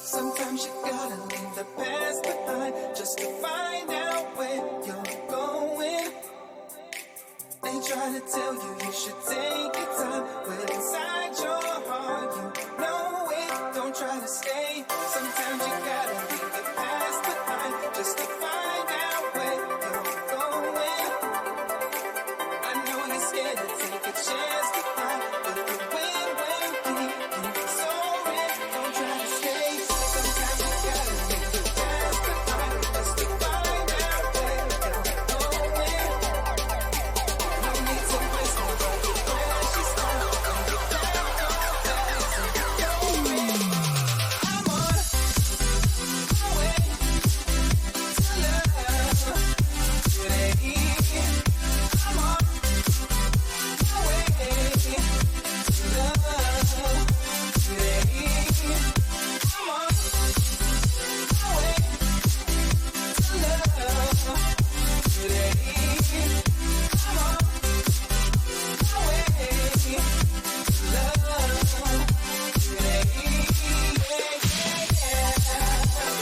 Sometimes you gotta leave the past behind just to find out where you're going. They try to tell you should take your time, but inside your heart you know it. Don't try to stay. Sometimes you gotta leave the past behind just to find out where you're going. I know you're scared to take a chance to fly, but the wind will keep you soaring. Don't try to stay. Sometimes you gotta leave the past behind just to find out where you're going. No need to waste more of your precious time. When you found your past and you're going. I'm on my way to love today. I'm on my way to love today. I'm on my way to love today. I'm on my way to love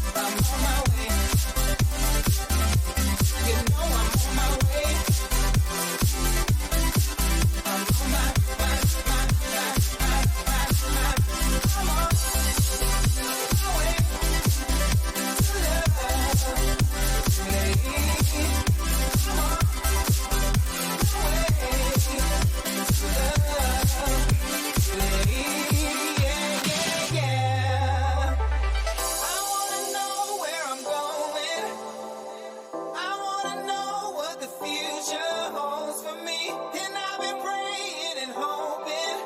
today. I'm on my way. You know I'm on my way. I'm on my way to love today. I'm on my way I wanna know where I'm going. I wanna know what the future holds for me. And I've been praying and hoping.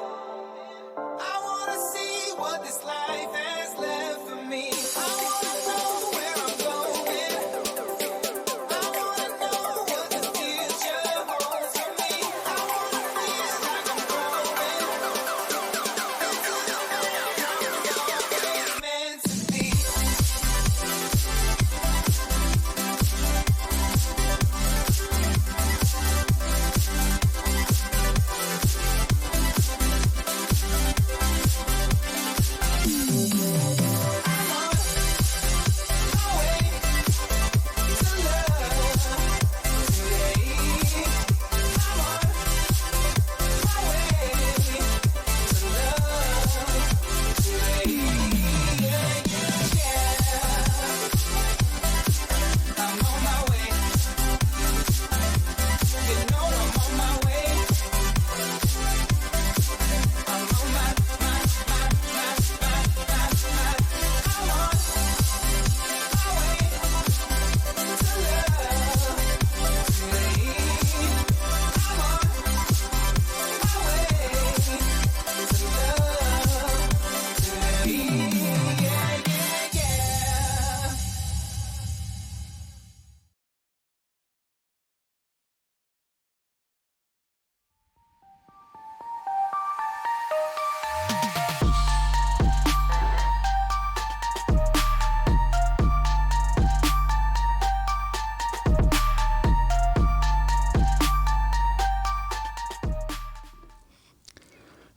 I wanna see what this life has left for me. I wanna know where I'm going. I wanna know what the future holds for me. I wanna feel like I'm growing into the man I'm meant to be.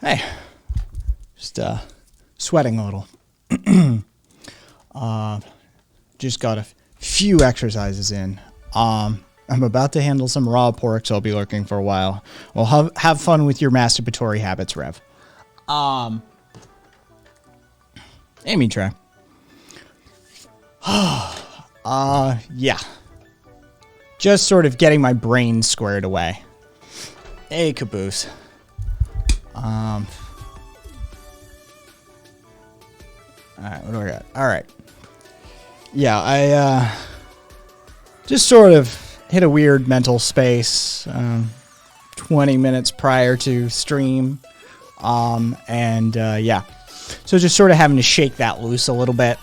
Hey, just sweating a little. Just got a few exercises in. I'm about to handle some raw pork, so I'll be lurking for a while. Well, have fun with your masturbatory habits, Rev. Amy, try. Yeah. Just sort of getting my brain squared away. Hey, Caboose. Alright, what do I got? Alright. Yeah, I just sort of hit a weird mental space 20 minutes prior to stream. Yeah. So just sort of having to shake that loose a little bit.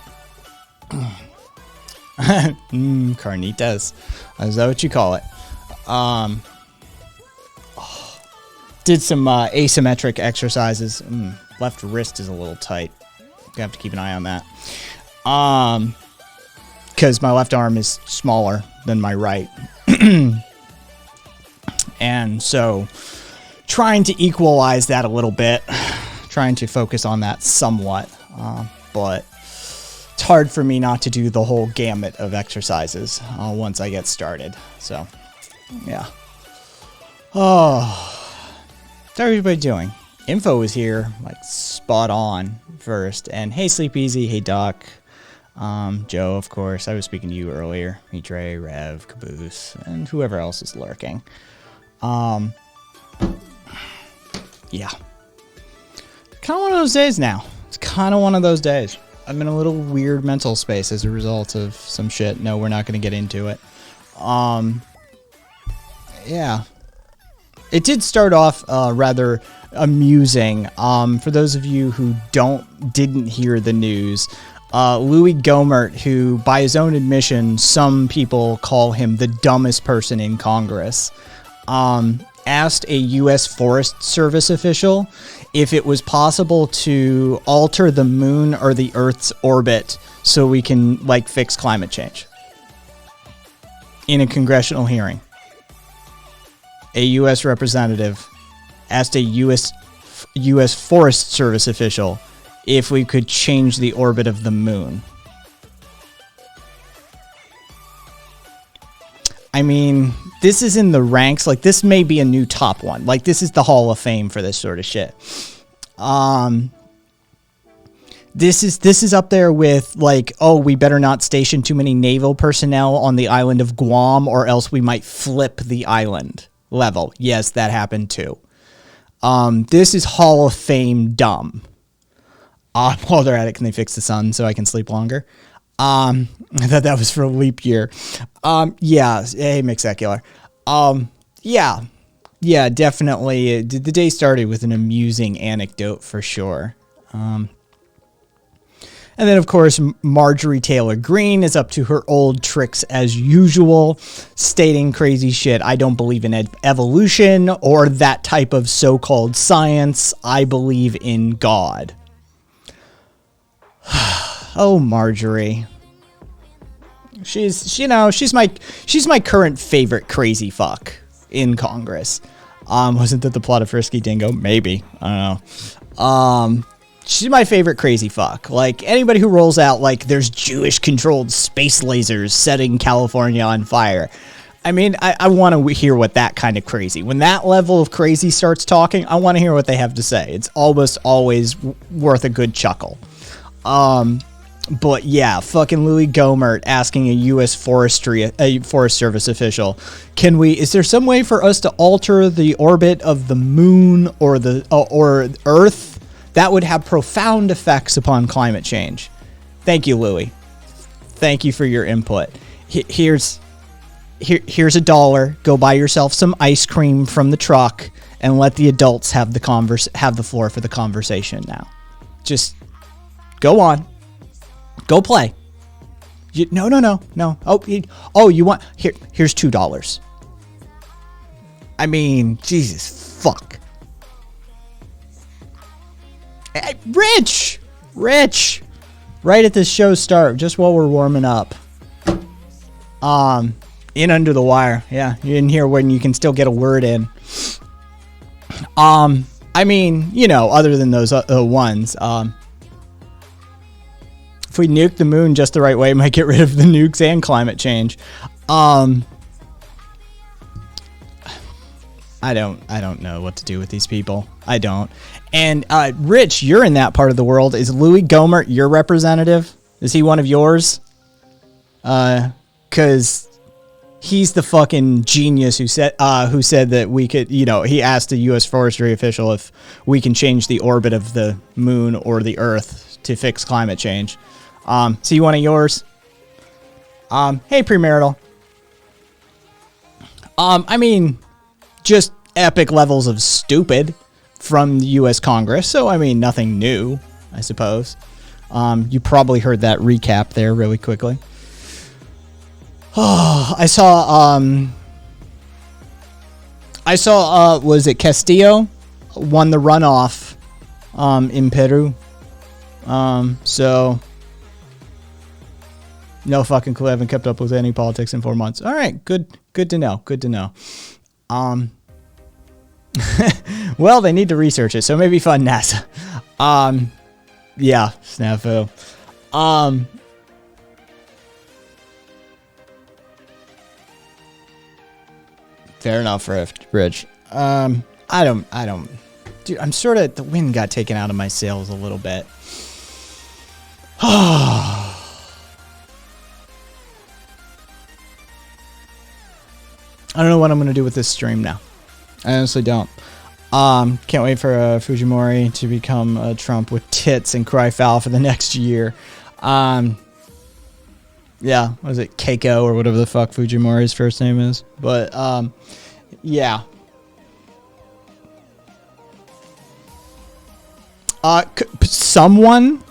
Carnitas. Is that what you call it? Did some asymmetric exercises. Left wrist is a little tight. You have to keep an eye on that. Because my left arm is smaller than my right. And so trying to equalize that a little bit. Trying to focus on that somewhat. but it's hard for me not to do the whole gamut of exercises once I get started. So, yeah. Oh, how's everybody doing? Info was here, like, spot on first. And hey, Sleep Easy. Hey, Doc. Joe, of course. I was speaking to you earlier. Mitre, Rev, Caboose, and whoever else is lurking. Yeah. Kind of one of those days now. It's kind of one of those days. I'm in a little weird mental space as a result of some shit. No, we're not going to get into it. Yeah. It did start off rather amusing. For those of you who didn't hear the news, Louis Gohmert, who by his own admission, some people call him the dumbest person in Congress, asked a U.S. Forest Service official if it was possible to alter the moon or the Earth's orbit so we can, like, fix climate change. In a congressional hearing, a U.S. representative asked a U.S. Forest Service official if we could change the orbit of the moon. I mean, this is in the ranks. Like, this may be a new top one. Like, this is the Hall of Fame for this sort of shit. This is up there with, like, oh, we better not station too many naval personnel on the island of Guam or else we might flip the island level. Yes, that happened too. This is Hall of Fame dumb. While they're at it, can they fix the sun so I can sleep longer? I thought that was for a leap year. Yeah. Hey, McSecular. Yeah, definitely. The day started with an amusing anecdote for sure. And then, of course, Marjorie Taylor Greene is up to her old tricks as usual, stating crazy shit. I don't believe in evolution or that type of so-called science. I believe in God. Oh, Marjorie. She's my current favorite crazy fuck in Congress. Wasn't that the plot of Frisky Dingo? Maybe. I don't know. She's my favorite crazy fuck. Like, anybody who rolls out, like, there's Jewish-controlled space lasers setting California on fire. I mean, I want to hear what that kind of crazy. When that level of crazy starts talking, I want to hear what they have to say. It's almost always worth a good chuckle. But yeah, fucking Louis Gohmert asking a U.S. Forest Service official, is there some way for us to alter the orbit of the moon or or Earth? That would have profound effects upon climate change. Thank you, Louis. Thank you for your input. Here's $1. Go buy yourself some ice cream from the truck and let the adults have the floor for the conversation now. Just go on. Go play. No. Oh, you want here's $2. I mean, Jesus fuck. Hey, Rich, right at the show's start, just while we're warming up. In Under the Wire. Yeah, you didn't hear when you can still get a word in. I mean, other than those ones, if we nuke the moon just the right way, it might get rid of the nukes and climate change. I don't know what to do with these people. I don't. And Rich, you're in that part of the world. Is Louis Gohmert your representative? Is he one of yours? Because he's the fucking genius who said that we could, he asked a U.S. forestry official if we can change the orbit of the moon or the Earth to fix climate change. Is he one of yours? Hey, premarital. I mean, just epic levels of stupid from the U.S. Congress. So, I mean, nothing new, I suppose. You probably heard that recap there really quickly. Oh, I saw, was it Castillo won the runoff, in Peru. So no fucking clue. I haven't kept up with any politics in 4 months. All right. Good to know. Well, they need to research it, so maybe fund NASA. Yeah, snafu. Fair enough, Rich. I don't, dude, I'm sort of, the wind got taken out of my sails a little bit. I don't know what I'm going to do with this stream now. I honestly don't. Can't wait for Fujimori to become Trump with tits and cry foul for the next year. Yeah, what is it, Keiko or whatever the fuck Fujimori's first name is. But, yeah. Someone,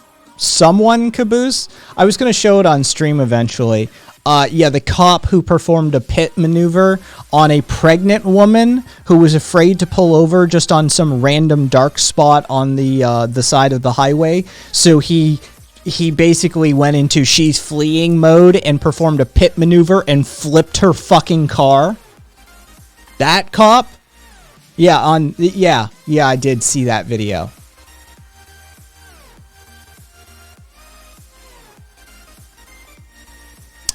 Caboose. I was going to show it on stream eventually. Yeah, the cop who performed a pit maneuver on a pregnant woman who was afraid to pull over just on some random dark spot on the side of the highway. So he basically went into she's fleeing mode and performed a pit maneuver and flipped her fucking car. That cop? Yeah, yeah, I did see that video.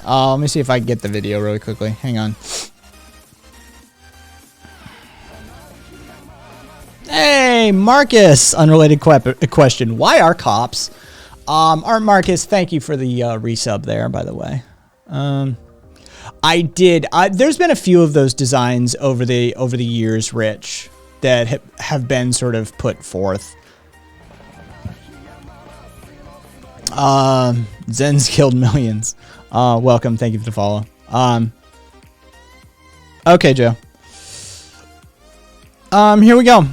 Let me see if I can get the video really quickly. Hang on. Hey, Marcus! Unrelated question. Why are cops? Art Marcus, thank you for the resub there, by the way. I did. There's been a few of those designs over the years, Rich, that have been sort of put forth. Zen's killed millions. Welcome. Thank you for the follow. Okay, Joe. Here we go.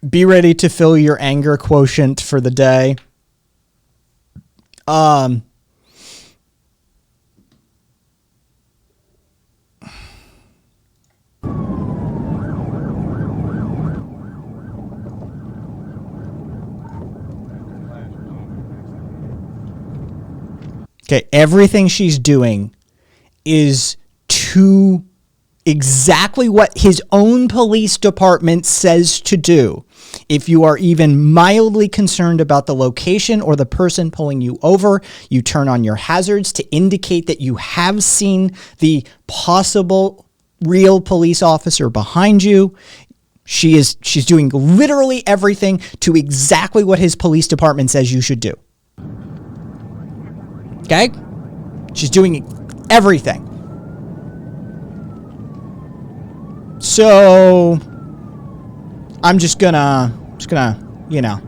Be ready to fill your anger quotient for the day. Okay, everything she's doing is to exactly what his own police department says to do. If you are even mildly concerned about the location or the person pulling you over, you turn on your hazards to indicate that you have seen the possible real police officer behind you. She's doing literally everything to exactly what his police department says you should do. Okay? She's doing everything. So I'm just gonna, you know.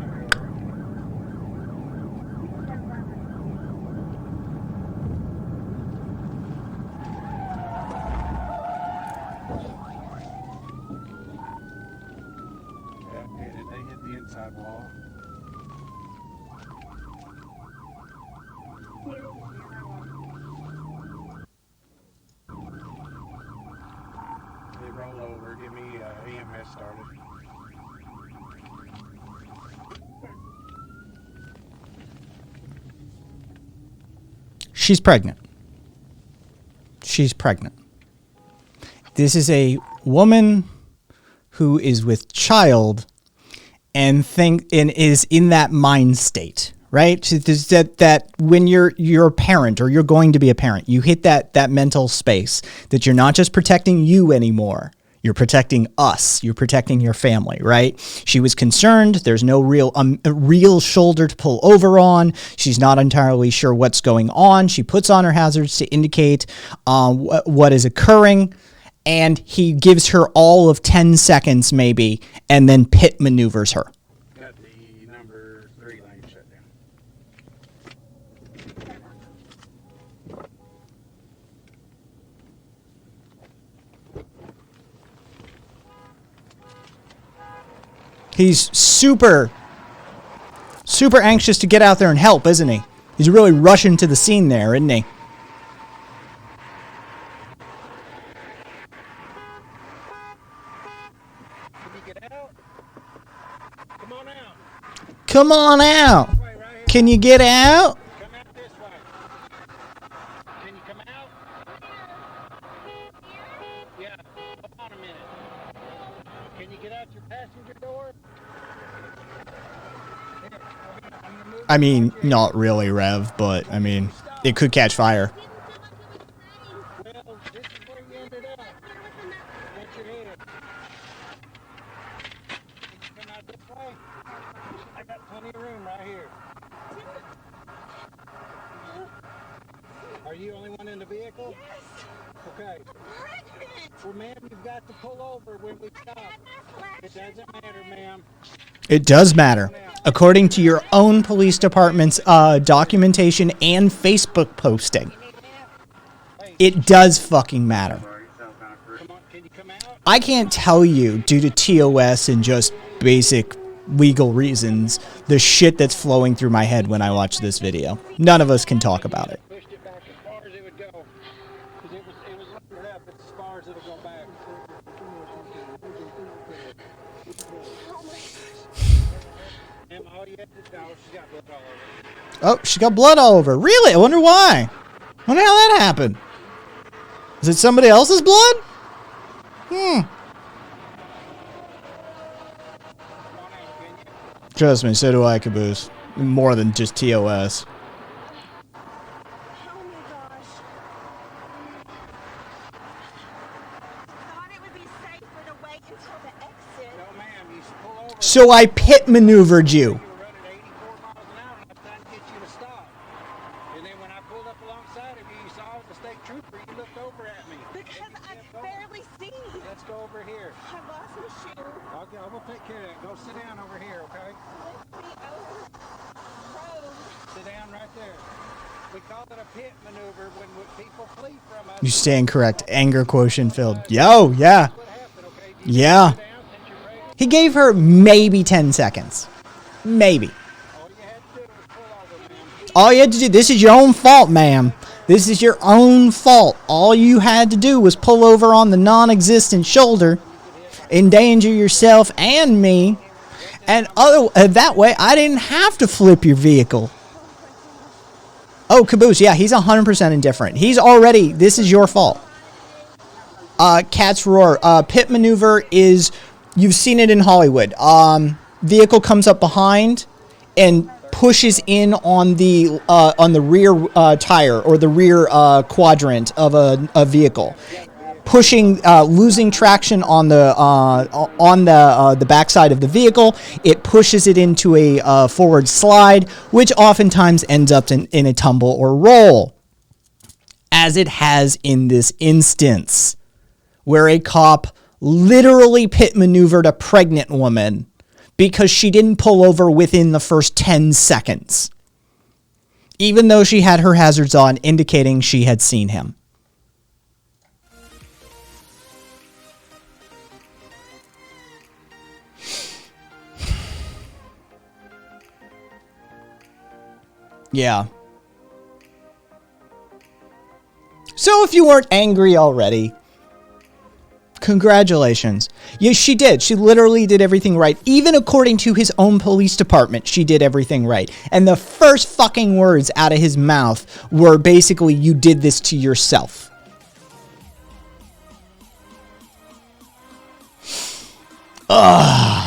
She's pregnant. She's pregnant. This is a woman who is with child and is in that mind state, right? That when you're a parent or you're going to be a parent, you hit that mental space that you're not just protecting you anymore. You're protecting us. You're protecting your family, right? She was concerned. There's no real shoulder to pull over on. She's not entirely sure what's going on. She puts on her hazards to indicate what is occurring, and he gives her all of 10 seconds maybe, and then pit maneuvers her. Got the number 3 lane shut down. He's super anxious to get out there and help, isn't he? He's really rushing to the scene there, isn't he? Can you get out? Come on out. Come on out. This way, right here. Can you get out? Come out this way. Can you come out? Yeah. Hold on a minute. Can you get out your passenger door? I mean, not really, Rev, but, I mean, it could catch fire. Well, this is where you ended up. Watch your head. Can you come out this way? I got plenty of room right here. Are you the only one in the vehicle? Yes. Okay. Pregnant. Well, ma'am, you've got to pull over when we stop. It doesn't matter, ma'am. It does matter. According to your own police department's documentation and Facebook posting, it does fucking matter. Come on, can you come out? I can't tell you, due to TOS and just basic legal reasons, the shit that's flowing through my head when I watch this video. None of us can talk about it. Pushed it back as far as it would go. Because it was loaded up as far as it'll go back. Ma'am, all you had to know, she's got blood all over. Oh, she got blood all over. Really? I wonder why. I wonder how that happened. Is it somebody else's blood? Come on out, can you? Trust me, so do I, Caboose. More than just TOS. Oh my gosh. Thought it would be safer to wait until the exit. No, ma'am, you should pull over. So I pit maneuvered you. You were running 84 miles an hour, and I was trying to get you to stop. And then when I pulled up alongside of you, you saw the state trooper, you looked over at me. Because And you I kept going. barely see. Let's go over here. I lost my shoe. I will take care of that. Go sit down over here, okay? Lift me over. Road. Sit down right there. We call it a pit maneuver when people flee from us. You stand correct. Anger quotient filled. Yo, yeah. What happened, okay? Yeah. Sit down since you're pregnant. He gave her maybe 10 seconds. Maybe. All you had to do was pull over, ma'am. All you had to do, this is your own fault, ma'am. This is your own fault. All you had to do was pull over on the non-existent shoulder, endanger yourself and me, and that way I didn't have to flip your vehicle. Oh, Caboose, yeah, he's 100% indifferent. He's already, this is your fault. Cat's Roar, pit maneuver is, you've seen it in Hollywood. Vehicle comes up behind and pushes in on the rear tire or the rear quadrant of a vehicle, pushing, losing traction on the backside of the vehicle. It pushes it into a forward slide, which oftentimes ends up in a tumble or roll, as it has in this instance, where a cop literally pit maneuvered a pregnant woman because she didn't pull over within the first 10 seconds, even though she had her hazards on, indicating she had seen him. Yeah. So if you weren't angry already, congratulations. Yes, she did. She literally did everything right. Even according to his own police department, she did everything right. And the first fucking words out of his mouth were basically, you did this to yourself. Ugh.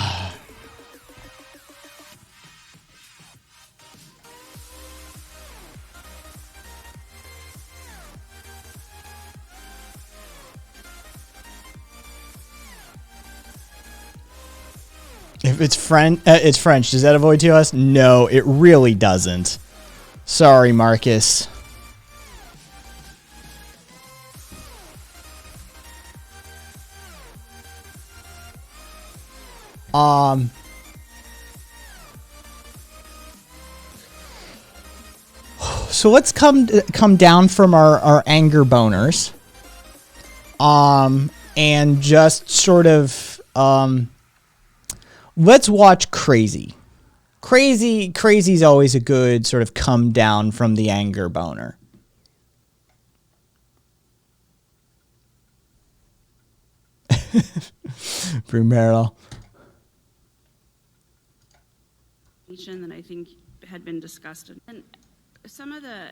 If it's French. Does that avoid TOS? No, it really doesn't. Sorry, Marcus. So let's come down from our anger boners. And just sort of let's watch Crazy. Crazy's always a good sort of come down from the anger boner. Primero. That I think had been discussed, and some of the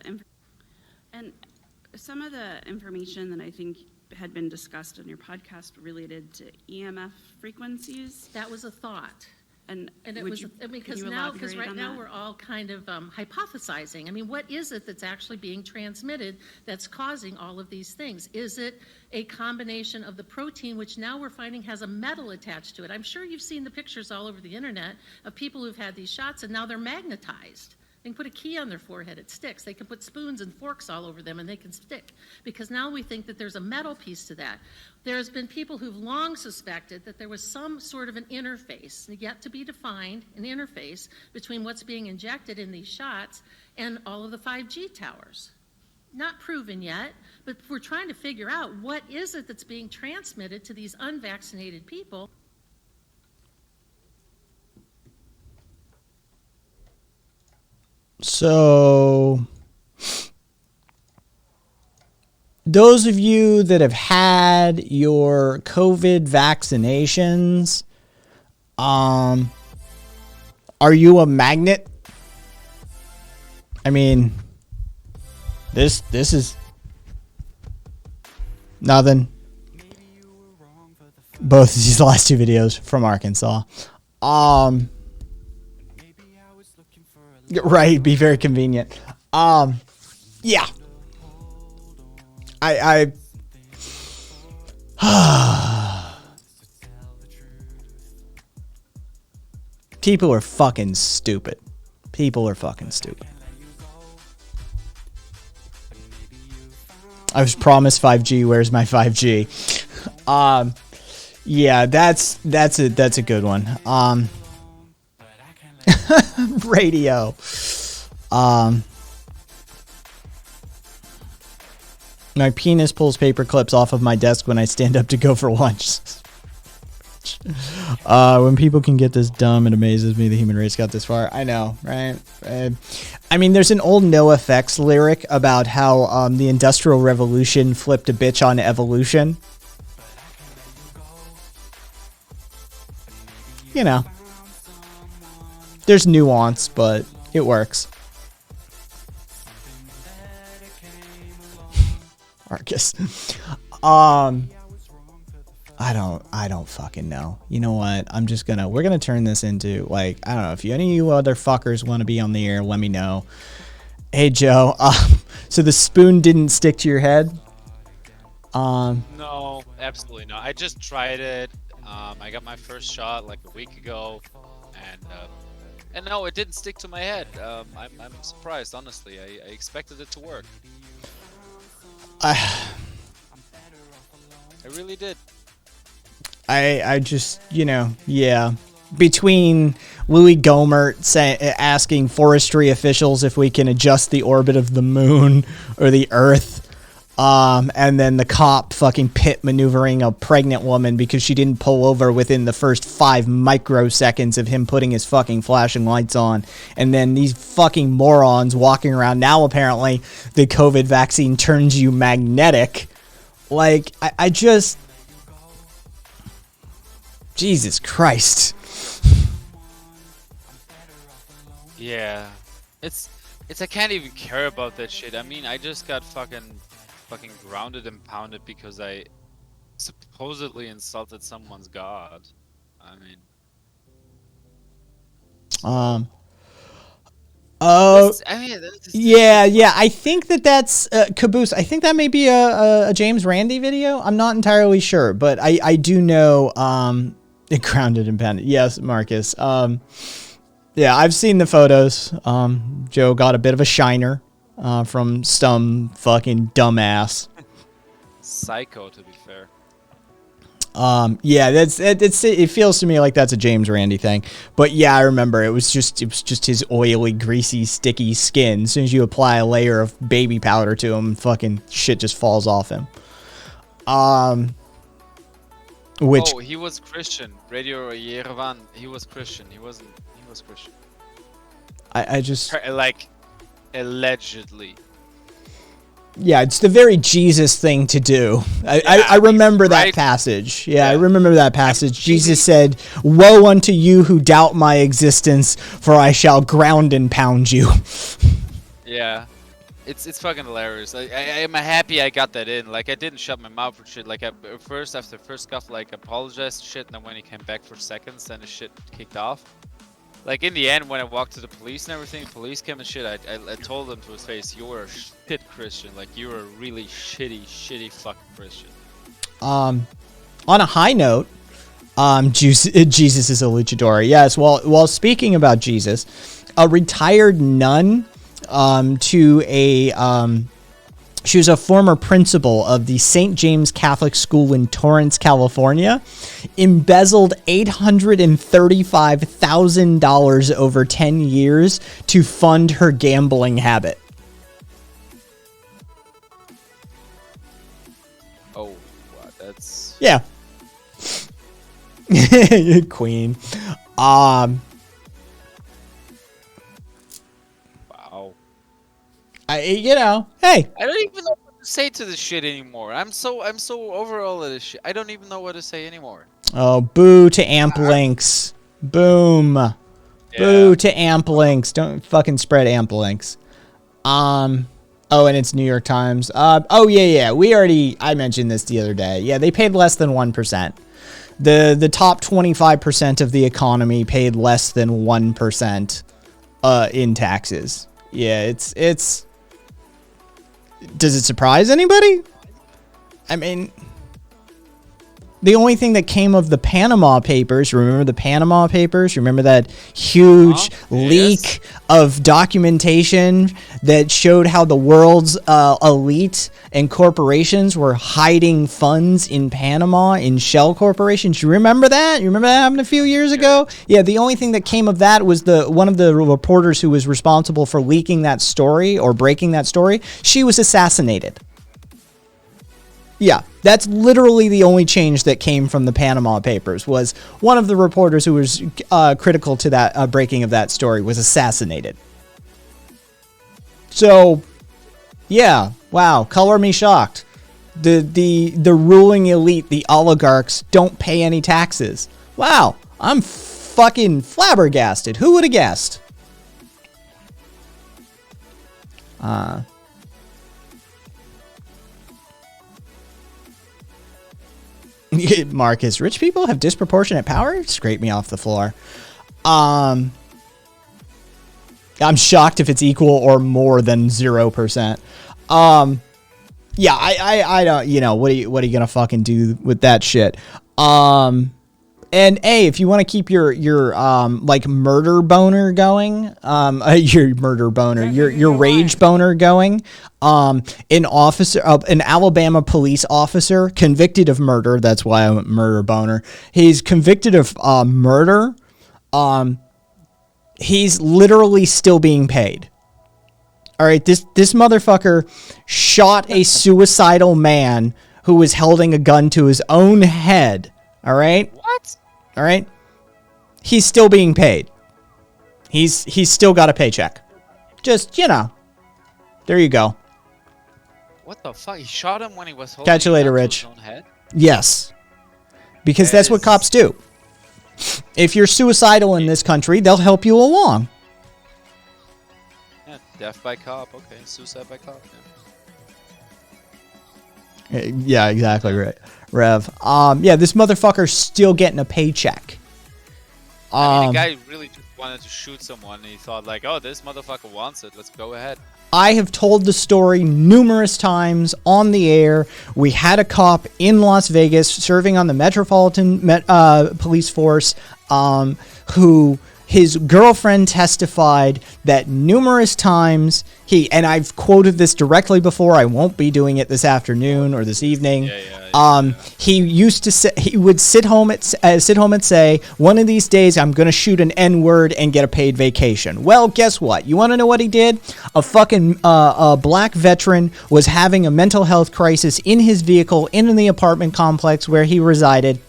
information that I think had been discussed in your podcast related to EMF frequencies. That was a thought. And it would was, you, I mean, can because you now, because elaborate right on now that? we're all kind of hypothesizing. I mean, what is it that's actually being transmitted that's causing all of these things? Is it a combination of the protein, which now we're finding has a metal attached to it? I'm sure you've seen the pictures all over the internet of people who've had these shots and now they're magnetized. They can put a key on their forehead, it sticks. They can put spoons and forks all over them and they can stick. Because now we think that there's a metal piece to that. There's been people who've long suspected that there was some sort of an interface, yet to be defined, an interface between what's being injected in these shots and all of the 5G towers. Not proven yet, but we're trying to figure out what is it that's being transmitted to these unvaccinated people. So, those of you that have had your COVID vaccinations, are you a magnet? I mean, this is nothing. Both of these last two videos from Arkansas. Right, be very convenient. Yeah. I people are fucking stupid. People are fucking stupid. I was promised 5G. Where's my 5G? Yeah, that's a good one. Radio. My penis pulls paper clips off of my desk when I stand up to go for lunch. When people can get this dumb, it amazes me the human race got this far. I know, right? I mean, there's an old NoFX lyric about how the Industrial Revolution flipped a bitch on evolution. You know. There's nuance, but it works. Marcus. I don't fucking know. You know what? We're gonna turn this into, like, I don't know, if any of you other fuckers want to be on the air, let me know. Hey Joe, so the spoon didn't stick to your head? No, absolutely not. I just tried it. I got my first shot like a week ago, and no, it didn't stick to my head. I'm surprised, honestly. I expected it to work. I really did. I just, yeah. Between Louis Gohmert asking forestry officials if we can adjust the orbit of the moon or the Earth, and then the cop fucking pit maneuvering a pregnant woman because she didn't pull over within the first 5 microseconds of him putting his fucking flashing lights on, and then these fucking morons walking around. Now apparently the COVID vaccine turns you magnetic. Like, I just... Jesus Christ. Yeah. It's I can't even care about that shit. I mean, I just got fucking grounded and pounded because I supposedly insulted someone's god. I mean... Oh, this yeah. I think that's Caboose. I think that may be a James Randi video. I'm not entirely sure, but I do know it grounded and pounded. Yes, Marcus. Yeah, I've seen the photos. Joe got a bit of a shiner from some fucking dumbass. Psycho, to be fair. Yeah, it feels to me like that's a James Randi thing. But yeah, I remember it was just his oily, greasy, sticky skin. As soon as you apply a layer of baby powder to him, fucking shit just falls off him. Which... Oh, he was Christian. Radio Yerevan, he was Christian. He was Christian. I just... Like, allegedly. Yeah, it's the very Jesus thing to do. I remember that passage. Yeah, I remember that passage. Jesus said, "Woe unto you who doubt my existence, for I shall ground and pound you." Yeah. It's fucking hilarious. I'm happy I got that in. Like, I didn't shut my mouth for shit. Like, after the first scuff, like, apologized shit, and then when he came back for seconds, then the shit kicked off. Like in the end, when I walked to the police and everything, police came and shit. I told them to his face, "You're a shit Christian. Like you're a really shitty fucking Christian." On a high note, Jesus is a luchador. Yes. While speaking about Jesus, a retired nun, she was a former principal of the St. James Catholic School in Torrance, California, embezzled $835,000 over 10 years to fund her gambling habit. Oh, wow, that's Yeah. Queen. wow. Hey. I don't even know what to say to this shit anymore. I'm so over all of this shit. I don't even know what to say anymore. Oh, boo to Amp Links. Boom. Boo to Amp Links. Don't fucking spread Amp Links. Oh, and it's New York Times. Oh yeah. I mentioned this the other day. Yeah, they paid less than 1%. The top 25% of the economy paid less than 1% in taxes. Yeah, it's does it surprise anybody? I mean, the only thing that came of the Panama Papers, remember the Panama Papers? Remember that huge leak of documentation that showed how the world's elite and corporations were hiding funds in Panama in shell corporations? You remember that? You remember that happened a few years ago? Yeah, the only thing that came of that was one of the reporters who was responsible for leaking that story or breaking that story. She was assassinated. Yeah, that's literally the only change that came from the Panama Papers, was one of the reporters who was critical to that breaking of that story was assassinated. So, yeah, wow, color me shocked. The ruling elite, the oligarchs, don't pay any taxes. Wow, I'm fucking flabbergasted. Who would have guessed? Marcus, rich people have disproportionate power? Scrape me off the floor. I'm shocked if it's equal or more than 0%. Yeah, I don't, what are you gonna fucking do with that shit? And if you want to keep your like murder boner going, your murder boner, your rage boner going, an Alabama police officer convicted of murder. That's why I'm murder boner. He's convicted of murder. He's literally still being paid. All right, this motherfucker shot a suicidal man who was holding a gun to his own head. All right. What? All right. He's still being paid. He's still got a paycheck. Just, there you go. What the fuck? He shot him when he was holding Catch you later, a gun to Rich. his own head? Yes. Because that's what cops do. If you're suicidal in this country, they'll help you along. Yeah, death by cop. Okay, suicide by cop. Yeah, exactly right, Rev. Yeah, this motherfucker's still getting a paycheck. I mean, the guy really just wanted to shoot someone, and he thought like, "Oh, this motherfucker wants it. Let's go ahead." I have told the story numerous times on the air. We had a cop in Las Vegas serving on the Metropolitan Police Force who his girlfriend testified that numerous times and I've quoted this directly before. I won't be doing it this afternoon or this evening. He would sit home and say, one of these days I'm going to shoot an N-word and get a paid vacation. Well, guess what? You want to know what he did? A fucking a black veteran was having a mental health crisis in his vehicle in the apartment complex where he resided.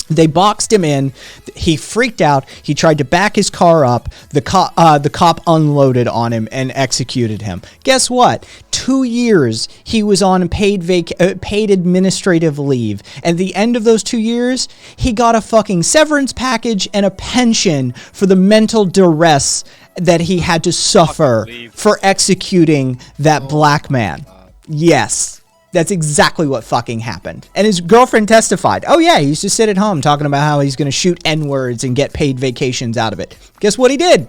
They boxed him in. He freaked out. He tried to back his car up. The cop unloaded on him and executed him. Guess what? 2 years he was on paid administrative leave. At the end of those 2 years, he got a fucking severance package and a pension for the mental duress that he had to suffer for executing that black man. Yes. That's exactly what fucking happened. And his girlfriend testified. Oh yeah, he used to sit at home talking about how he's going to shoot N-words and get paid vacations out of it. Guess what he did?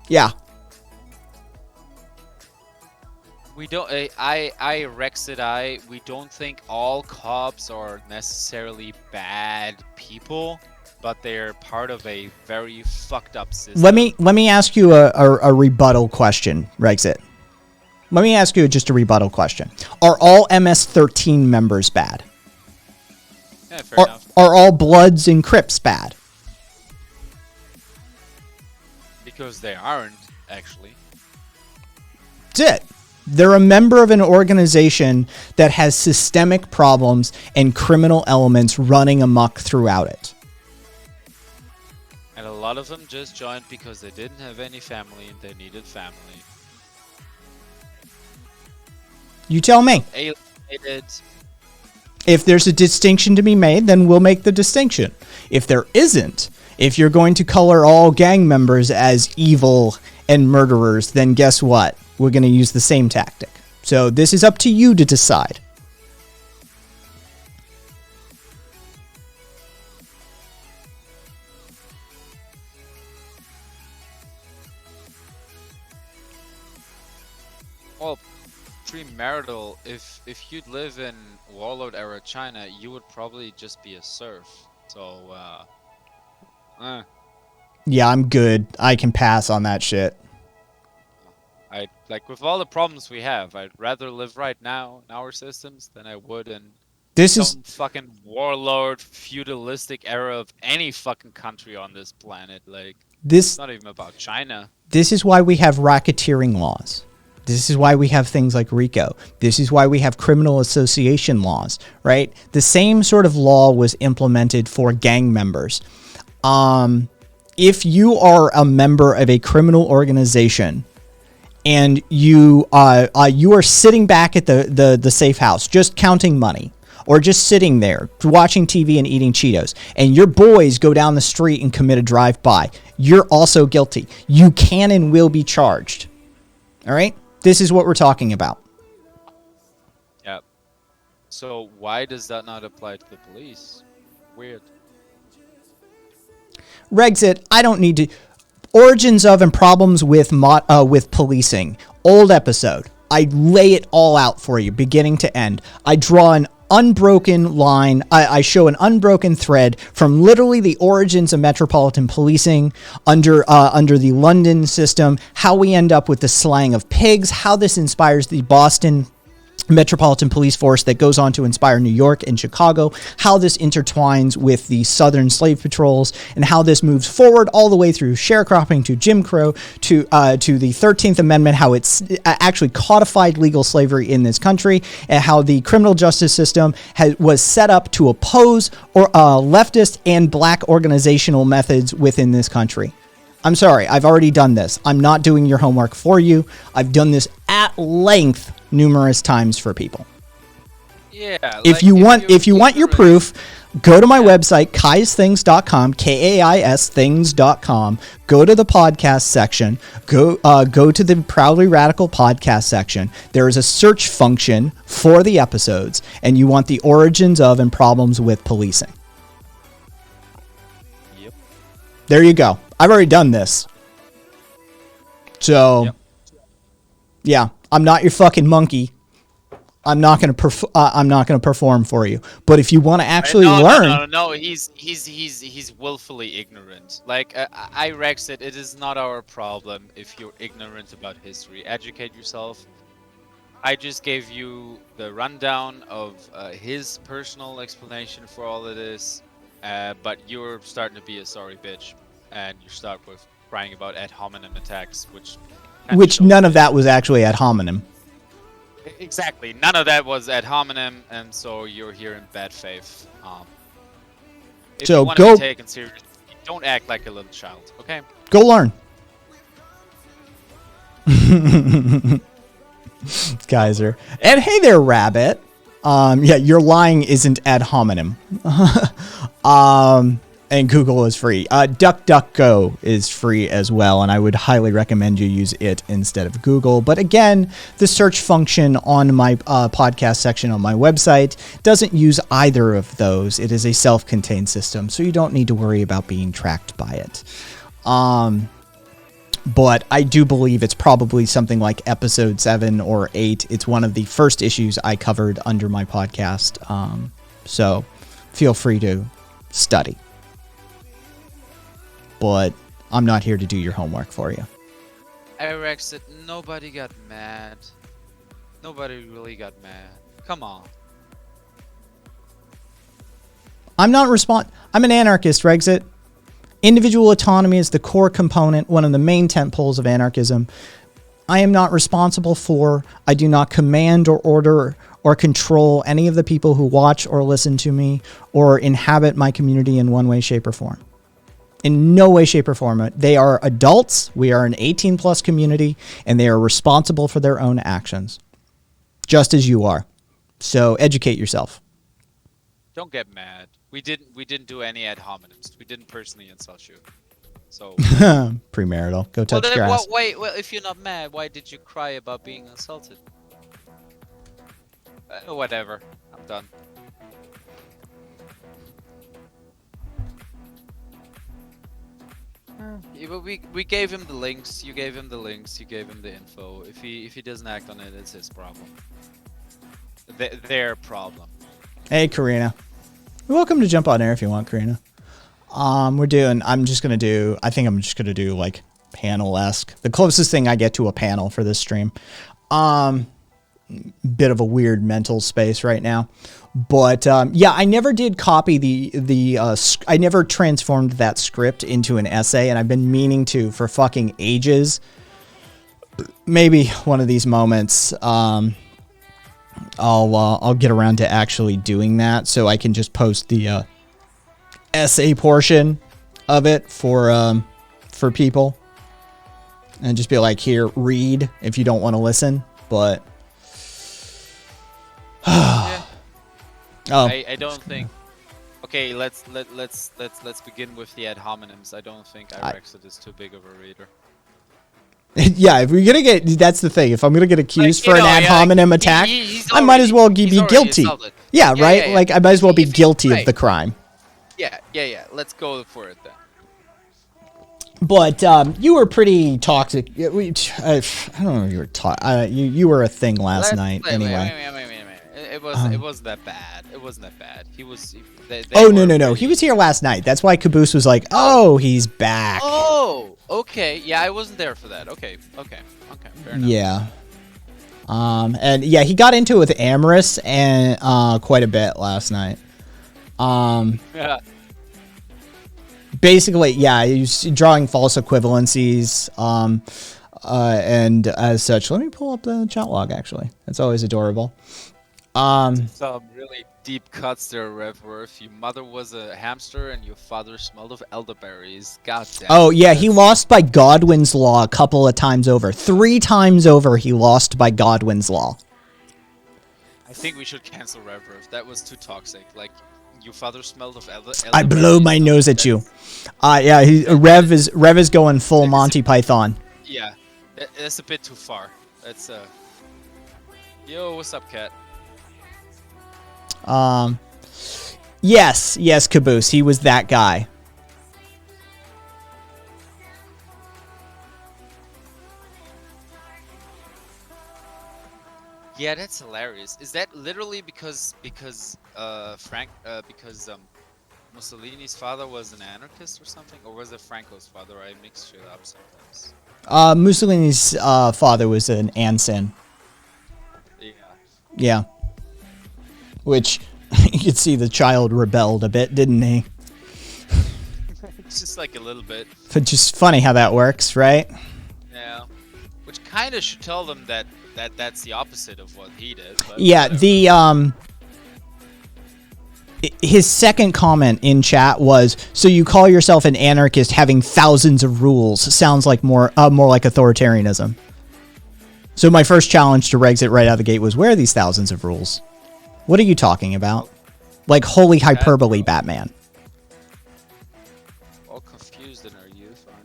Yeah. We don't. We don't think all cops are necessarily bad people, but they're part of a very fucked up system. Let me ask you a rebuttal question, Rexit. Let me ask you just a rebuttal question. Are all MS-13 members bad? Yeah, fair enough. Are all Bloods and Crips bad? Because they aren't, actually. That's it. They're a member of an organization that has systemic problems and criminal elements running amok throughout it. And a lot of them just joined because they didn't have any family and they needed family. You tell me. Alienated. If there's a distinction to be made, then we'll make the distinction. If there isn't, if you're going to color all gang members as evil and murderers, then guess what? We're going to use the same tactic. So this is up to you to decide. Well, premarital, if you'd live in warlord era China, you would probably just be a serf. So, Yeah, I'm good. I can pass on that shit. Like with all the problems we have, I'd rather live right now in our systems than I would in some fucking warlord feudalistic era of any fucking country on this planet. Like, it's not even about China. This is why we have racketeering laws. This is why we have things like RICO. This is why we have criminal association laws, right? The same sort of law was implemented for gang members. If you are a member of a criminal organization and you are sitting back at the safe house just counting money, or just sitting there watching TV and eating Cheetos, and your boys go down the street and commit a drive-by, you're also guilty. You can and will be charged. All right? This is what we're talking about. Yeah. So why does that not apply to the police? Weird. Rexit, I don't need to... Origins of and problems with policing. Old episode. I lay it all out for you, beginning to end. I draw an unbroken line. I show an unbroken thread from literally the origins of metropolitan policing under the London system, how we end up with the slaying of pigs, how this inspires the Boston Metropolitan Police Force that goes on to inspire New York and Chicago, how this intertwines with the Southern slave patrols, and how this moves forward all the way through sharecropping to Jim Crow to the 13th Amendment, how it's actually codified legal slavery in this country, and how the criminal justice system was set up to oppose leftist and black organizational methods within this country. I'm sorry, I've already done this. I'm not doing your homework for you. I've done this at length numerous times for people. Yeah. If you want your proof, go to my website, kaisthings.com, KAIS things.com. Go to the podcast section. Go to the Proudly Radical podcast section. There is a search function for the episodes, and you want the origins of and problems with policing. Yep. There you go. I've already done this. So, yeah, I'm not your fucking monkey. I'm not gonna perform for you. But if you want to actually learn, no, he's willfully ignorant. Like I Rex it. It is not our problem if you're ignorant about history. Educate yourself. I just gave you the rundown of his personal explanation for all of this, but you're starting to be a sorry bitch, and you start with crying about ad hominem attacks, which none of that was actually ad hominem. Exactly, none of that was ad hominem, and so you're here in bad faith. If so you want to be taken seriously, don't act like a little child, okay? Go learn. Kaiser. And hey there, Rabbit. Yeah, your lying isn't ad hominem. And And Google is free. DuckDuckGo is free as well, and I would highly recommend you use it instead of Google. But again, the search function on my podcast section on my website doesn't use either of those. It is a self-contained system, so you don't need to worry about being tracked by it. But I do believe it's probably something like episode 7 or 8. It's one of the first issues I covered under my podcast. So feel free to study. But I'm not here to do your homework for you. Irexit said nobody got mad. Nobody really got mad. Come on. I'm an anarchist, Rexit. Individual autonomy is the core component, one of the main tentpoles of anarchism. I am not responsible for, I do not command or order or control any of the people who watch or listen to me or inhabit my community in one way, shape, or form. In no way, shape, or form. They are adults. We are an 18-plus community, and they are responsible for their own actions, just as you are. So educate yourself. Don't get mad. We didn't do any ad hominems. We didn't personally insult you. So Premarital. Go touch well, then, grass. well, if you're not mad, why did you cry about being insulted? Whatever. I'm done. Yeah, but we gave him the links. You gave him the links. You gave him the info. If he doesn't act on it, it's his problem. Their problem. Hey, Karina. You're welcome to jump on air if you want, Karina. I'm just going to do like panel-esque. The closest thing I get to a panel for this stream. Bit of a weird mental space right now. But yeah, I never did copy I never transformed that script into an essay, and I've been meaning to for fucking ages. Maybe one of these moments, I'll get around to actually doing that, so I can just post the essay portion of it for people, and just be like, here, read if you don't want to listen. But yeah. Oh, I don't think. Okay, let's begin with the ad hominems. I don't think Irexit is too big of a reader. yeah, if we're gonna get, that's the thing. If I'm gonna get accused Like, for an ad hominem attack, I might as well be guilty. Yeah, right? Like, I might as well be guilty of the crime. Yeah. Let's go for it then. But you were pretty toxic. I don't know if you were you were a thing last night anyway. Wait. It wasn't that bad. It wasn't that bad. He was. No. He was here last night. That's why Caboose was like, "Oh, he's back." Oh, okay. Yeah, I wasn't there for that. Okay. Fair enough. Yeah. And yeah, he got into it with Amorous and quite a bit last night. Yeah. Basically, yeah, he's drawing false equivalencies. And as such, let me pull up the chat log. Actually, it's always adorable. Some really deep cuts there, Revworth. Your mother was a hamster and your father smelled of elderberries. God damn. Oh, yeah, he lost by Godwin's Law a couple of times over. 3 times over, he lost by Godwin's Law. I think we should cancel Revworth. That was too toxic. Like, your father smelled of elderberries. I blow my nose at you. Yeah, Rev is going full Monty Python. Yeah, that's a bit too far. That's Yo, what's up, Cat? Yes, Caboose. He was that guy. Yeah, that's hilarious. Is that literally because Mussolini's father was an anarchist or something, or was it Franco's father? I mix shit up sometimes. Mussolini's father was an Ansin. Yeah. Which, you could see the child rebelled a bit, didn't he? Just like a little bit. But just funny how that works, right? Yeah. Which kind of should tell them that's the opposite of what he did. But yeah, whatever. his second comment in chat was, so you call yourself an anarchist having thousands of rules. Sounds like more like authoritarianism. So my first challenge to Rexit right out of the gate was, where are these thousands of rules? What are you talking about? Like holy hyperbole, Batman.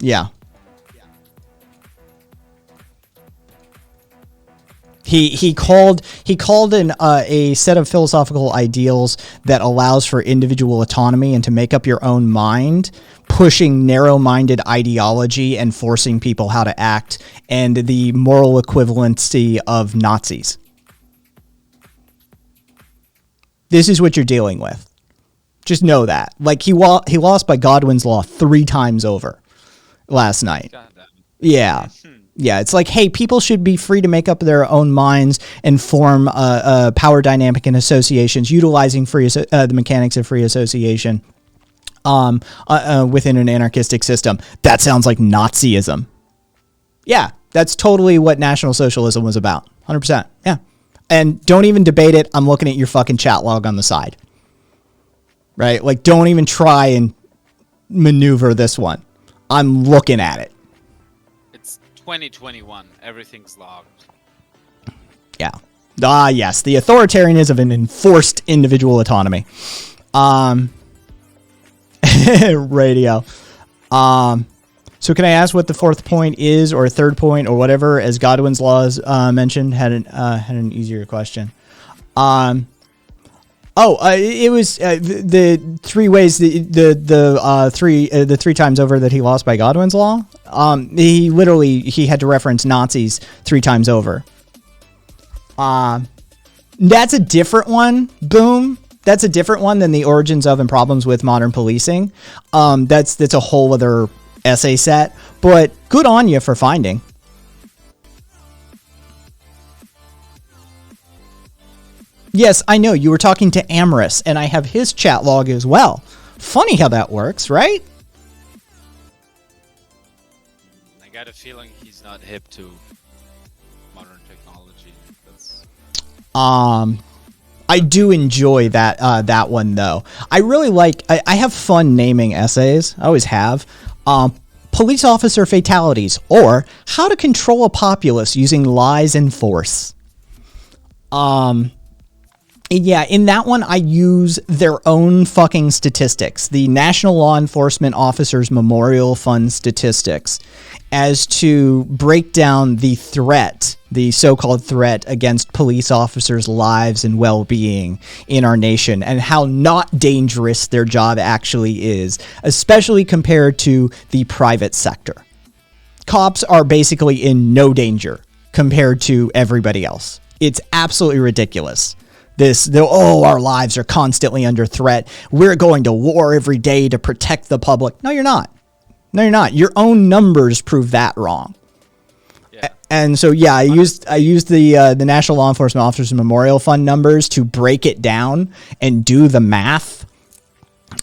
Yeah. He called a set of philosophical ideals that allows for individual autonomy and to make up your own mind, pushing narrow-minded ideology and forcing people how to act, and the moral equivalency of Nazis. This is what you're dealing with. Just know that. Like, he lost by Godwin's law 3 times over last night. Yeah. Yeah, it's like, hey, people should be free to make up their own minds and form power dynamic and associations, utilizing the mechanics of free association within an anarchistic system. That sounds like Nazism. Yeah, that's totally what National Socialism was about. 100%. Yeah. And don't even debate it. I'm looking at your fucking chat log on the side. Right? Like, don't even try and maneuver this one. I'm looking at it. 2021, everything's logged. Yeah. Yes, the authoritarianism of an enforced individual autonomy. Radio. So can I ask what the 4th point is, or 3rd point, or whatever, as Godwin's laws mentioned? Had an easier question. It was the 3 ways the 3 times over that he lost by Godwin's law. He had to reference Nazis 3 times over. That's a different one. Boom. That's a different one than the origins of and problems with modern policing. That's a whole other essay set. But good on you for finding. Yes, I know. You were talking to Amorous, and I have his chat log as well. Funny how that works, right? I got a feeling he's not hip to modern technology. I do enjoy that one, though. I really like... I have fun naming essays. I always have. Police officer fatalities, or how to control a populace using lies and force. Yeah, in that one, I use their own fucking statistics, the National Law Enforcement Officers Memorial Fund statistics, as to break down the threat, the so-called threat against police officers' lives and well-being in our nation, and how not dangerous their job actually is, especially compared to the private sector. Cops are basically in no danger compared to everybody else. It's absolutely ridiculous. Our lives are constantly under threat. We're going to war every day to protect the public. No, you're not. No, you're not. Your own numbers prove that wrong. Yeah. And so, yeah, I used the National Law Enforcement Officers Memorial Fund numbers to break it down and do the math.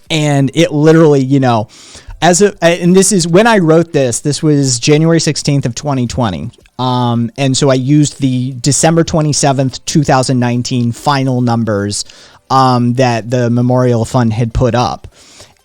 And it literally, and this is when I wrote this. This was January 16th of 2020. And so I used the December 27th, 2019 final numbers that the Memorial Fund had put up.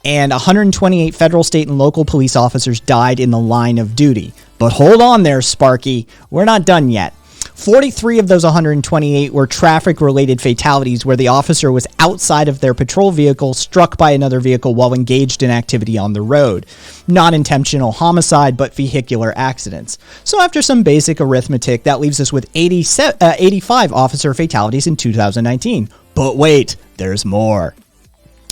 And 128 federal, state, and local police officers died in the line of duty. But hold on there, Sparky. We're not done yet. 43 of those 128 were traffic-related fatalities where the officer was outside of their patrol vehicle, struck by another vehicle while engaged in activity on the road. Not intentional homicide, but vehicular accidents. So after some basic arithmetic, that leaves us with 85 officer fatalities in 2019. But wait, there's more.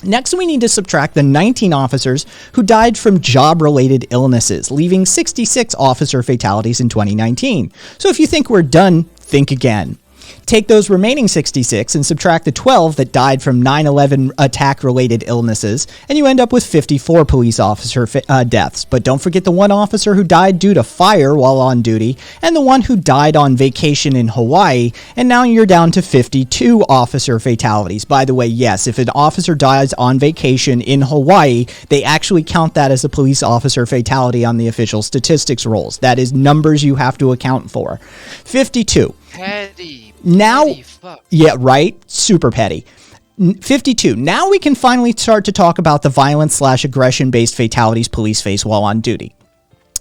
Next, we need to subtract the 19 officers who died from job-related illnesses, leaving 66 officer fatalities in 2019. So if you think we're done, think again. Take those remaining 66 and subtract the 12 that died from 9/11 attack-related illnesses, and you end up with 54 police officer deaths. But don't forget the one officer who died due to fire while on duty, and the one who died on vacation in Hawaii, and now you're down to 52 officer fatalities. By the way, yes, if an officer dies on vacation in Hawaii, they actually count that as a police officer fatality on the official statistics rolls. That is numbers you have to account for. 52. Petty. Now, petty fuck. Yeah, right? Super petty. 52. Now we can finally start to talk about the violence/aggression-based fatalities police face while on duty.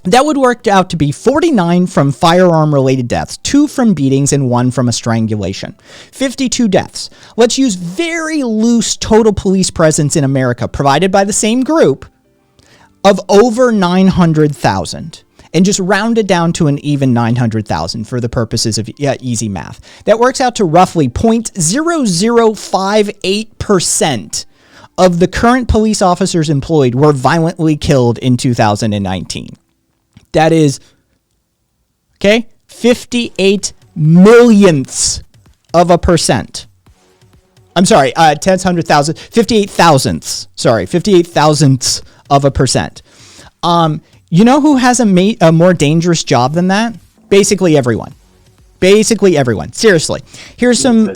That would work out to be 49 from firearm-related deaths, 2 from beatings, and 1 from a strangulation. 52 deaths. Let's use very loose total police presence in America, provided by the same group. of over 900,000. And just round it down to an even 900,000 for the purposes of easy math. That works out to roughly 0.0058% of the current police officers employed were violently killed in 2019. That is, 58 millionths of a percent. I'm sorry, 58 thousandths. Sorry, 58 thousandths of a percent. You know who has a more dangerous job than that? Basically everyone. Seriously. Here's some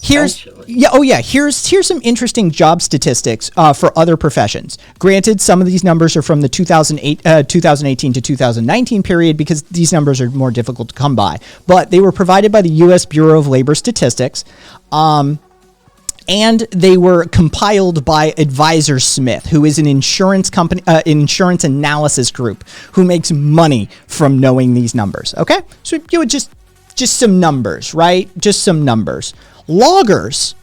Here's some interesting job statistics for other professions. Granted, some of these numbers are from the 2018 to 2019 period because these numbers are more difficult to come by. But they were provided by the U.S. Bureau of Labor Statistics. And they were compiled by Advisor Smith, who is an insurance company, insurance analysis group, who makes money from knowing these numbers. Okay, so you would just some numbers, right? Just some numbers. Loggers,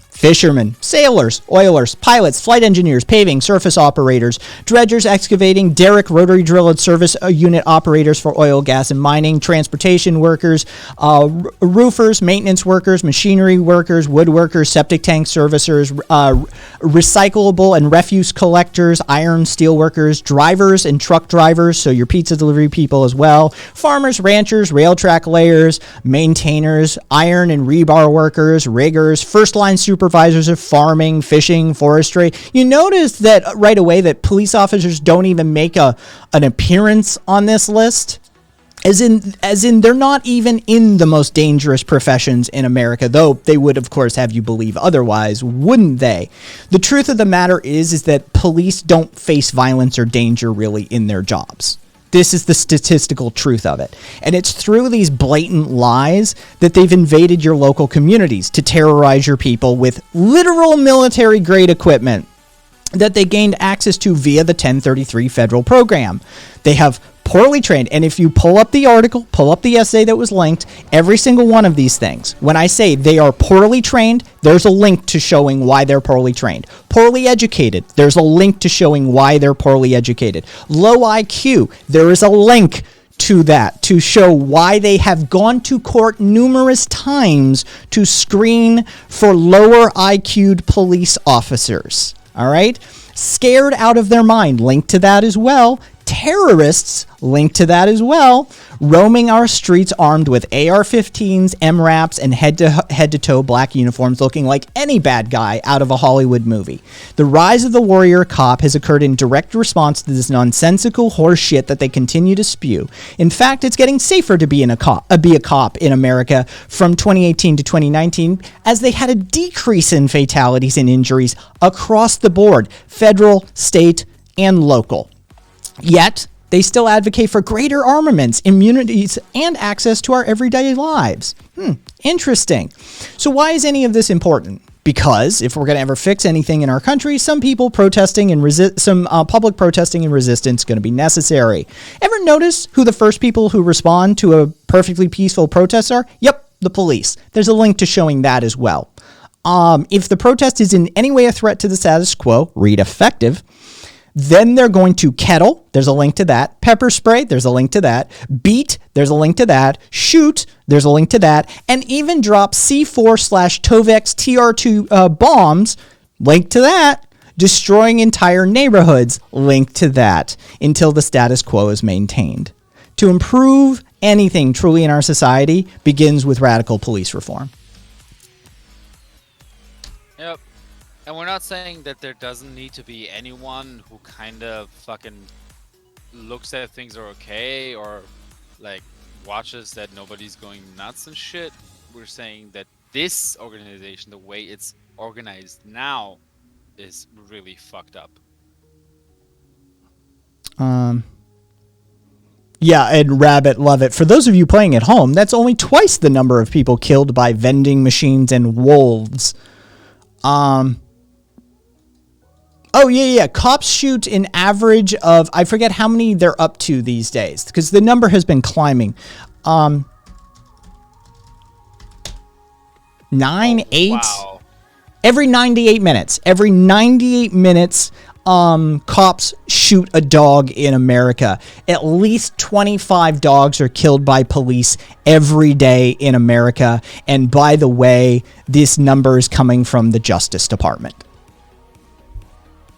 fishermen, sailors, oilers, pilots, flight engineers, paving, surface operators, dredgers, excavating, derrick, rotary drill and service unit operators for oil, gas, and mining, transportation workers, roofers, maintenance workers, machinery workers, woodworkers, septic tank servicers, recyclable and refuse collectors, iron, steel workers, drivers and truck drivers, so your pizza delivery people as well, farmers, ranchers, rail track layers, maintainers, iron and rebar workers, riggers, first-line supervisors of farming, fishing, forestry. You notice that right away that police officers don't even make an appearance on this list. As in they're not even in the most dangerous professions in America, though they would, of course, have you believe otherwise, wouldn't they? The truth of the matter is that police don't face violence or danger really in their jobs. This is the statistical truth of it. And it's through these blatant lies that they've invaded your local communities to terrorize your people with literal military-grade equipment that they gained access to via the 1033 federal program. They have poorly trained, and if you pull up the article, pull up the essay that was linked, every single one of these things, when I say they are poorly trained, there's a link to showing why they're poorly trained. Poorly educated, there's a link to showing why they're poorly educated. Low IQ, there is a link to that to show why they have gone to court numerous times to screen for lower IQ'd police officers. All right? Scared out of their mind, link to that as well. Terrorists, linked to that as well, roaming our streets armed with AR-15s, MRAPs, and head-to-toe black uniforms looking like any bad guy out of a Hollywood movie. The rise of the warrior cop has occurred in direct response to this nonsensical horse shit that they continue to spew. In fact, it's getting safer to be a cop in America from 2018 to 2019 as they had a decrease in fatalities and injuries across the board, federal, state, and local. Yet, they still advocate for greater armaments, immunities, and access to our everyday lives. Interesting. So why is any of this important? Because if we're going to ever fix anything in our country, some people protesting and public protesting and resistance is going to be necessary. Ever notice who the first people who respond to a perfectly peaceful protest are? Yep, the police. There's a link to showing that as well. If the protest is in any way a threat to the status quo, read effective, then they're going to kettle, there's a link to that. Pepper spray, there's a link to that. Beat, there's a link to that. Shoot, there's a link to that. And even drop C4/Tovex TR2 bombs, link to that. Destroying entire neighborhoods, link to that. Until the status quo is maintained. To improve anything truly in our society begins with radical police reform. Yep. And we're not saying that there doesn't need to be anyone who kind of fucking looks at things are okay or like watches that nobody's going nuts and shit. We're saying that this organization, the way it's organized now, is really fucked up. Yeah, and Rabbit, love it. For those of you playing at home, that's only twice the number of people killed by vending machines and wolves. Oh, yeah. Cops shoot an average of, I forget how many they're up to these days, because the number has been climbing. 9, 8? Wow. Every 98 minutes. Every 98 minutes, cops shoot a dog in America. At least 25 dogs are killed by police every day in America. And by the way, this number is coming from the Justice Department.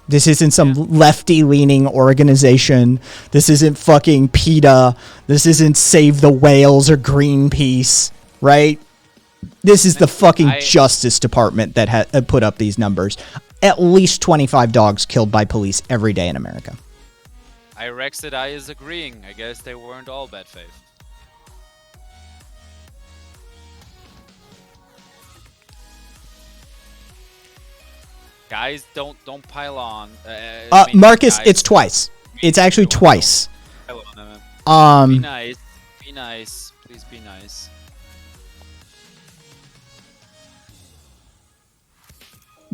This isn't some lefty-leaning organization. This isn't fucking PETA. This isn't Save the Whales or Greenpeace, right? This is the fucking Justice Department that put up these numbers. At least 25 dogs killed by police every day in America. Irexidai is agreeing. I guess they weren't all bad faith. Guys, don't pile on. Marcus, guys, it's twice. It's actually twice. Pile on. Be Um, nice. Be nice. Please be nice.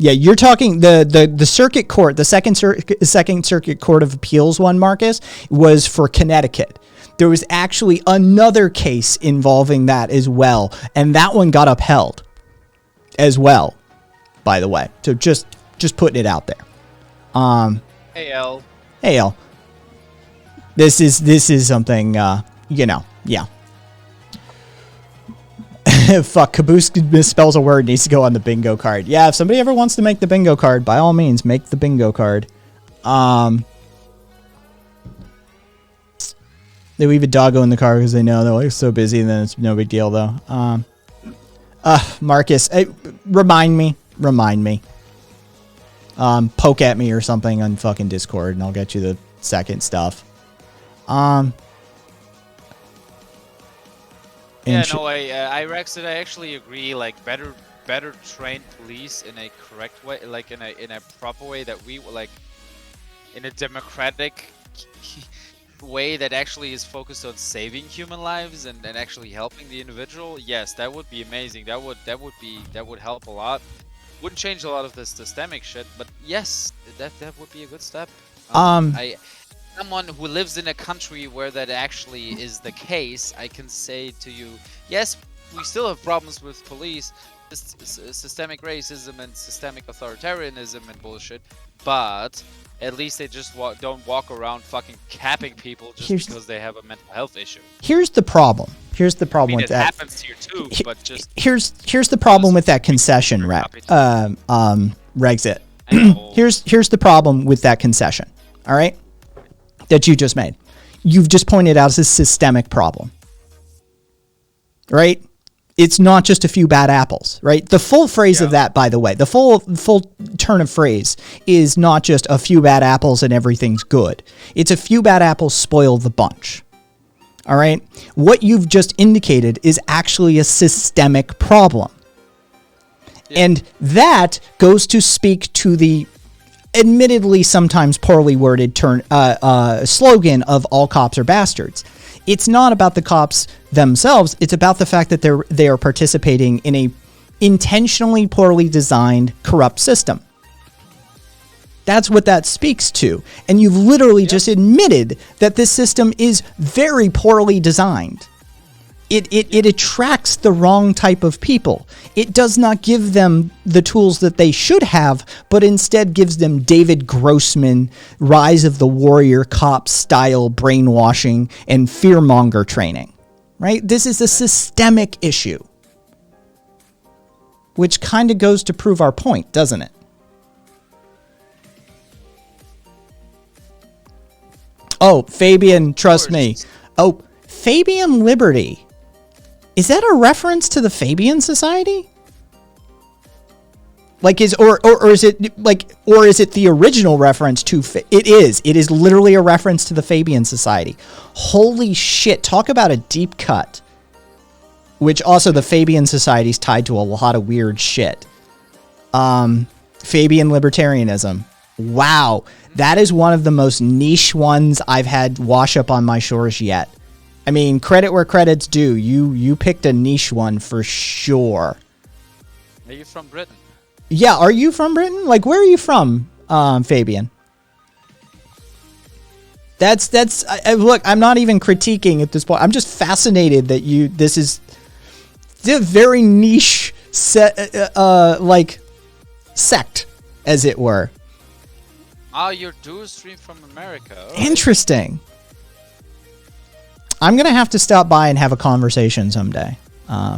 yeah, you're talking the circuit court, the Second Circuit Court of Appeals one, Marcus, was for Connecticut. There was actually another case involving that as well, and that one got upheld as well, by the way. So just putting it out there. Hey, L. Hey, L. This is something, yeah. Fuck, Caboose misspells a word, needs to go on the bingo card. Yeah, if somebody ever wants to make the bingo card, by all means, make the bingo card. They leave a doggo in the car because they know they're like so busy, and then it's no big deal, though. Marcus, remind me. Poke at me or something on fucking Discord, and I'll get you the second stuff. Yeah, no, I actually agree. Like, better trained police in a correct way, like in a proper way that we like, in a democratic way that actually is focused on saving human lives and actually helping the individual. Yes, that would be amazing. That would help a lot. Wouldn't change a lot of the systemic shit, but yes, that would be a good step. Someone who lives in a country where that actually is the case, I can say to you, yes, we still have problems with police, systemic racism and systemic authoritarianism and bullshit, but at least they just don't walk around fucking capping people just because they have a mental health issue. Here's the problem. Here's the problem with it that. Happens here too, but just here's the problem with that concession, Rexit. Here's the problem with that concession. All right, that you just made. You've just pointed out as a systemic problem. Right? It's not just a few bad apples, right? The full phrase of that, by the way, the full turn of phrase is not just a few bad apples and everything's good. It's a few bad apples spoil the bunch. All right? What you've just indicated is actually a systemic problem. Yeah. And that goes to speak to the admittedly sometimes poorly worded slogan of all cops are bastards. It's not about the cops themselves. It's about the fact that they are participating in a intentionally poorly designed corrupt system. That's what that speaks to. And you've literally just admitted that this system is very poorly designed. It attracts the wrong type of people. It does not give them the tools that they should have, but instead gives them David Grossman, Rise of the Warrior Cop style brainwashing and fearmonger training. Right? This is a systemic issue. Which kind of goes to prove our point, doesn't it? Oh, Fabian, trust me. Oh, Fabian Liberty. Is that a reference to the Fabian Society? Like is or is it the original reference to it is literally a reference to the Fabian Society. Holy shit, talk about a deep cut. Which also the Fabian Society is tied to a lot of weird shit. Fabian libertarianism. Wow, that is one of the most niche ones I've had wash up on my shores yet. I mean, credit where credit's due. You picked a niche one for sure. Are you from Britain? Yeah, are you from Britain? Like, where are you from, Fabian? Look, I'm not even critiquing at this point. I'm just fascinated that this is a very niche sect, as it were. Oh, you're dual stream from America. Alright. Interesting. I'm gonna have to stop by and have a conversation someday,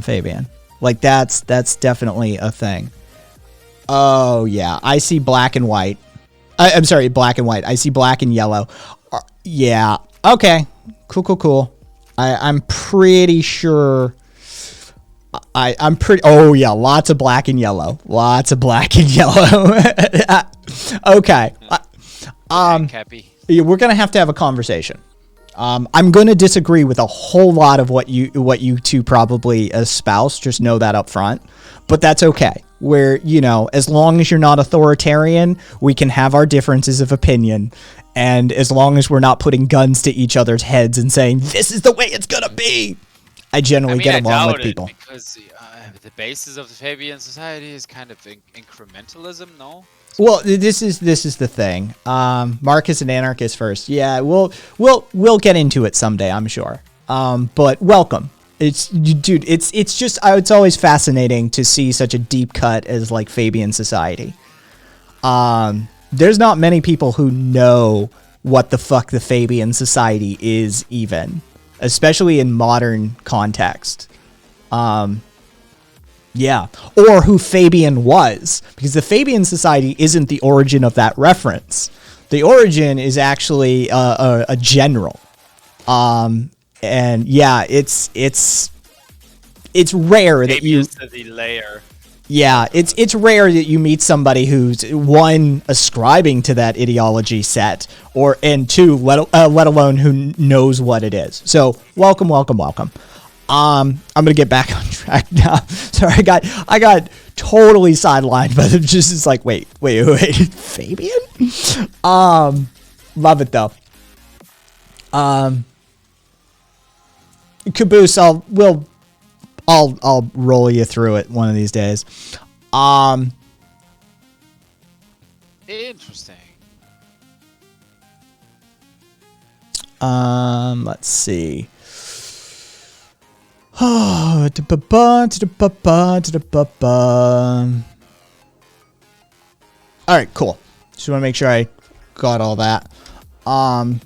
Fabian. Like that's definitely a thing. Oh yeah, I see black and white. I'm sorry, black and white. I see black and yellow. Yeah. Okay. Cool. I'm pretty sure. I'm pretty. Oh yeah, lots of black and yellow. Lots of black and yellow. Okay. Cappy. We're gonna have to have a conversation. I'm gonna disagree with a whole lot of what you two probably espouse. Just know that up front. But that's okay. Where, you know, as long as you're not authoritarian, we can have our differences of opinion. And as long as we're not putting guns to each other's heads and saying, this is the way it's gonna be, I generally get along with people. Because the basis of the Fabian society is kind of incrementalism, no? Well, this is the thing. Marcus and anarchist first. Yeah, we'll get into it someday, I'm sure. But welcome. It's always fascinating to see such a deep cut as like Fabian society. There's not many people who know what the fuck the Fabian society is, even, especially in modern context. Yeah, or who Fabian was, because the Fabian society isn't the origin of that reference. The origin is actually a general. And yeah, it's rare that you. The layer. Yeah, it's rare that you meet somebody who's, one, ascribing to that ideology set, and two, let alone who knows what it is. So welcome. I'm gonna get back on track now. Sorry, I got totally sidelined, but it's like wait, Fabian. Love it though. Caboose, I'll roll you through it one of these days. Interesting. Let's see. All right, cool. Just want to make sure I got all that. I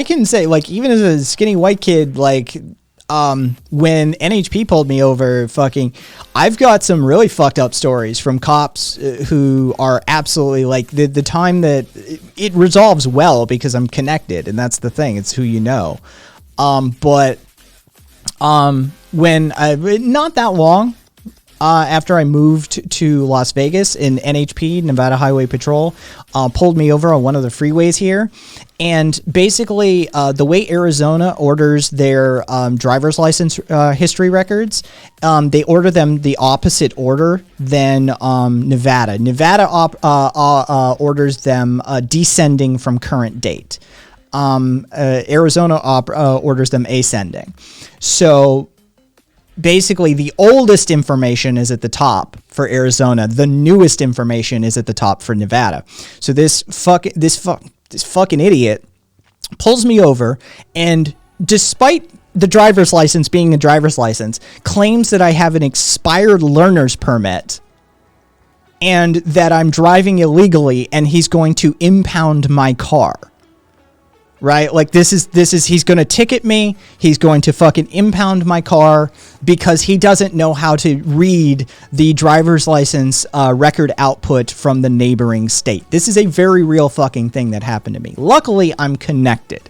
can say, like, even as a skinny white kid, like, when NHP pulled me over, I've got some really fucked up stories from cops who are absolutely, like, the time that it resolves well because I'm connected, and that's the thing, it's who you know. When not that long after I moved to Las Vegas, in NHP, Nevada Highway Patrol, pulled me over on one of the freeways here. And basically, the way Arizona orders their driver's license history records, they order them the opposite order than Nevada. Nevada orders them descending from current date. Arizona orders them ascending. So basically, the oldest information is at the top for Arizona. The newest information is at the top for Nevada. So this fucking idiot pulls me over, and despite the driver's license being a driver's license, claims that I have an expired learner's permit and that I'm driving illegally, and he's going to impound my car. Right? Like, this is, he's going to ticket me. He's going to fucking impound my car because he doesn't know how to read the driver's license record output from the neighboring state. This is a very real fucking thing that happened to me. Luckily, I'm connected.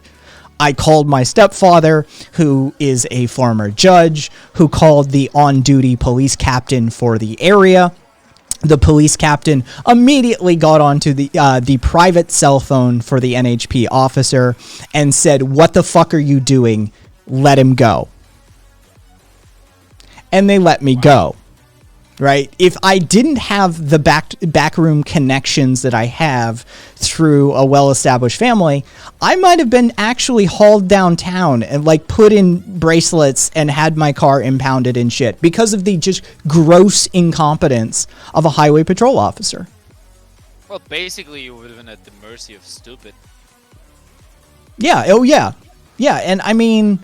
I called my stepfather, who is a former judge, who called the on-duty police captain for the area. The police captain immediately got onto the private cell phone for the NHP officer and said, "What the fuck are you doing? Let him go." And they let me go. Right? If I didn't have the backroom connections that I have through a well-established family, I might have been actually hauled downtown and, like, put in bracelets and had my car impounded and shit because of the just gross incompetence of a highway patrol officer. Well, basically, you would have been at the mercy of stupid. Yeah. Oh, yeah. Yeah. And I mean,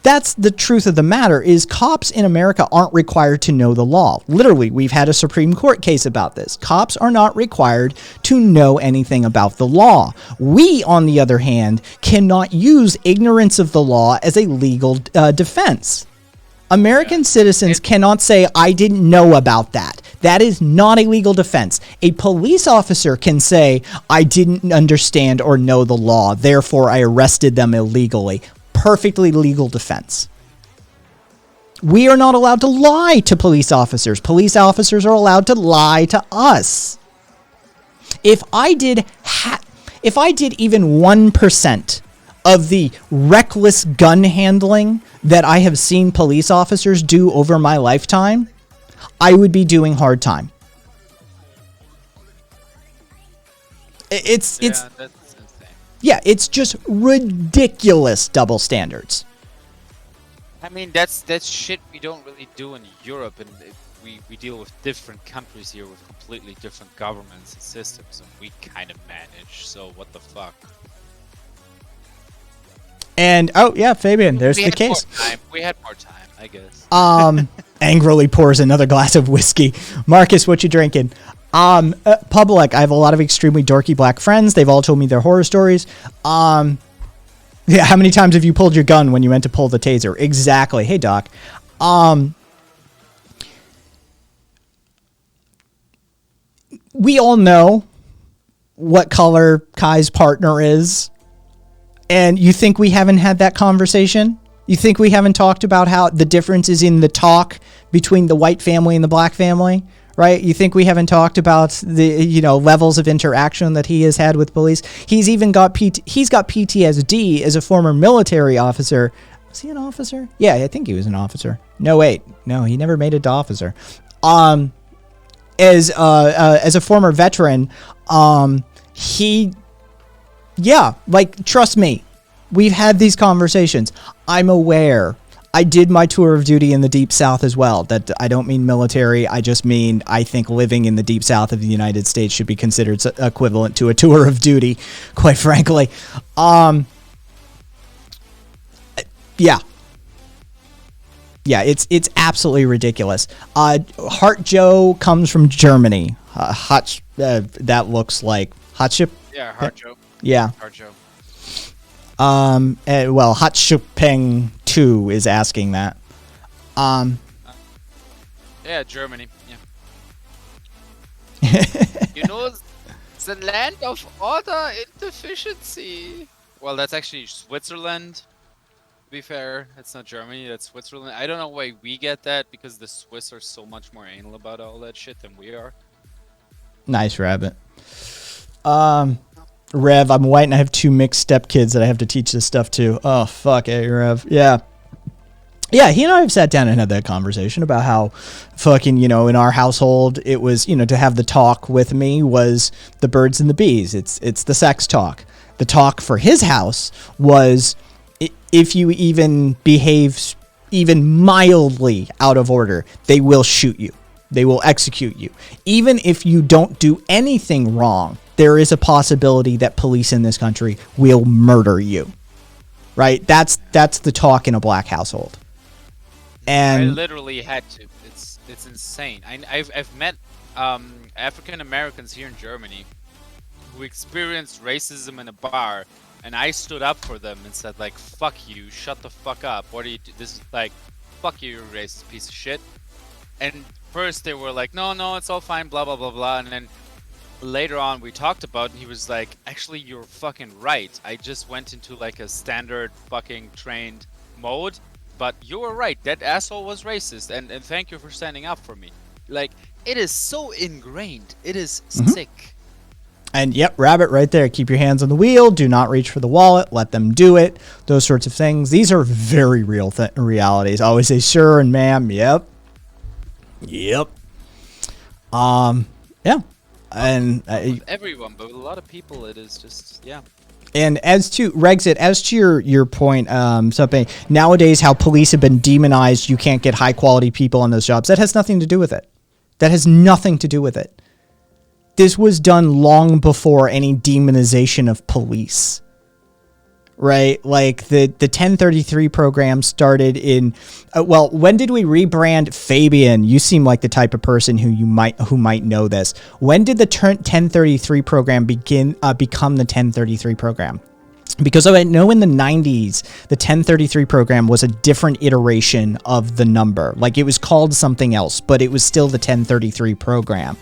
That's the truth of the matter, is cops in America aren't required to know the law. Literally, we've had a Supreme Court case about this. Cops are not required to know anything about the law. We, on the other hand, cannot use ignorance of the law as a legal defense. American citizens cannot say, I didn't know about that. That is not a legal defense. A police officer can say, I didn't understand or know the law, therefore I arrested them illegally. Perfectly legal defense. We are not allowed to lie to police officers. Police officers are allowed to lie to us. If I did even 1% of the reckless gun handling that I have seen police officers do over my lifetime, I would be doing hard time. It's that's insane. yeah, it's just ridiculous double standards. I mean, that's shit we don't really do in Europe, and we deal with different countries here with completely different governments and systems, and we kind of manage. So what the fuck? And oh yeah, Fabian, there's the case. We had more time, I guess. Angrily pours another glass of whiskey. Marcus, what you drinking? Public, I have a lot of extremely dorky black friends. They've all told me their horror stories. Yeah, how many times have you pulled your gun when you went to pull the taser? Exactly. Hey, Doc. We all know what color Kai's partner is. And you think we haven't had that conversation? You think we haven't talked about how the difference is in the talk between the white family and the black family, right? You think we haven't talked about the, levels of interaction that he has had with police? He's even got he's got PTSD as a former military officer. Was he an officer? Yeah, I think he was an officer. No, wait. No, he never made it to officer. As a former veteran, trust me, we've had these conversations. I'm aware. I did my tour of duty in the Deep South as well. That I don't mean military. I just mean I think living in the Deep South of the United States should be considered equivalent to a tour of duty, quite frankly. Yeah. Yeah, it's absolutely ridiculous. Hart Joe comes from Germany. That looks like Hotship. Yeah, Hart Joe. Yeah. Hart Joe. Hot Shupeng 2 is asking that. Yeah, Germany. Yeah. The land of order and deficiency. Well, that's actually Switzerland. To be fair, it's not Germany, that's Switzerland. I don't know why we get that, because the Swiss are so much more anal about all that shit than we are. Nice, Rabbit. Rev, I'm white and I have 2 mixed stepkids that I have to teach this stuff to. Oh, fuck, hey, Rev. Yeah. Yeah, he and I have sat down and had that conversation about how fucking, in our household, it was, to have the talk with me was the birds and the bees. It's the sex talk. The talk for his house was, if you even behave even mildly out of order, they will shoot you. They will execute you. Even if you don't do anything wrong, there is a possibility that police in this country will murder you. Right? That's the talk in a black household. And I literally had to. It's insane. I've met African Americans here in Germany who experienced racism in a bar, and I stood up for them and said, like, fuck you, shut the fuck up. What do you do? This is like, fuck you, you racist piece of shit. And first they were like, no, it's all fine, blah, blah, blah, blah. And then later on we talked about it, and he was like, actually, you're fucking right. I just went into like a standard fucking trained mode, but you were right. That asshole was racist, and thank you for standing up for me. Like, it is so ingrained. It is sick. And yep, Rabbit right there. Keep your hands on the wheel. Do not reach for the wallet. Let them do it. Those sorts of things. These are very real realities. I always say sir and ma'am. Yep. Yeah. And everyone, but with a lot of people, it is just, yeah. And as to Rexit, as to your point, something nowadays, how police have been demonized. You can't get high quality people on those jobs. That has nothing to do with it. That has nothing to do with it. This was done long before any demonization of police. right? Like the 1033 program started in, well, when did we rebrand? Fabian, you seem like the type of person who might know this. When did the 1033 program become the 1033 program? Because I know in the 90s, the 1033 program was a different iteration of the number. Like, it was called something else, but it was still the 1033 program.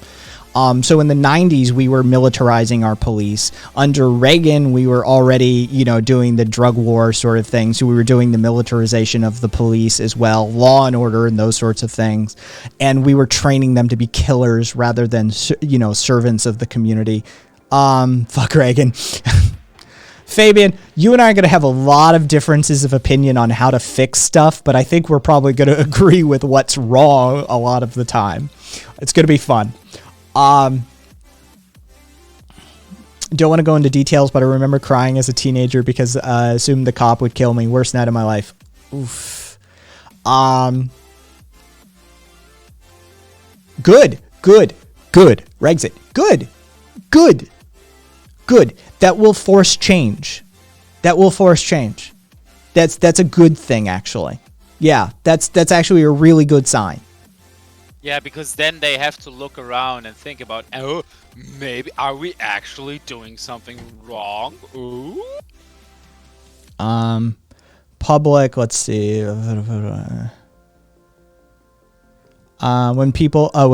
So in the 90s, we were militarizing our police. Under Reagan, we were already, doing the drug war sort of thing. So we were doing the militarization of the police as well, law and order and those sorts of things. And we were training them to be killers rather than, servants of the community. Fuck Reagan. Fabian, you and I are going to have a lot of differences of opinion on how to fix stuff, but I think we're probably going to agree with what's wrong a lot of the time. It's going to be fun. Don't want to go into details, but I remember crying as a teenager because I assumed the cop would kill me. Worst night of my life. Oof. Good. Regsit. Good. That will force change. That's a good thing, actually. Yeah, that's actually a really good sign. Yeah, because then they have to look around and think about, oh, maybe are we actually doing something wrong? Ooh. Public, let's see. When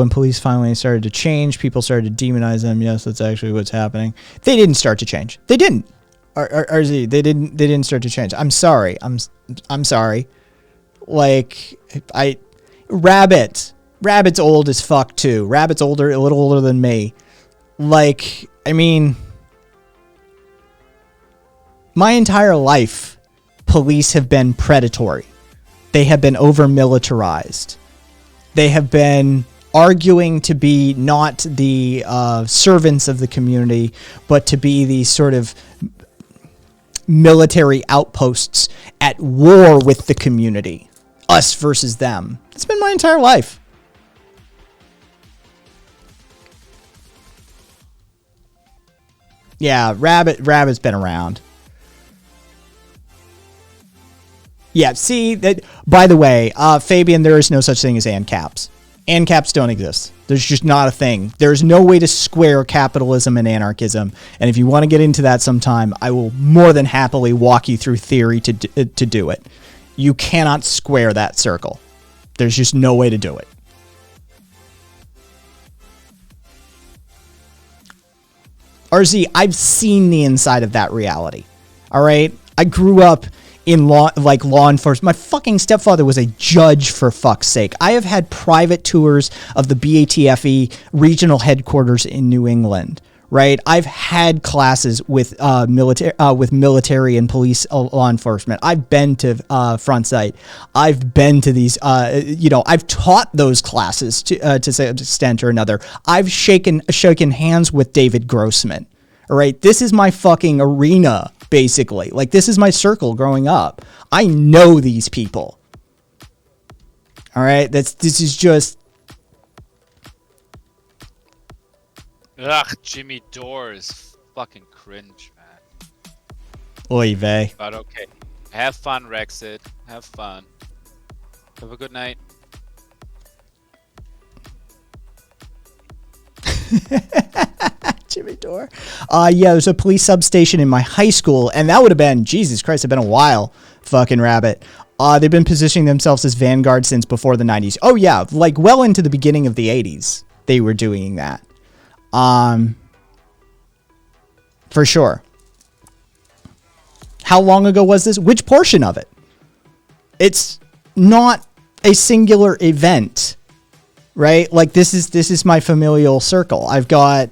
police finally started to change, people started to demonize them. Yes, that's actually what's happening. They didn't start to change. They didn't. RZ, they didn't start to change. I'm sorry. I'm sorry. Like, Rabbit's old as fuck too. Rabbit's a little older than me. Like, I mean, my entire life, police have been predatory. They have been over-militarized. They have been arguing to be not the servants of the community, but to be these sort of military outposts at war with the community. Us versus them. It's been my entire life. Yeah, Rabbit's been around. Yeah, see, that. By the way, Fabian, there is no such thing as ANCAPs. ANCAPs don't exist. There's just not a thing. There's no way to square capitalism and anarchism. And if you want to get into that sometime, I will more than happily walk you through theory to do it. You cannot square that circle. There's just no way to do it. RZ, I've seen the inside of that reality. All right? I grew up in law enforcement. My fucking stepfather was a judge, for fuck's sake. I have had private tours of the BATFE regional headquarters in New England, right? I've had classes with military and police law enforcement. I've been to Front Sight. I've been to these, I've taught those classes to some extent or another. I've shaken hands with David Grossman. All right, this is my fucking arena, basically. Like, this is my circle growing up. I know these people. All right, this is just. Ugh, Jimmy Dore is fucking cringe, man. Oy vey. But okay, have fun, Rexit. Have fun. Have a good night. Jimmy Dore. Yeah, there's a police substation in my high school, and that would have been, Jesus Christ, it's been a while, fucking Rabbit. They've been positioning themselves as vanguard since before the 90s. Oh, yeah, like well into the beginning of the 80s, they were doing that. For sure. How long ago was this? Which portion of it? It's not a singular event, right? Like, this is my familial circle. I've got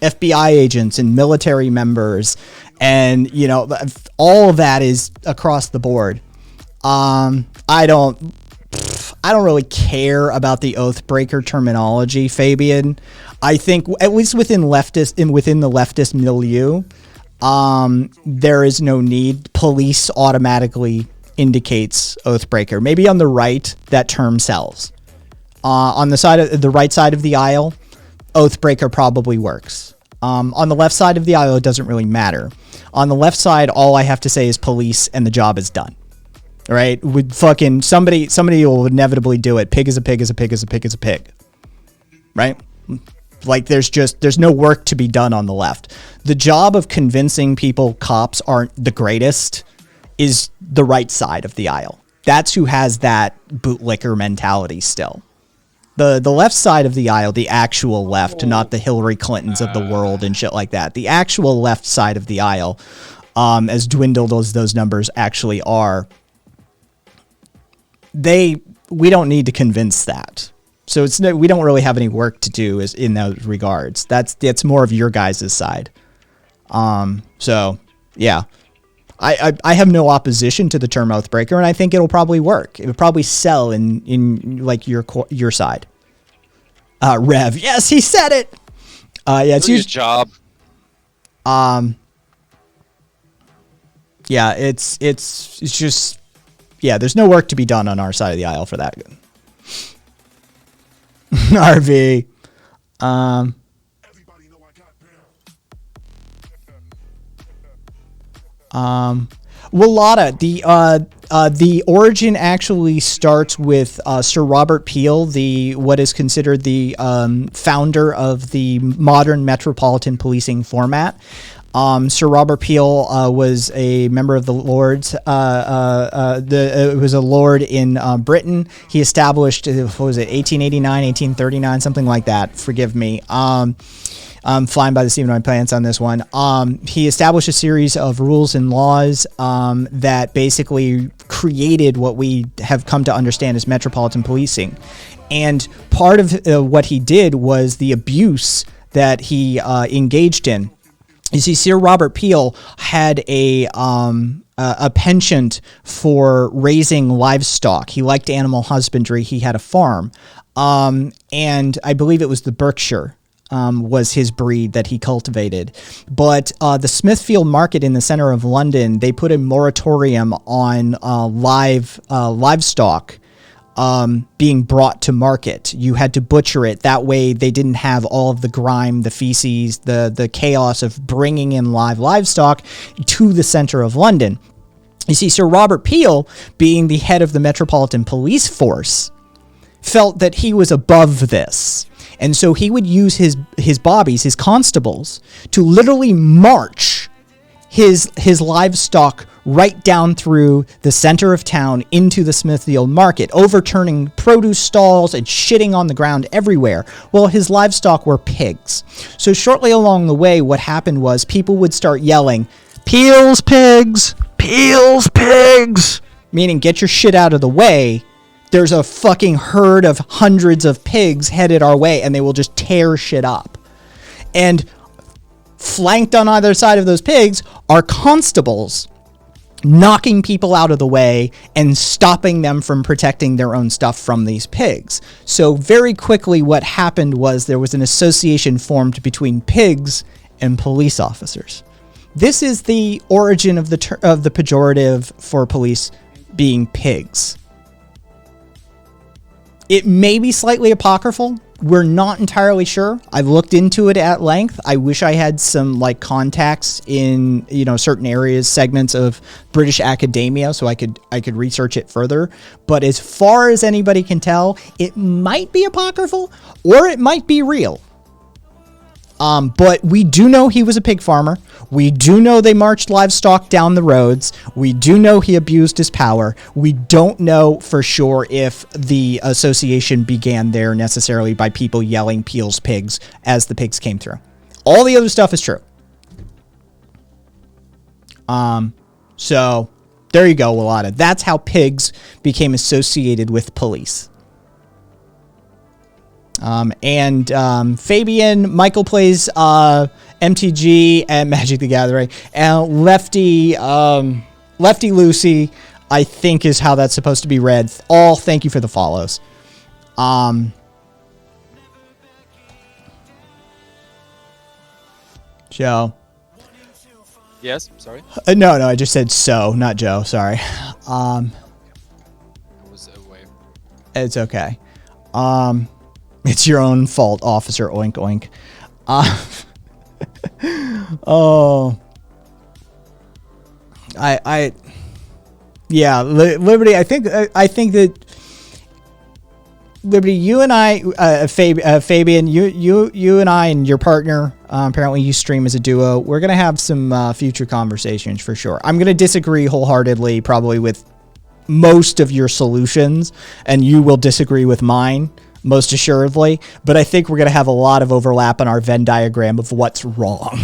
FBI agents and military members, and all of that is across the board. I don't really care about the Oathbreaker terminology, Fabian. I think at least within the leftist milieu, there is no need. Police automatically indicates Oathbreaker. Maybe on the right, that term sells. On the right side of the aisle, Oathbreaker probably works. On the left side of the aisle, it doesn't really matter. On the left side, all I have to say is police, and the job is done. All right, with fucking somebody will inevitably do it. Pig is a pig is a pig is a pig is a pig. Right? Like there's no work to be done on the left. The job of convincing people cops aren't the greatest is the right side of the aisle. That's who has that bootlicker mentality still. The left side of the aisle, the actual left, not the Hillary Clintons of the world and shit like that. The actual left side of the aisle, as dwindled as those numbers actually are, we don't need to convince that. So we don't really have any work to do in those regards. That's more of your guys' side. So yeah, I have no opposition to the term Oathbreaker, and I think it'll probably work. It would probably sell in like your side. Rev, yes, he said it. Yeah, it's your job. Yeah, it's just, yeah, there's no work to be done on our side of the aisle for that. RV. Wallata, the origin actually starts with Sir Robert Peel, what is considered the founder of the modern metropolitan policing format. Sir Robert Peel was a member of the Lords. Was a lord in Britain. He established, what was it, 1889, 1839, something like that. Forgive me. I'm flying by the seat of my pants on this one. He established a series of rules and laws that basically created what we have come to understand as metropolitan policing. And part of what he did was the abuse that he engaged in. You see, Sir Robert Peel had a penchant for raising livestock. He liked animal husbandry. He had a farm. And I believe it was the Berkshire was his breed that he cultivated. But the Smithfield Market in the center of London, they put a moratorium on livestock being brought to market. You had to butcher it. That way they didn't have all of the grime, the feces, the chaos of bringing in live livestock to the center of London. You see, Sir Robert Peel, being the head of the Metropolitan Police Force, felt that he was above this. And so he would use his bobbies, his constables, to literally march his livestock right down through the center of town into the Smithfield Market, overturning produce stalls and shitting on the ground everywhere. Well, his livestock were pigs. So shortly along the way, what happened was people would start yelling, "Peel's pigs! Peel's pigs!" Meaning, get your shit out of the way. There's a fucking herd of hundreds of pigs headed our way, and they will just tear shit up. And flanked on either side of those pigs are constables knocking people out of the way and stopping them from protecting their own stuff from these pigs. So very quickly what happened was there was an association formed between pigs and police officers. This is the origin of the pejorative for police being pigs. It may be slightly apocryphal. We're not entirely sure. I've looked into it at length. I wish I had some contacts in certain areas, segments of British academia, so I could research it further. But as far as anybody can tell, it might be apocryphal or it might be real. But we do know he was a pig farmer. We do know they marched livestock down the roads. We do know he abused his power. We don't know for sure if the association began there necessarily by people yelling "Peel's pigs" as the pigs came through. All the other stuff is true. So there you go, Wallata. That's how pigs became associated with police. Fabian, Michael plays MTG and Magic the Gathering, and Lefty Lucy, I think is how that's supposed to be read. All thank you for the follows. Joe. Yes, sorry. No, I just said so, not Joe. Sorry. I was away. It's okay. It's your own fault, officer. Oink, oink. Oh. Liberty. I think that Liberty, you and I, Fabian, you and I and your partner, apparently you stream as a duo. We're going to have some future conversations for sure. I'm going to disagree wholeheartedly probably with most of your solutions, and you will disagree with mine most assuredly, but I think we're going to have a lot of overlap on our Venn diagram of what's wrong.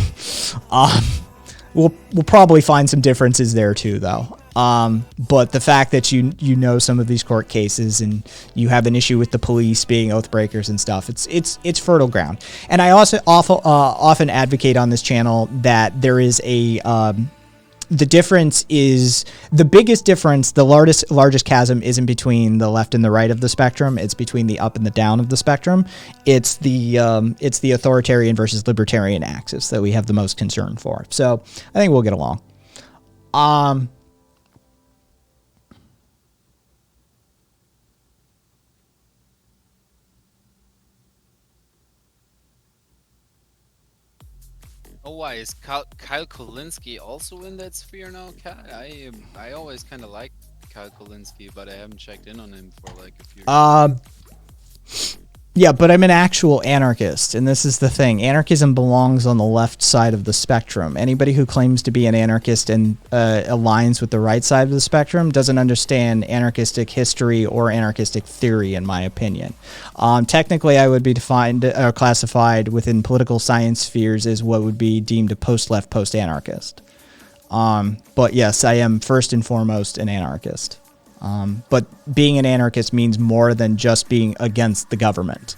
We'll probably find some differences there too, though. But the fact that you know some of these court cases and you have an issue with the police being oath breakers and stuff, it's fertile ground. And I also often advocate on this channel that there is the difference is the biggest difference. The largest chasm isn't between the left and the right of the spectrum. It's between the up and the down of the spectrum. It's the authoritarian versus libertarian axis that we have the most concern for. So I think we'll get along. Oh, why is Kyle Kulinski also in that sphere now, Kat? I always kind of liked Kyle Kulinski, but I haven't checked in on him for like a few years. Yeah, but I'm an actual anarchist, and this is the thing. Anarchism belongs on the left side of the spectrum. Anybody who claims to be an anarchist and aligns with the right side of the spectrum doesn't understand anarchistic history or anarchistic theory, in my opinion. Technically, I would be defined or classified within political science spheres as what would be deemed a post-left, post-anarchist. But yes, I am first and foremost an anarchist. But being an anarchist means more than just being against the government.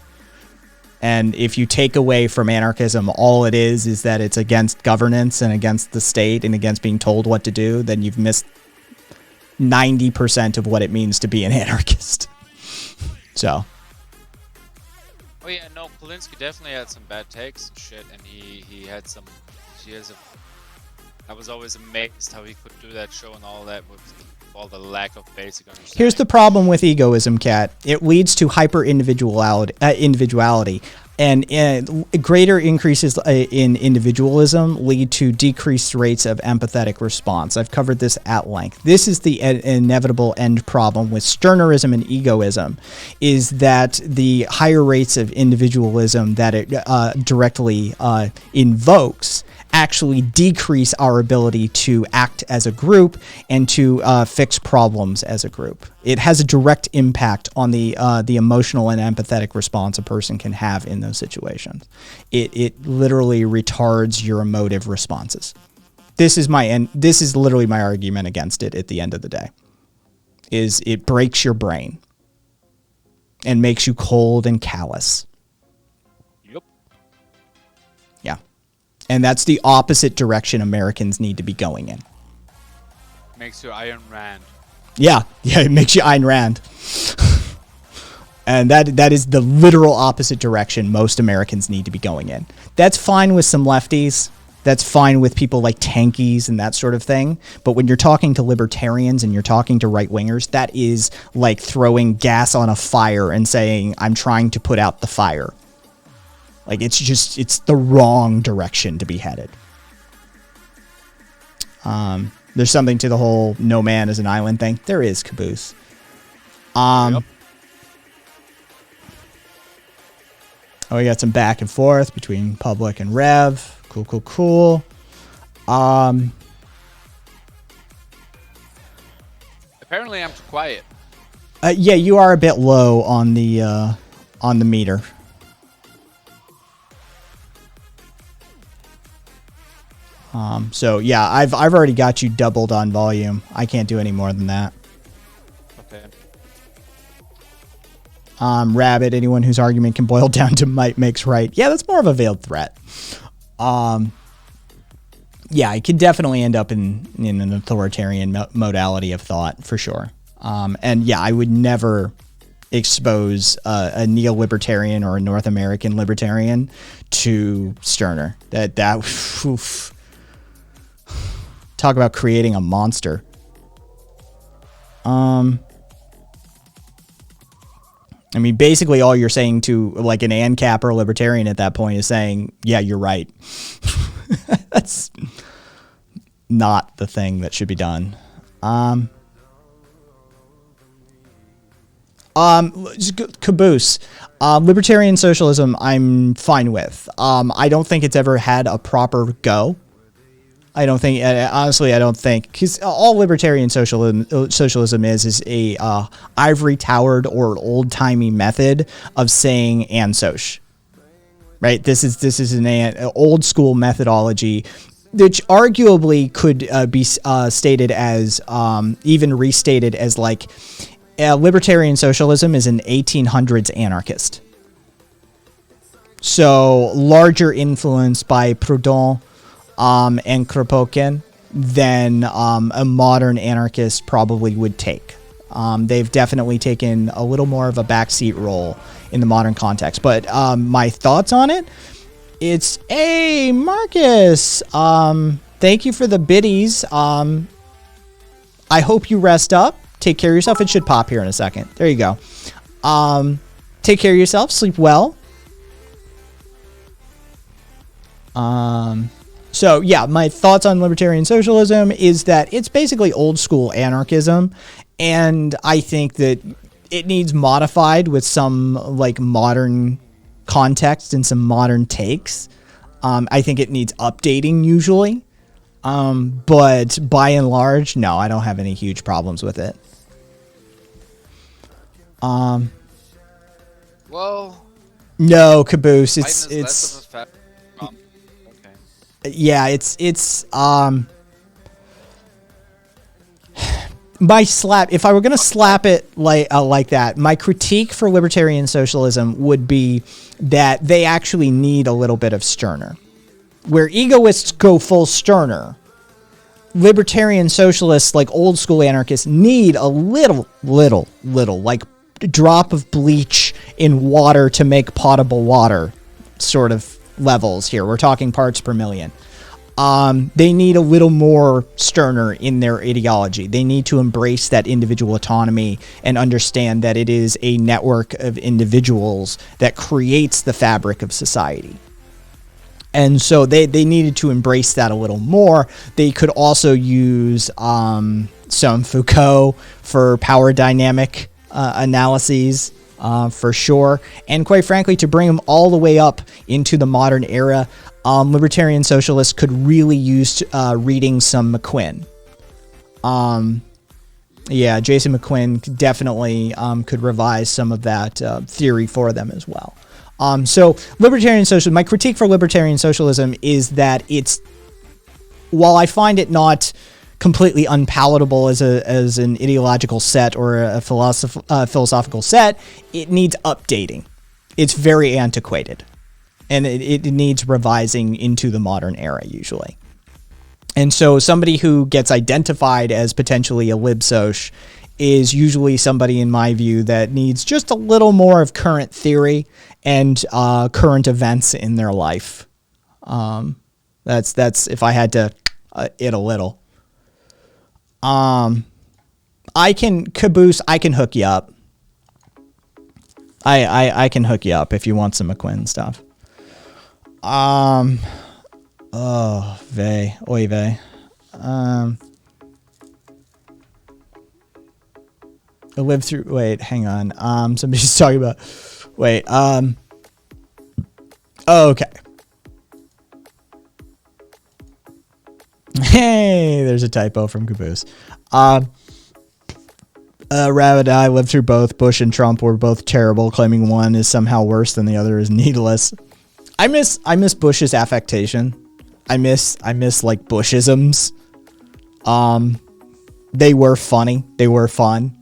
And if you take away from anarchism all it is that it's against governance and against the state and against being told what to do, then you've missed 90% of what it means to be an anarchist. So. Oh yeah, no, Kulinski definitely had some bad takes and shit, and he had some. I was always amazed how he could do that show and all that with all the lack of basic understanding. Here's the problem with egoism, Kat. It leads to hyper individuality, and greater increases in individualism lead to decreased rates of empathetic response. I've covered this at length. This is the inevitable end problem with Stirnerism and egoism, is that the higher rates of individualism that it directly invokes actually decrease our ability to act as a group and to fix problems as a group. It has a direct impact on the emotional and empathetic response a person can have in those situations. It literally retards your emotive responses. This is literally my argument against it at the end of the day. Is it breaks your brain and makes you cold and callous. Yep. Yeah. And that's the opposite direction Americans need to be going in. Makes you Ayn Rand. Yeah, it makes you Ayn Rand. And that is the literal opposite direction most Americans need to be going in. That's fine with some lefties. That's fine with people like tankies and that sort of thing. But when you're talking to libertarians and you're talking to right-wingers, that is like throwing gas on a fire and saying, I'm trying to put out the fire. Like, it's the wrong direction to be headed. There's something to the whole no man is an island thing. There is, Caboose. Yep. Oh, we got some back and forth between Public and Rev. Cool. Apparently I'm too quiet. Yeah, you are a bit low on the meter. So yeah, I've already got you doubled on volume. I can't do any more than that. Okay. Rabbit, anyone whose argument can boil down to might makes right. Yeah, that's more of a veiled threat. Yeah, it could definitely end up in an authoritarian modality of thought for sure. And yeah, I would never expose a neo-libertarian or a North American libertarian to Stirner. Oof. Talk about creating a monster. I mean, basically all you're saying to like an ANCAP or a libertarian at that point is saying, yeah, you're right. not the thing that should be done. Caboose. Libertarian socialism, I'm fine with. I don't think it's ever had a proper go. I don't think, honestly, I don't think, because all libertarian socialism is a ivory towered or old timey method of saying "ansoc." Right? This is an old school methodology, which arguably could be stated as, even restated as like, libertarian socialism is an 1800s anarchist. So larger influence by Proudhon and Kropotkin than a modern anarchist probably would take. They've definitely taken a little more of a backseat role in the modern context. But my thoughts on it, it's, hey, Marcus, thank you for the biddies. I hope you rest up. Take care of yourself. It should pop here in a second. There you go. Take care of yourself. Sleep well. So yeah, my thoughts on libertarian socialism is that it's basically old school anarchism, and I think that it needs modified with some like modern context and some modern takes. I think it needs updating usually, but by and large, no, I don't have any huge problems with it. Well, no, Caboose, Biden it's is less of a fact. Okay. yeah, it's my slap. If I were gonna slap it like that, my critique for libertarian socialism would be that they actually need a little bit of Stirner. Where egoists go full Stirner, libertarian socialists, like old school anarchists, need a little, like drop of bleach in water to make potable water sort of levels here. We're talking parts per million. They need a little more Stirner in their ideology. They need to embrace that individual autonomy and understand that it is a network of individuals that creates the fabric of society. And so they needed to embrace that a little more. They could also use some Foucault for power dynamic analyses, for sure. And quite frankly, to bring them all the way up into the modern era, libertarian socialists could really use reading some McQuinn. Yeah, Jason McQuinn definitely could revise some of that theory for them as well. So libertarian socialism, my critique for libertarian socialism is that it's, while I find it not completely unpalatable as an ideological set or a philosophical set, it needs updating. It's very antiquated, and it needs revising into the modern era usually. And so somebody who gets identified as potentially a libsoc is usually somebody, in my view, that needs just a little more of current theory and current events in their life. That's if I had to it a little. Caboose, I can hook you up. I can hook you up if you want some McQuinn stuff. Oy vey. I lived through, wait, hang on. Somebody's talking about, wait, oh, okay. Hey, there's a typo from Caboose. Rabbit, I lived through both. Bush and Trump were both terrible, claiming one is somehow worse than the other is needless. I miss Bush's affectation. I miss like Bushisms. They were funny. They were fun.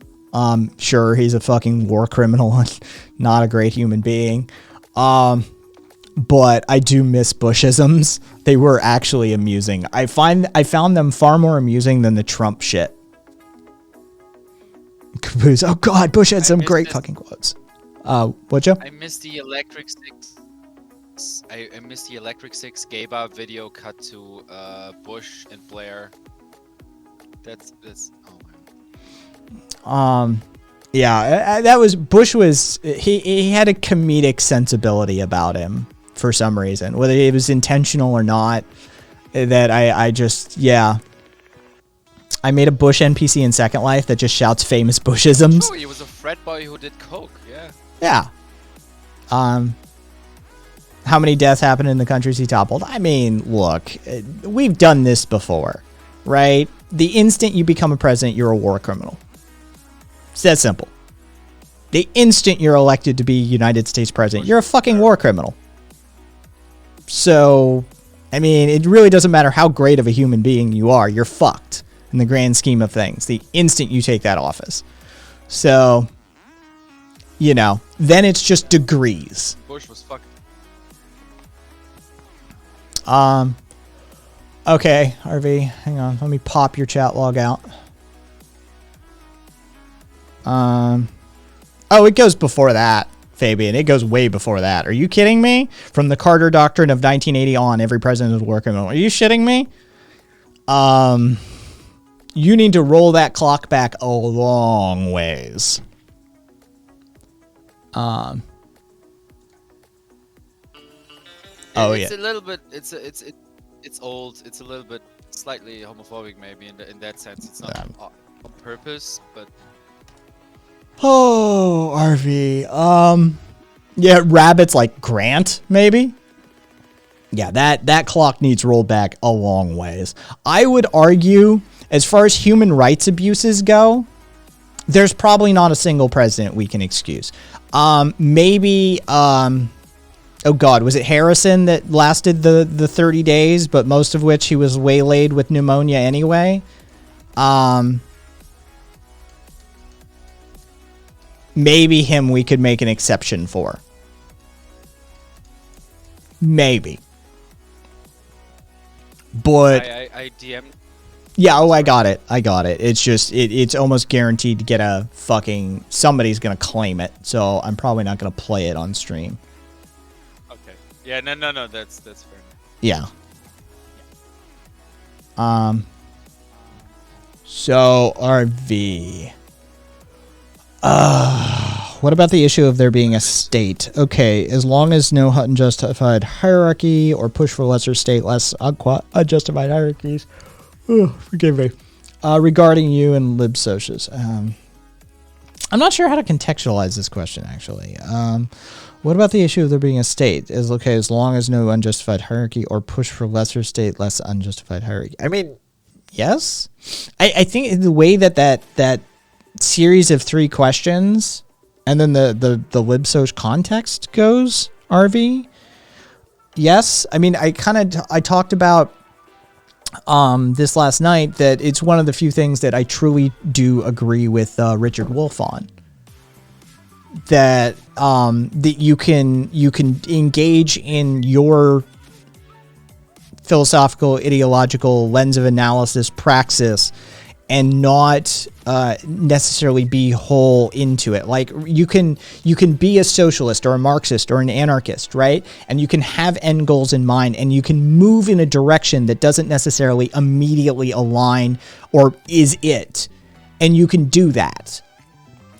Sure, he's a fucking war criminal and not a great human being. But I do miss Bushisms. They were actually amusing. I found them far more amusing than the Trump shit. Caboose. Oh God, Bush had some great fucking quotes. What'd you? I missed the Electric Six. I missed the Electric Six gay bar video cut to Bush and Blair. That's oh man. Yeah, that was Bush. He had a comedic sensibility about him for some reason, whether it was intentional or not. That I just, yeah, I made a Bush NPC in Second Life that just shouts famous Bushisms. Oh, he was a frat boy who did coke. Yeah. Yeah. How many deaths happened in the countries he toppled? I mean, look, we've done this before, right? The instant you become a president, you're a war criminal. It's that simple. The instant you're elected to be United States president, you're a fucking war criminal. So, I mean, it really doesn't matter how great of a human being you are. You're fucked in the grand scheme of things the instant you take that office. So, you know, then it's just degrees. Bush was fucking. Okay, RV, hang on. Let me pop your chat log out. Oh, it goes before that, Fabian. It goes way before that. Are you kidding me? From the Carter Doctrine of 1980 on, every president is working on. Are you shitting me? You need to roll that clock back a long ways. Oh yeah. It's a little bit. It's old. It's a little bit slightly homophobic, maybe in that sense. It's not on purpose, but. Oh, RV. Yeah, rabbits like Grant, maybe. Yeah, that clock needs rolled back a long ways. I would argue, as far as human rights abuses go, there's probably not a single president we can excuse. Maybe, oh God, was it Harrison that lasted the 30 days, but most of which he was waylaid with pneumonia anyway? Maybe him we could make an exception for. Maybe. But I DM'd. yeah, oh, I got it. It's just it's almost guaranteed to get a fucking somebody's gonna claim it. So I'm probably not gonna play it on stream. Okay. Yeah. No. That's fair. Yeah. So RV. What about the issue of there being a state? Okay, as long as no unjustified hierarchy or push for lesser state, less unjustified hierarchies. Forgive me. Regarding you and libsocius. I'm not sure how to contextualize this question, actually. What about the issue of there being a state? Is okay as long as no unjustified hierarchy or push for lesser state, less unjustified hierarchy. I mean, yes. I think the way that series of 3 questions and then the libsoc context goes, RV. Yes. I mean, I talked about this last night that it's one of the few things that I truly do agree with Richard Wolff on. That that you can engage in your philosophical, ideological lens of analysis praxis and not necessarily be whole into it. Like you can be a socialist or a Marxist or an anarchist, right? And you can have end goals in mind and you can move in a direction that doesn't necessarily immediately align or is it. And you can do that.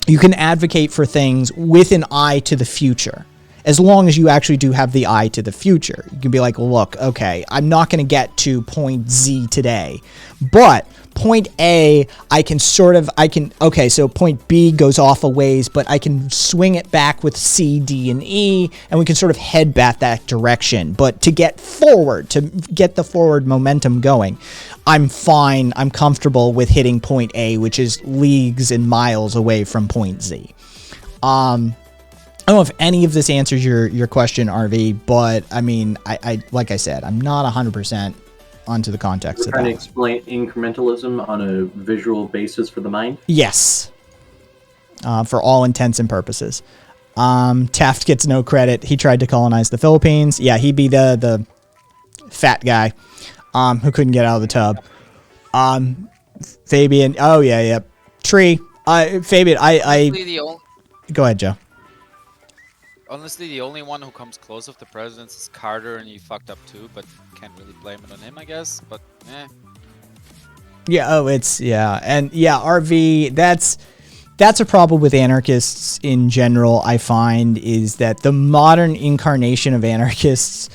You can advocate for things with an eye to the future. As long as you actually do have the eye to the future. You can be like, look, okay, I'm not going to get to point Z today, but point A, okay, so point B goes off a ways, but I can swing it back with C, D, and E, and we can sort of head back that direction. But to get forward, to get the forward momentum going, I'm fine, I'm comfortable with hitting point A, which is leagues and miles away from point Z. I don't know if any of this answers your question, RV, but I mean, I like I said, I'm not 100% onto the context of that. Trying to explain incrementalism on a visual basis for the mind? Yes. For all intents and purposes. Taft gets no credit. He tried to colonize the Philippines. Yeah, he'd be the fat guy who couldn't get out of the tub. Fabian. Oh, yeah. Tree. Fabian, Go ahead, Joe. Honestly, the only one who comes close of the presidents is Carter, and he fucked up too, but can't really blame it on him, I guess. But, Yeah, and RV, that's a problem with anarchists in general, I find, is that the modern incarnation of anarchists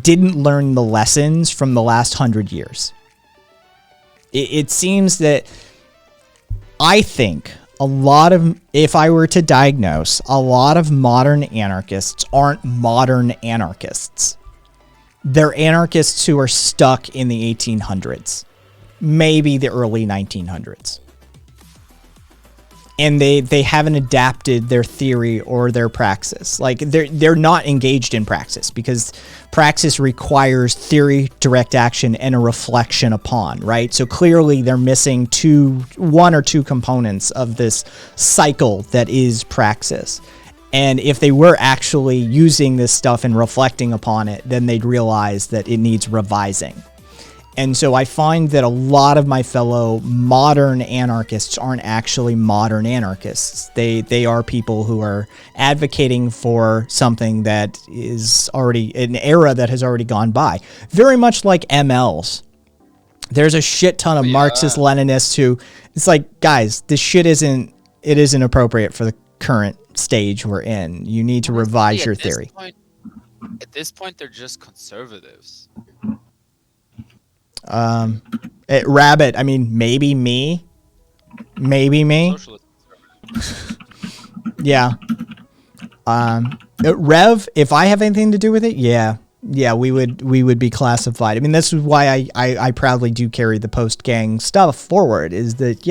didn't learn the lessons from the last 100 years. It seems that I think a lot of, if I were to diagnose, a lot of modern anarchists aren't modern anarchists. They're anarchists who are stuck in the 1800s, maybe the early 1900s. And they haven't adapted their theory or their praxis. Like they're not engaged in praxis because praxis requires theory, direct action, and a reflection upon, right? So clearly they're missing one or two components of this cycle that is praxis. And if they were actually using this stuff and reflecting upon it, then they'd realize that it needs revising. And so I find that a lot of my fellow modern anarchists aren't actually modern anarchists. They are people who are advocating for something that is already an era that has already gone by. Very much like MLs. There's a shit ton of Marxist-Leninists who, it's like, guys, this shit isn't appropriate for the current stage we're in. You need to revise your theory. At this point, they're just conservatives. Rabbit, I mean, maybe me. Socialist Yeah. Rev, if I have anything to do with it, yeah, we would be classified. I mean, this is why I proudly do carry the post-gang stuff forward, is that,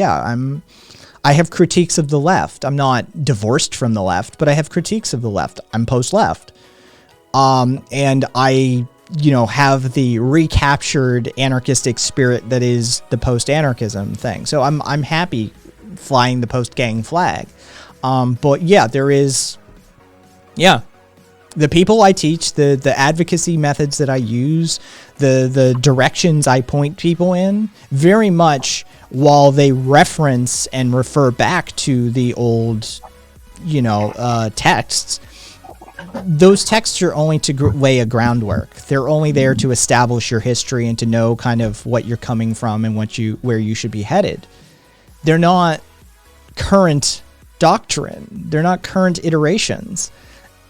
I have critiques of the left. I'm not divorced from the left, but I have critiques of the left. I'm post-left. And I have the recaptured anarchistic spirit that is the post-anarchism thing. So I'm happy flying the post-gang flag. But yeah, there is, the people I teach, the advocacy methods that I use, the directions I point people in, very much while they reference and refer back to the old, texts, those texts are only to lay a groundwork. They're only there to establish your history and to know kind of what you're coming from and where you should be headed. They're not current doctrine. They're not current iterations.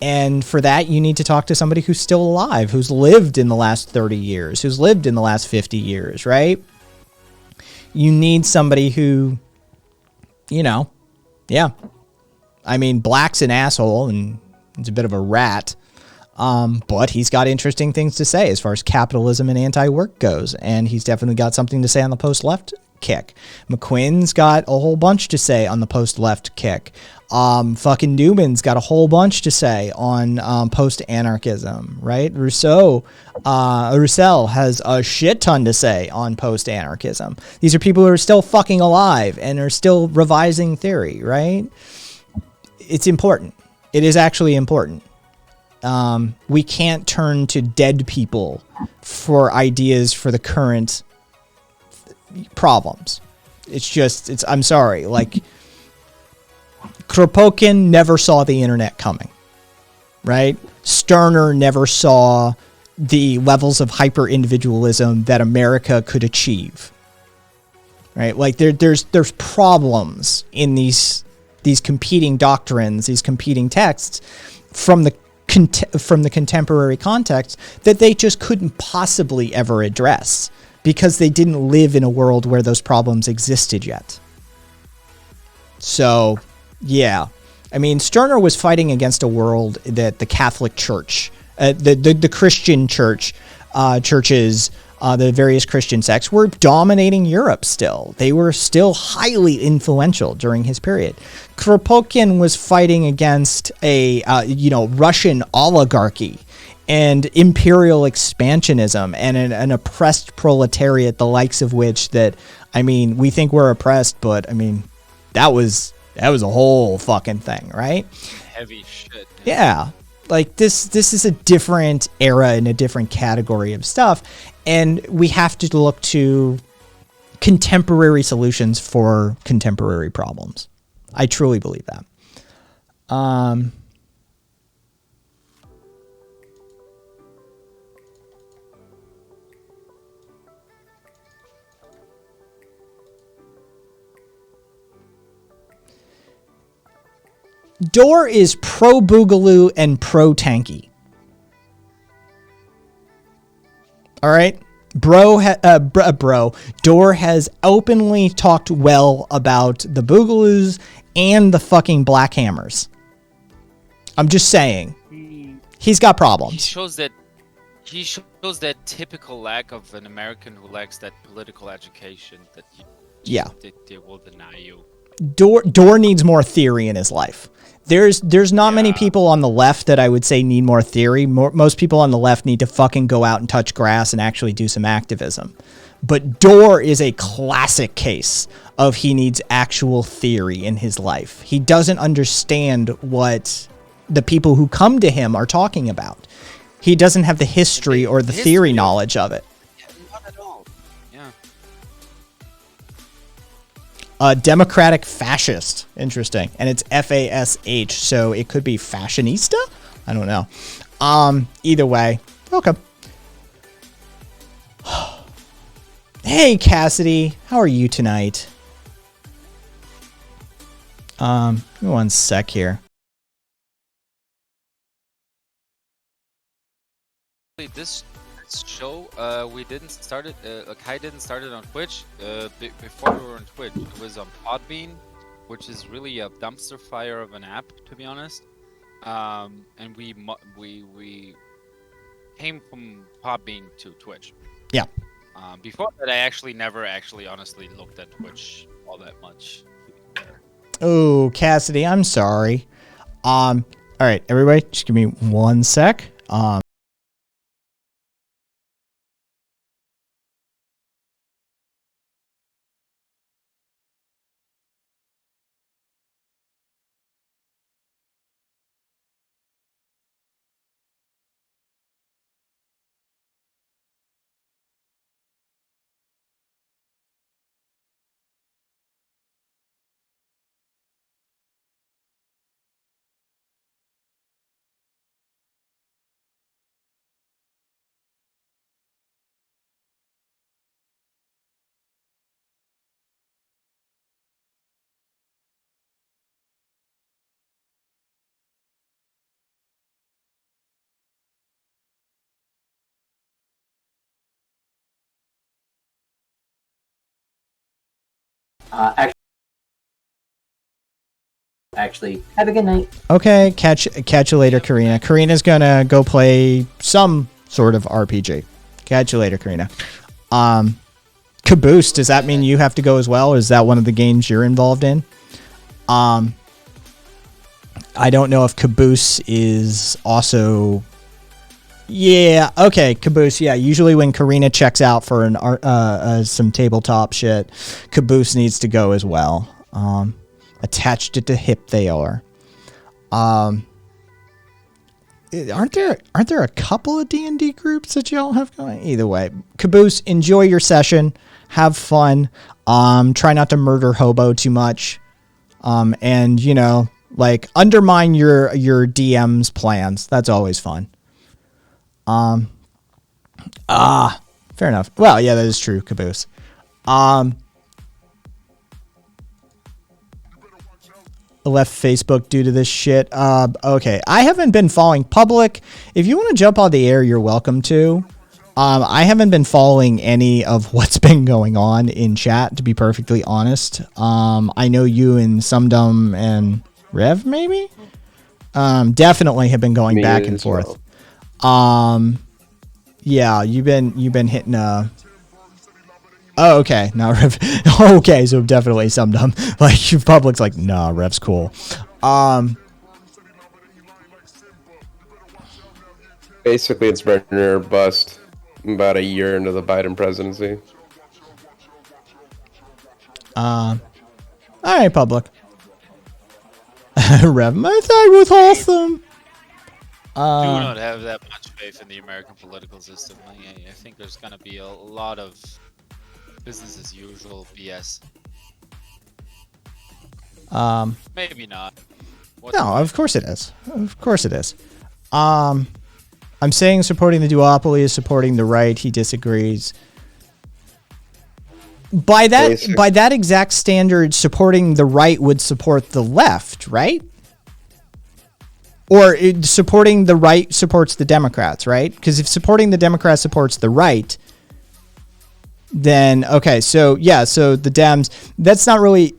And for that, you need to talk to somebody who's still alive, who's lived in the last 30 years, who's lived in the last 50 years, right? You need somebody who, I mean, Black's an asshole and he's a bit of a rat, but he's got interesting things to say as far as capitalism and anti-work goes, and he's definitely got something to say on the post-left kick. McQuinn's got a whole bunch to say on the post-left kick. Fucking Newman's got a whole bunch to say on post-anarchism, right? Roussel has a shit ton to say on post-anarchism. These are people who are still fucking alive and are still revising theory, right? It's important. It is actually important. We can't turn to dead people for ideas for the current problems. I'm sorry. Like, Kropotkin never saw the internet coming, right? Stirner never saw the levels of hyper-individualism that America could achieve, right? Like, there's problems in these competing doctrines, these competing texts from the contemporary context that they just couldn't possibly ever address because they didn't live in a world where those problems existed yet. So, yeah. I mean, Stirner was fighting against a world that the Catholic Church, the Christian church, churches, the various Christian sects were dominating Europe still. They were still highly influential during his period. Kropotkin was fighting against a, Russian oligarchy and imperial expansionism and an oppressed proletariat, the likes of which we think we're oppressed, but that was a whole fucking thing, right? Heavy shit. Yeah. Like this is a different era and a different category of stuff. And we have to look to contemporary solutions for contemporary problems. I truly believe that. Door is pro Boogaloo and pro Tanky. All right. Dor has openly talked well about the Boogaloos and the fucking Black Hammers. I'm just saying. He's got problems. He shows that typical lack of an American who lacks that political education that they will deny you. Dor needs more theory in his life. There's not many people on the left that I would say need more theory. Most people on the left need to fucking go out and touch grass and actually do some activism. But Dor is a classic case of he needs actual theory in his life. He doesn't understand what the people who come to him are talking about. He doesn't have the history or the theory knowledge of it. Yeah, not at all. Yeah. Democratic fascist. Interesting. And it's FASH, so it could be fashionista? I don't know. Either way, welcome. Hey, Cassidy. How are you tonight? Give me one sec here. This show, we didn't start it. Kai didn't start it on Twitch. Before we were on Twitch, it was on Podbean, which is really a dumpster fire of an app, to be honest. And we came from Podbean to Twitch. Yeah. Before that, I actually never honestly looked at Twitch all that much. Oh, Cassidy, I'm sorry. All right, everybody, just give me one sec. Actually, have a good night. Okay, catch you later, Karina. Karina's gonna go play some sort of RPG. Catch you later, Karina. Caboose, does that mean you have to go as well? Or is that one of the games you're involved in? I don't know if Caboose is also... Yeah, okay, Caboose, yeah. Usually when Karina checks out for some tabletop shit, Caboose needs to go as well. Attached it to hip they are. Aren't there a couple of D&D groups that y'all have going? Either way, Caboose, enjoy your session, have fun. Try not to murder Hobo too much, and like undermine your DM's plans. That's always fun. Fair enough. Well, yeah, that is true, Caboose. Left Facebook due to this shit. Okay, I haven't been following public. If you want to jump on the air, you're welcome to. I haven't been following any of what's been going on in chat, to be perfectly honest. I know you and Sumdum and Rev maybe definitely have been going back and forth. Well. Yeah, you've been hitting a... Oh, okay. Now Rev. Okay, so definitely Sumdum. Like your public's like, nah, Rev's cool. Basically, it's burn or bust. About a year into the Biden presidency. All right, public. Rev, my thigh was awesome. Do not have that much faith in the American political system. I think there's gonna be a lot of business as usual BS. Maybe not. No, of course it is. Of course it is. I'm saying supporting the duopoly is supporting the right. He disagrees. By that exact standard, supporting the right would support the left, right? Or supporting the right supports the Democrats, right? Because if supporting the Democrats supports the right, then okay, so so the Dems, that's not really.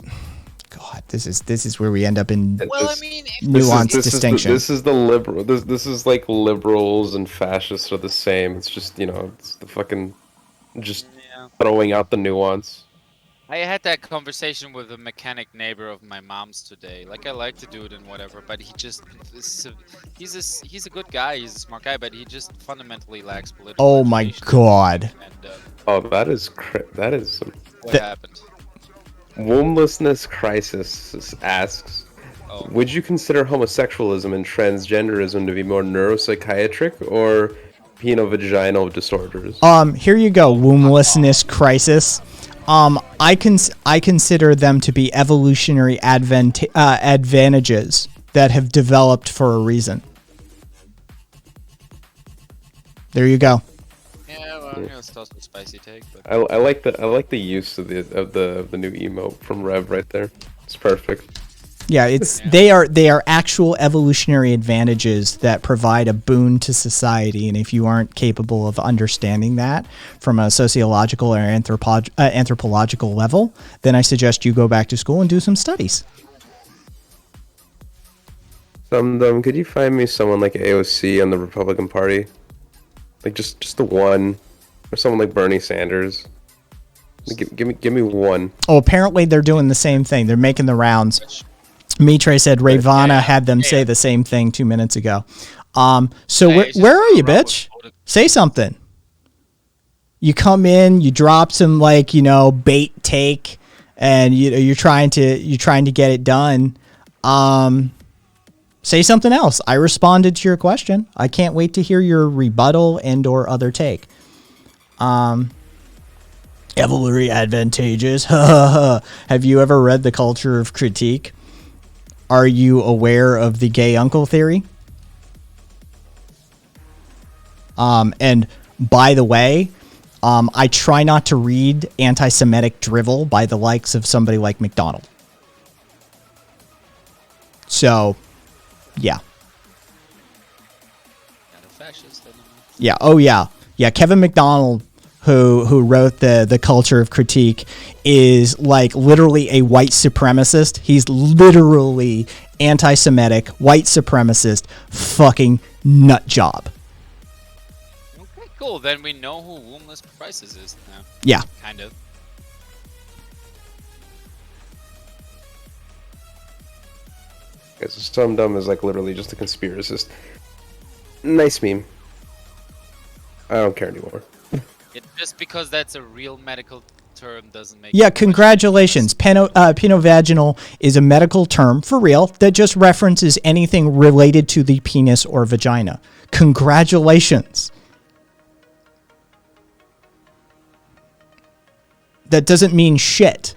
God, this is where we end up in Well, I mean, if nuanced distinction. This is the liberal. This is like liberals and fascists are the same. It's just it's the fucking just throwing out the nuance. I had that conversation with a mechanic neighbor of my mom's today. Like, I like to do it and whatever, but he just he's a good guy. He's a smart guy, but he just fundamentally lacks political. Oh my education. God. And, Oh, that is what happened? Womblessness Crisis asks, would you consider homosexualism and transgenderism to be more neuropsychiatric or penovaginal disorders? Here you go, womblessness crisis. I consider them to be evolutionary advantages that have developed for a reason. There you go. Yeah, well, it's also a spicy take, but I like the use of the new emote from Rev right there. It's perfect. Yeah, they are actual evolutionary advantages that provide a boon to society, and if you aren't capable of understanding that from a sociological or anthropological level, then I suggest you go back to school and do some studies. Could you find me someone like AOC on the Republican Party? Like just the one, or someone like Bernie Sanders. Give me one. Oh, apparently they're doing the same thing. They're making the rounds. Mitre said Ravana had them say the same thing 2 minutes ago. So where are you, bitch? Say something. You come in, you drop some bait take, and you're trying to get it done. Say something else. I responded to your question. I can't wait to hear your rebuttal and or other take. Evolutionary advantages. Have you ever read The Culture of Critique? Are you aware of the gay uncle theory? And by the way, I try not to read anti-Semitic drivel by the likes of somebody like McDonald. So, yeah. Not a fascist, I don't know. Yeah. Oh, yeah. Yeah. Kevin McDonald, who wrote the Culture of Critique, is like literally a white supremacist. He's literally anti-Semitic, white supremacist, fucking nut job. Okay, cool. Then we know who Wombless Crisis is now. Yeah. Kind of. Okay, so Some Dumb is like literally just a conspiracist. Nice meme. I don't care anymore. Just because that's a real medical term doesn't make. Yeah, congratulations. Penovaginal is a medical term, for real, that just references anything related to the penis or vagina. Congratulations. That doesn't mean shit.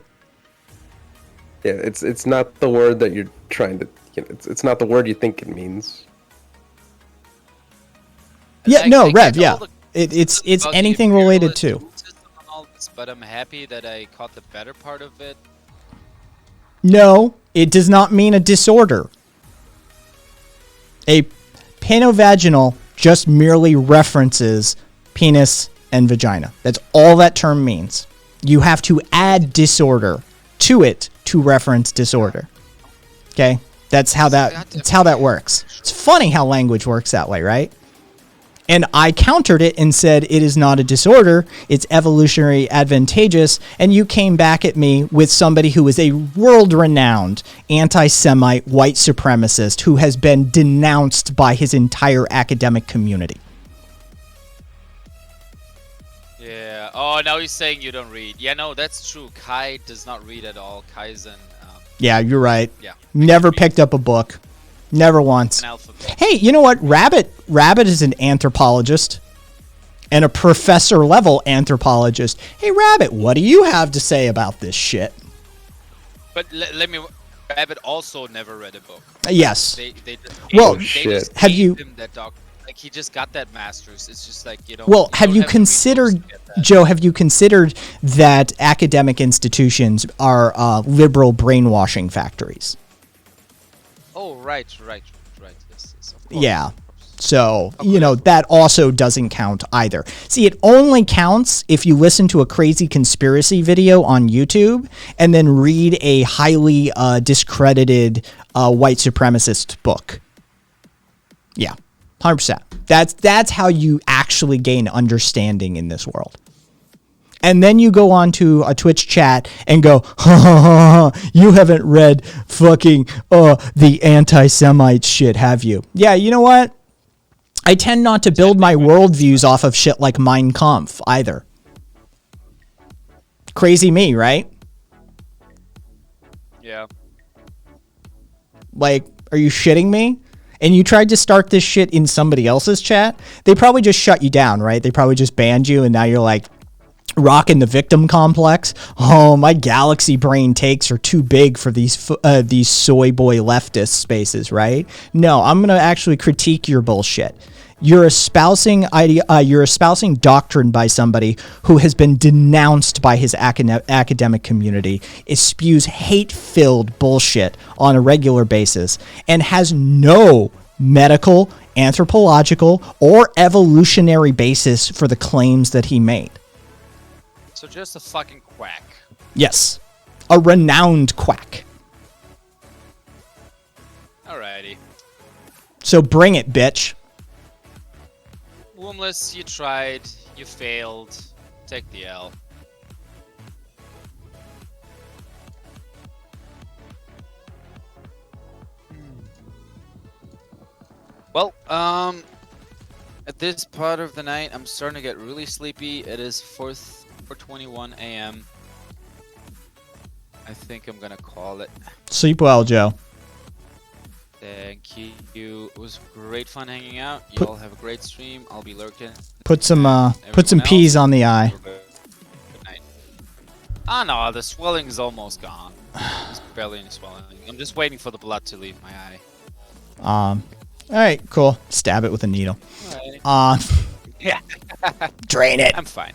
Yeah, it's not the word that you're trying to. It's not the word you think it means. Yeah, no, Rev, yeah. It's anything related to. But I'm happy that I caught the better part of it. No, it does not mean a disorder. A penovaginal just merely references penis and vagina. That's all that term means. You have to add disorder to it to reference disorder. Okay? That's how that works. It's funny how language works that way, right? And I countered it and said it is not a disorder, it's evolutionary advantageous, and you came back at me with somebody who is a world-renowned anti-Semite white supremacist who has been denounced by his entire academic community. Yeah. Oh, now he's saying you don't read. Yeah, no, that's true. Kai does not read at all. Kai's an... yeah, you're right. Yeah. Never picked up a book. Never once. Hey, you know what? Rabbit is an anthropologist and a professor level anthropologist. Hey, Rabbit, what do you have to say about this shit? But let me... Rabbit also never read a book. Yes. They just well, just have you... him that doc, like, he just got that master's. It's just like, you know... Well, have you considered... Joe, have you considered that academic institutions are liberal brainwashing factories? Oh, right. Yes, of course. Yeah. So, that also doesn't count either. See, it only counts if you listen to a crazy conspiracy video on YouTube and then read a highly discredited white supremacist book. Yeah, 100%. That's how you actually gain understanding in this world. And then you go on to a Twitch chat and go, ha ha ha, ha, you haven't read fucking the anti-Semite shit, have you? Yeah, you know what? I tend not to build my worldviews off of shit like Mein Kampf either. Crazy me, right? Yeah. Like, are you shitting me? And you tried to start this shit in somebody else's chat? They probably just shut you down, right? They probably just banned you, and now you're like, rocking the victim complex. Oh, my galaxy brain takes are too big for these soy boy leftist spaces, right? No, I'm gonna actually critique your bullshit. You're espousing doctrine by somebody who has been denounced by his academic community. It spews hate-filled bullshit on a regular basis and has no medical, anthropological, or evolutionary basis for the claims that he made. So just a fucking quack. Yes. A renowned quack. Alrighty. So bring it, bitch. Woomless, you tried, you failed. Take the L. Well, at this part of the night, I'm starting to get really sleepy. It is 4:21 a.m. I think I'm gonna call it. Sleep well, Joe. Thank you. It was great fun hanging out. You all have a great stream. I'll be lurking. Put some Everyone peas else, on the eye. Good night. Ah, no, the swelling is almost gone. There's barely any swelling. I'm just waiting for the blood to leave my eye. All right, cool. Stab it with a needle. Alright. Yeah. Drain it. I'm fine.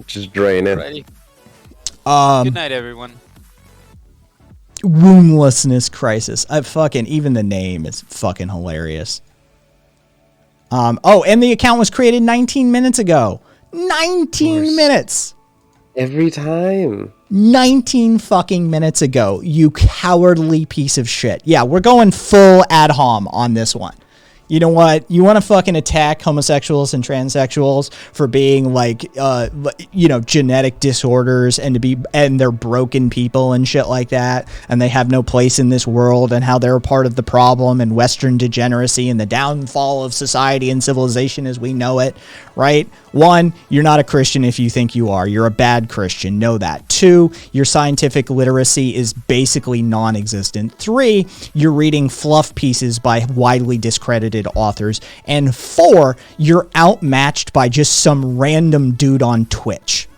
Just drain it. Ready? Good night, everyone. Woundlessness crisis. Even the name is fucking hilarious. And the account was created 19 minutes ago. 19 minutes. Every time. 19 fucking minutes ago, you cowardly piece of shit. Yeah, we're going full ad hom on this one. You know what? You want to fucking attack homosexuals and transsexuals for being genetic disorders and they're broken people and shit like that, and they have no place in this world, and how they're a part of the problem and Western degeneracy and the downfall of society and civilization as we know it, right? One, you're not a Christian if you think you are. You're a bad Christian. Know that. Two, your scientific literacy is basically non-existent. Three, you're reading fluff pieces by widely discredited authors. And four, you're outmatched by just some random dude on Twitch.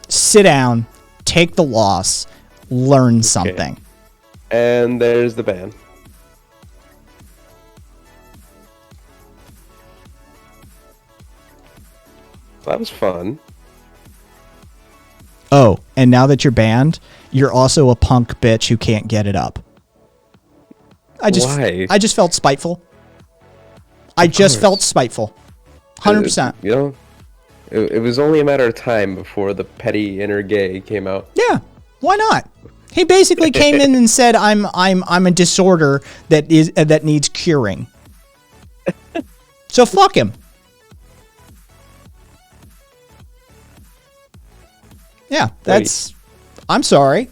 Sit down, take the loss, learn something. And there's the ban. That was fun. Oh, and now that you're banned, you're also a punk bitch who can't get it up. Why? I just felt spiteful. I just felt spiteful. 100%. It was only a matter of time before the petty inner gay came out. Yeah, why not? He basically came in and said, "I'm a disorder that needs curing." So fuck him. Yeah, I'm sorry.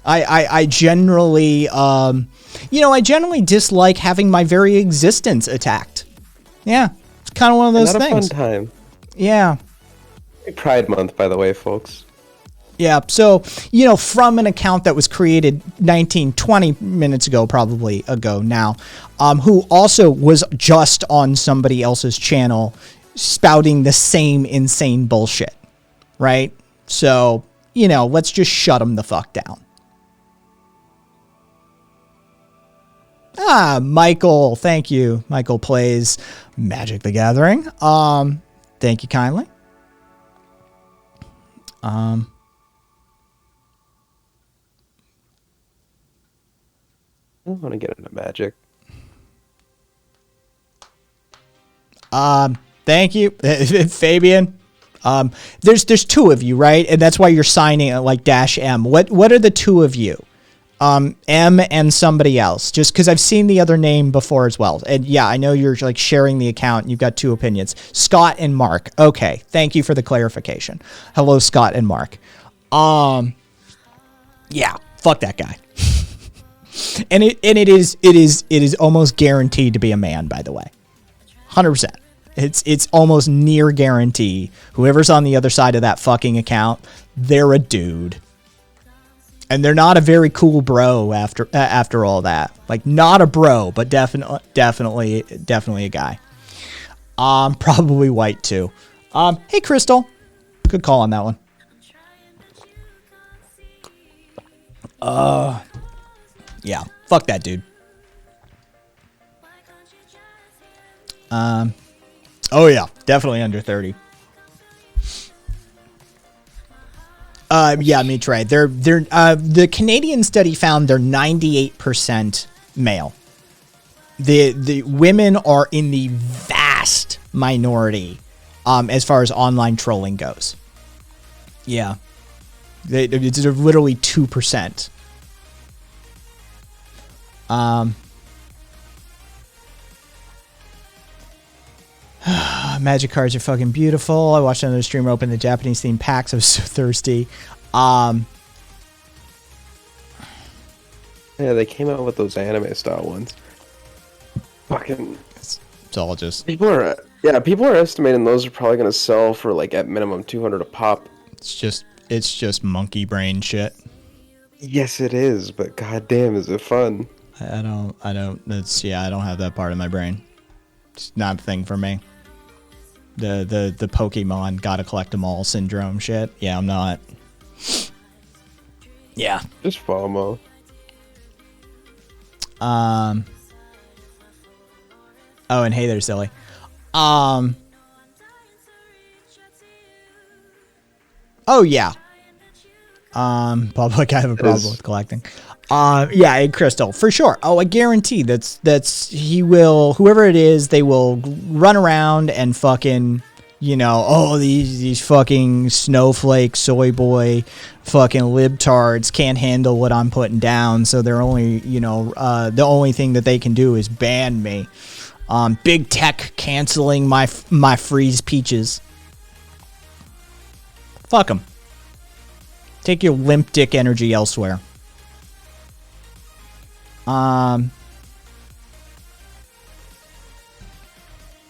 I generally, I generally dislike having my very existence attacked. Yeah, it's kind of one of those things. Not a fun time. Yeah. Pride Month, by the way, folks. Yeah, so, from an account that was created 20 minutes ago, probably ago now, who also was just on somebody else's channel spouting the same insane bullshit, right? So, let's just shut them the fuck down. Michael, thank you. Michael plays Magic the Gathering. Thank you kindly. I want to get into Magic. Thank you, Fabian. There's two of you, right? And that's why you're signing like -M. What are the two of you? M and somebody else. Just because I've seen the other name before as well. And yeah, I know you're like sharing the account and you've got two opinions. Scott and Mark. Okay, thank you for the clarification. Hello, Scott and Mark. Yeah, fuck that guy. and it is almost guaranteed to be a man, by the way. 100%. It's almost near guarantee. Whoever's on the other side of that fucking account, they're a dude. And they're not a very cool bro after all that. Like, not a bro, but definitely a guy. Probably white too. Hey Crystal. Good call on that one. Yeah, fuck that dude. Oh yeah, definitely under 30. Yeah, Mitre. They're the Canadian study found they're 98% male. The women are in the vast minority, as far as online trolling goes. Yeah, it's literally 2%. Magic cards are fucking beautiful. I watched another streamer open the Japanese themed packs. I was so thirsty. Yeah, they came out with those anime style ones. Fucking. It's all just. People are estimating those are probably gonna sell for like at minimum 200 a pop. It's just monkey brain shit. Yes, it is, but goddamn, is it fun? I don't. I don't have that part of my brain. It's not a thing for me. The Pokemon gotta collect them all syndrome shit. Yeah, I'm not. Yeah. Just FOMO. Oh, and hey there, silly. Oh yeah. Public, I have a problem with collecting. Yeah, and Crystal, for sure. Oh, I guarantee he will, whoever it is, they will run around and fucking, these fucking snowflake, soy boy, fucking libtards can't handle what I'm putting down, so they're only, the only thing that they can do is ban me. Big tech canceling my freeze peaches. Fuck them. Take your limp dick energy elsewhere.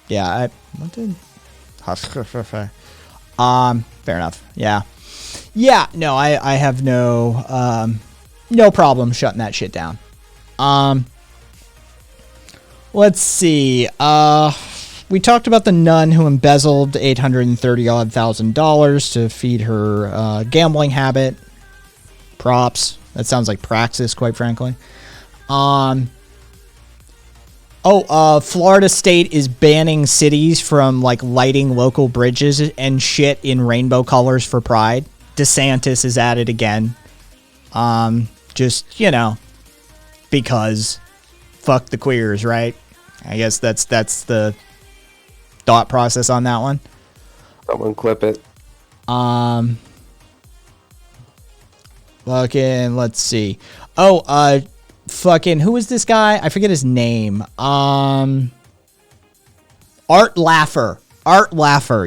Yeah, fair enough. Yeah. Yeah, no, I have no problem shutting that shit down. Let's see. We talked about the nun who embezzled $830,000 to feed her gambling habit. Props. That sounds like praxis, quite frankly. Florida State is banning cities from lighting local bridges and shit in rainbow colors for Pride. DeSantis is at it again. Because fuck the queers, right? I guess that's the thought process on that one. Someone clip it. Fucking, let's see. Fucking, who is this guy? I forget his name. Art Laffer,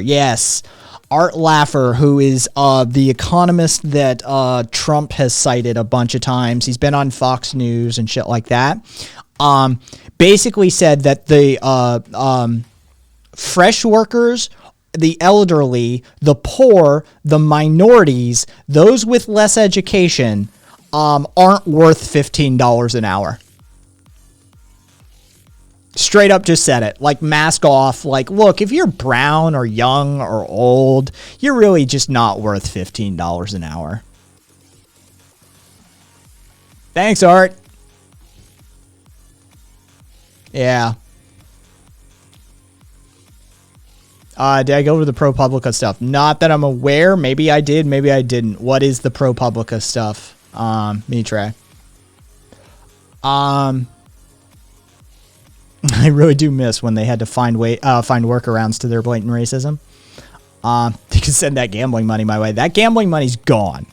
yes. Art Laffer, who is the economist that Trump has cited a bunch of times. He's been on Fox News and shit like that. Basically said that the fresh workers, the elderly, the poor, the minorities, those with less education, aren't worth $15 an hour. Straight up just said it. Mask off. Look, if you're brown or young or old, you're really just not worth $15 an hour. Thanks, Art. Yeah. Did I go over the ProPublica stuff? Not that I'm aware. Maybe I did. Maybe I didn't. What is the ProPublica stuff? Mitre. I really do miss when they had to find workarounds to their blatant racism. They could send that gambling money my way. That gambling money's gone.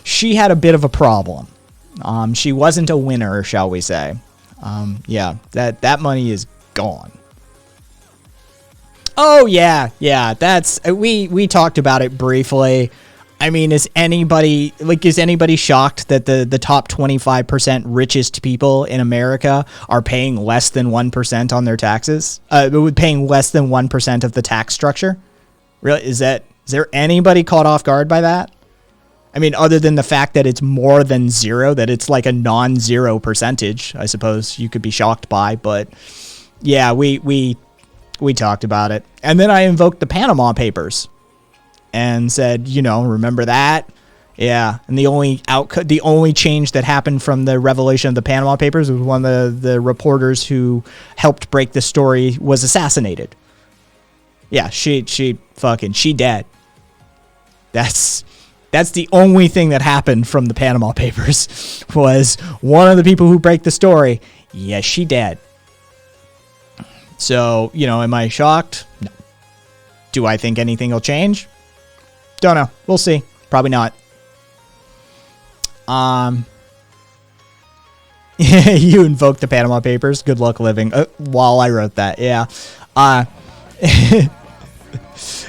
She had a bit of a problem. She wasn't a winner, shall we say. Yeah, that money is gone. Oh yeah, that's we talked about it briefly. I mean, is anybody shocked that the top 25% richest people in America are paying less than 1% on their taxes? Paying less than 1% of the tax structure? Really? Is there anybody caught off guard by that? I mean, other than the fact that it's more than zero, that it's like a non-zero percentage, I suppose you could be shocked by, but yeah, we talked about it. And then I invoked the Panama Papers and said, remember that? Yeah. And the only change that happened from the revelation of the Panama Papers was one of the reporters who helped break the story was assassinated. Yeah, she dead. That's the only thing that happened from the Panama Papers was one of the people who break the story. Yeah, she dead. So, am I shocked? No. Do I think anything will change? Don't know. We'll see. Probably not. You invoked the Panama Papers. Good luck living. While I wrote that, yeah.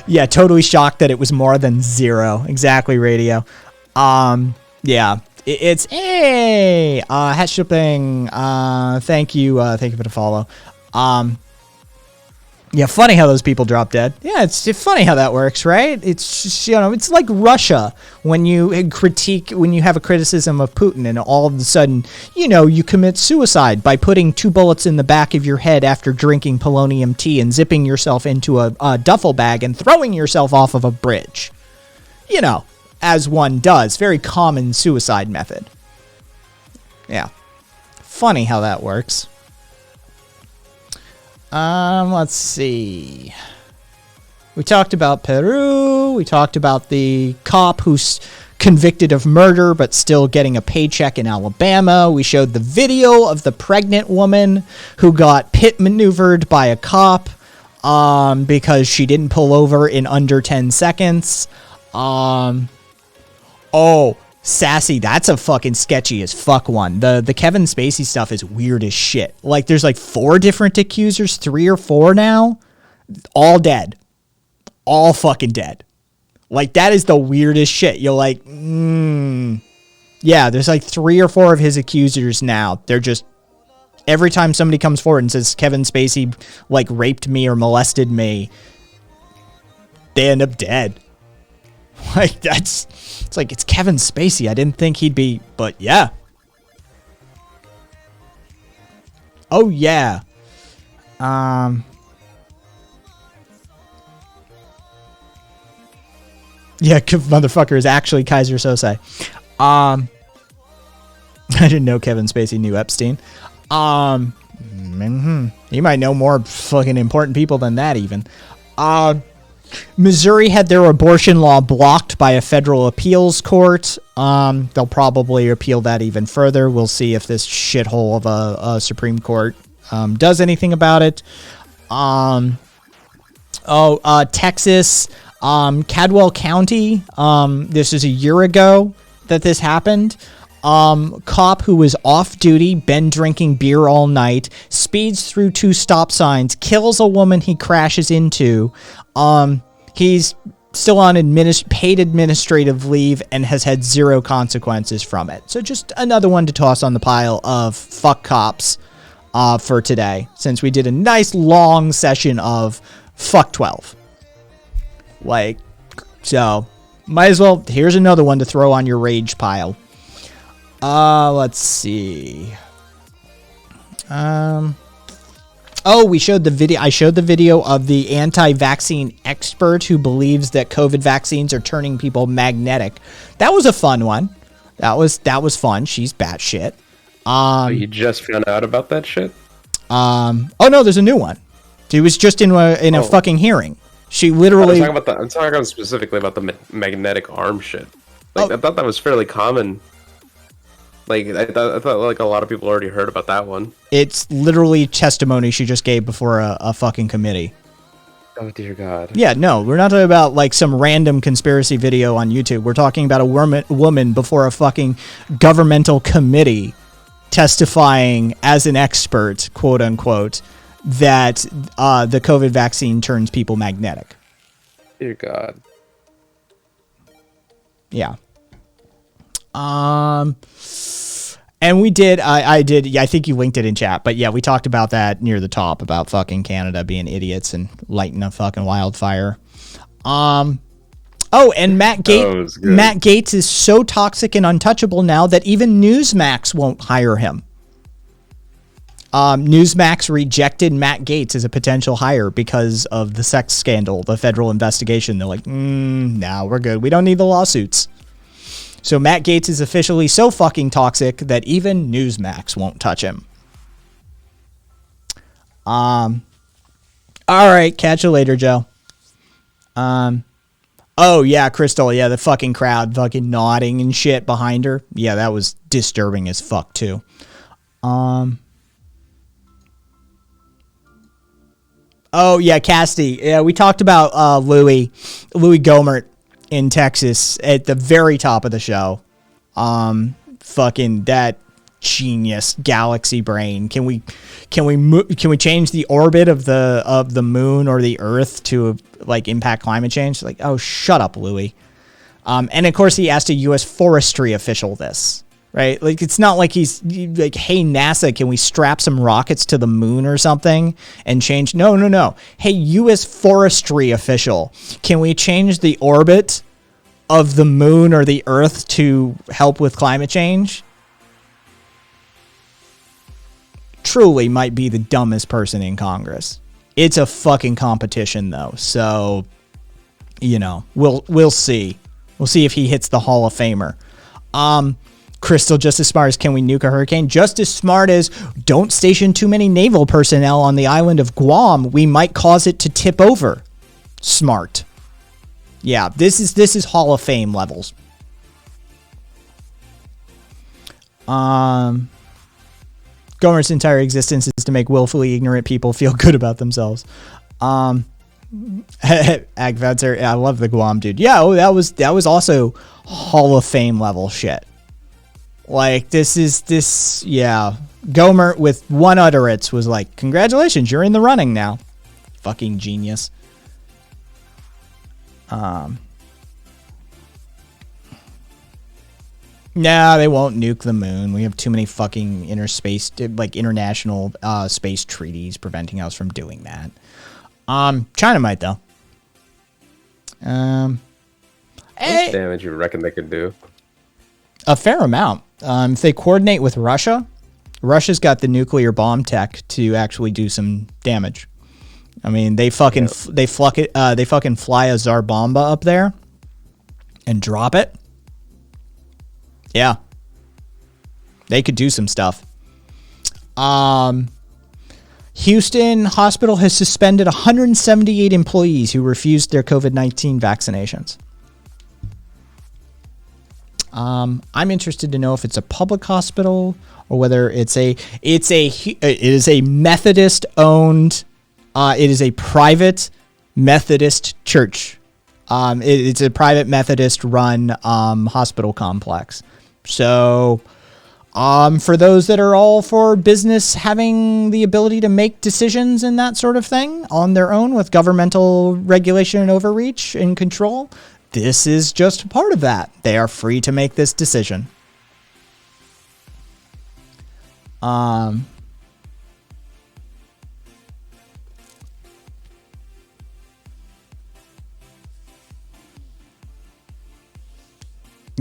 Yeah, totally shocked that it was more than zero. Exactly, radio. Yeah. It's hat shipping. Thank you for the follow. Yeah, funny how those people drop dead. Yeah, it's funny how that works, right? It's just, it's like Russia when you have a criticism of Putin and all of a sudden, you commit suicide by putting 2 bullets in the back of your head after drinking polonium tea and zipping yourself into a duffel bag and throwing yourself off of a bridge. As one does. Very common suicide method. Yeah. Funny how that works. Let's see. We talked about Peru. We talked about the cop who's convicted of murder but still getting a paycheck in Alabama. We showed the video of the pregnant woman who got pit maneuvered by a cop because she didn't pull over in under 10 seconds. Oh, Sassy, that's a fucking sketchy as fuck one. The Kevin Spacey stuff is weird as shit. Like, there's like 4 different accusers, 3 or 4 now. All dead. All fucking dead. Like, that is the weirdest shit. You're like, yeah, there's like 3 or 4 of his accusers now. They're just, every time somebody comes forward and says Kevin Spacey, like, raped me or molested me, they end up dead. Like, it's like, it's Kevin Spacey. I didn't think he'd be, but yeah. Oh, yeah. Yeah, motherfucker is actually Kaiser Sose. I didn't know Kevin Spacey knew Epstein. He might know more fucking important people than that even. Missouri had their abortion law blocked by a federal appeals court. They'll probably appeal that even further. We'll see if this shithole of a Supreme Court does anything about it. Texas, Cadwell County. This is a year ago that this happened. Cop who was off duty, been drinking beer all night, speeds through 2 stop signs, kills a woman he crashes into. He's still on paid administrative leave and has had 0 consequences from it. So just another one to toss on the pile of fuck cops for today, since we did a nice long session of fuck 12. Like, so might as well, here's another one to throw on your rage pile. Let's see. We showed the video. I showed the video of the anti-vaccine expert who believes that COVID vaccines are turning people magnetic. That was a fun one. That was fun. She's batshit. You just found out about that shit? Oh no, there's a new one. She was just in a fucking hearing. She literally. I'm talking specifically about the magnetic arm shit. Like, I thought that was fairly common. Like I thought like a lot of people already heard about that one. It's literally testimony she just gave before a fucking committee. Oh dear God. Yeah, no, we're not talking about like some random conspiracy video on YouTube. We're talking about a woman before a fucking governmental committee testifying as an expert, quote unquote, that the COVID vaccine turns people magnetic. Dear God. Yeah. And we did, I think you linked it in chat, but yeah, we talked about that near the top about fucking Canada being idiots and lighting a fucking wildfire. Oh, and Matt Gaetz is so toxic and untouchable now that even Newsmax won't hire him. Newsmax rejected Matt Gaetz as a potential hire because of the sex scandal, the federal investigation. They're like, no, we're good. We don't need the lawsuits. So Matt Gaetz is officially so fucking toxic that even Newsmax won't touch him. All right, catch you later, Joe. Oh yeah, Crystal, yeah, the fucking crowd fucking nodding and shit behind her. Yeah, that was disturbing as fuck too. Oh yeah, Cassidy. Yeah, we talked about Louis Gohmert in Texas at the very top of the show. Fucking that genius galaxy brain. Can we change the orbit of the moon or the Earth to like impact climate change? Like, oh, shut up, Louis. And of course he asked a U.S. forestry official this. Right? Like, it's not like he's like, hey, NASA, can we strap some rockets to the moon or something and change? No. Hey, U.S. forestry official, can we change the orbit of the moon or the Earth to help with climate change? Truly might be the dumbest person in Congress. It's a fucking competition, though. So, you know, we'll see. We'll see if he hits the Hall of Famer. Crystal, just as smart as can we nuke a hurricane? Just as smart as don't station too many naval personnel on the island of Guam. We might cause it to tip over. Smart. Yeah, this is Hall of Fame levels. Gomer's entire existence is to make willfully ignorant people feel good about themselves. Agvadzer, I love the Guam dude. Yeah, that was also Hall of Fame level shit. Like, yeah. Gohmert with one utterance was like, congratulations, you're in the running now. Fucking genius. No, they won't nuke the moon. We have too many fucking international space treaties preventing us from doing that. China might, though. What damage you reckon they could do? A fair amount. If they coordinate with Russia, Russia's got the nuclear bomb tech to actually do some damage. I mean, they fucking fly a Tsar Bomba up there and drop it. Yeah, they could do some stuff. Houston Hospital has suspended 178 employees who refused their COVID-19 vaccinations. I'm interested to know if it's a public hospital or whether it is a Methodist owned, it is a private Methodist church. It's a private Methodist run hospital complex. So, for those that are all for business having the ability to make decisions and that sort of thing on their own with governmental regulation and overreach and control, this is just part of that. They are free to make this decision.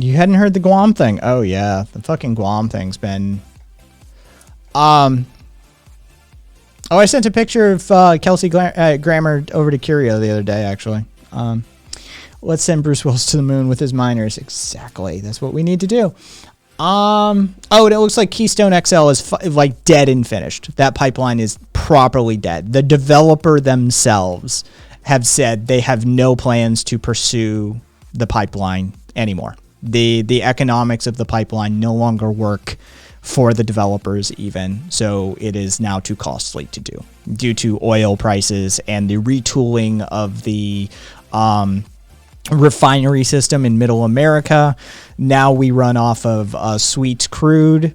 You hadn't heard the Guam thing? Oh yeah, the fucking Guam thing's been. Oh, I sent a picture of Kelsey Grammer over to Curio the other day. Actually, let's send Bruce Willis to the moon with his miners. Exactly, that's what we need to do. Oh, and it looks like Keystone XL is like dead and finished. That pipeline is properly dead. The developer themselves have said they have no plans to pursue the pipeline anymore. The economics of the pipeline no longer work for the developers even, so it is now too costly to do due to oil prices and the retooling of the refinery system in Middle America. Now we run off of sweet crude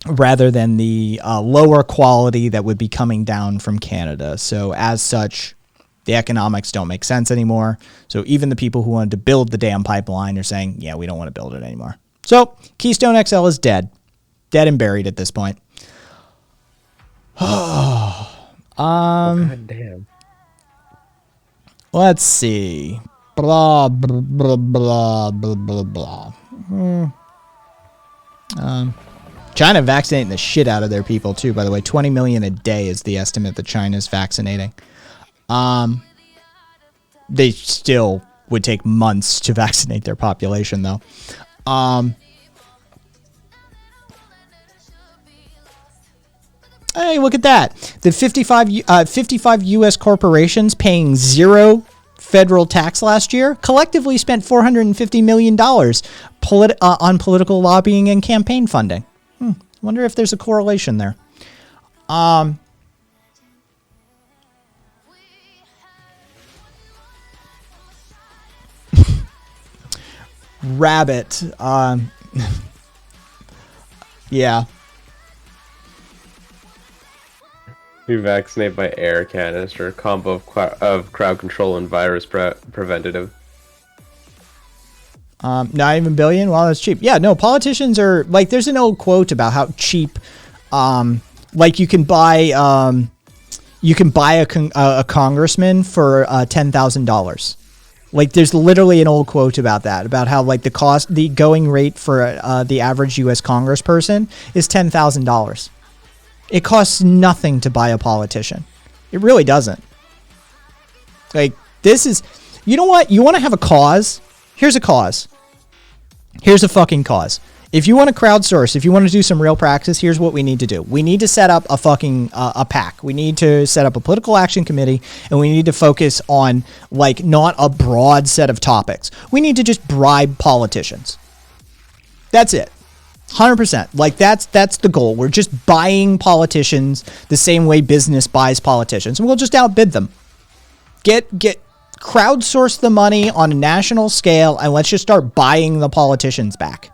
rather than the lower quality that would be coming down from Canada. So as such, the economics don't make sense anymore. So even the people who wanted to build the damn pipeline are saying, yeah, we don't want to build it anymore. So Keystone XL is dead. Dead and buried at this point. God damn. Let's see. Blah, blah, blah, blah, blah, blah, blah. China vaccinating the shit out of their people, too, by the way. 20 million a day is the estimate that China's vaccinating. They still would take months to vaccinate their population, though. Hey, look at that. The 55 U.S. corporations paying zero federal tax last year collectively spent $450 million on political lobbying and campaign funding. Wonder if there's a correlation there. Rabbit. Yeah. We vaccinate by air canister, combo of crowd control and virus preventative. Not even billion? Well, that's cheap. Yeah, no, politicians are, like, there's an old quote about how cheap, like, you can buy a congressman for $10,000. Like, there's literally an old quote about that, about how, like, the going rate for the average U.S. congressperson is $10,000. It costs nothing to buy a politician. It really doesn't. Like, this is, you know what? You want to have a cause? Here's a cause. Here's a fucking cause. If you want to crowdsource, if you want to do some real practice, here's what we need to do. We need to set up a fucking a PAC. We need to set up a political action committee, and we need to focus on, like, not a broad set of topics. We need to just bribe politicians. That's it. 100%. Like, that's the goal. We're just buying politicians the same way business buys politicians, and we'll just outbid them. Crowdsource the money on a national scale, and let's just start buying the politicians back.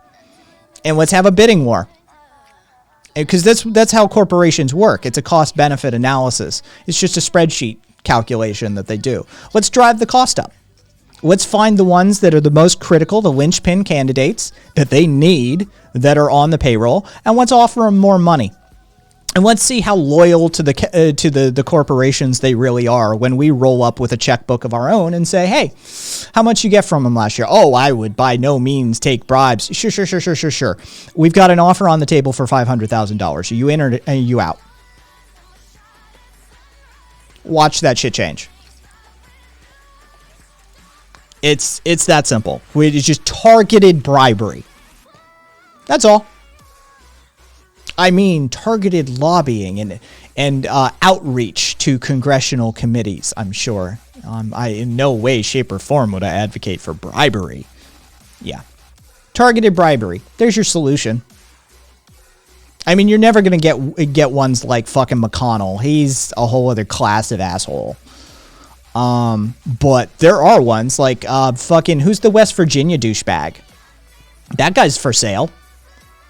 And let's have a bidding war. Because that's how corporations work. It's a cost-benefit analysis. It's just a spreadsheet calculation that they do. Let's drive the cost up. Let's find the ones that are the most critical, the linchpin candidates that they need, that are on the payroll, and let's offer them more money. And let's see how loyal to the corporations they really are when we roll up with a checkbook of our own and say, hey, how much you get from them last year? Oh, I would by no means take bribes. Sure. We've got an offer on the table for $500,000. Are you in or are you out? Watch that shit change. It's that simple. It's just targeted bribery. That's all. I mean, targeted lobbying and outreach to congressional committees, I'm sure. I in no way, shape, or form would I advocate for bribery. Yeah. Targeted bribery. There's your solution. I mean, you're never going to get ones like fucking McConnell. He's a whole other class of asshole. But there are ones like fucking, who's the West Virginia douchebag? That guy's for sale.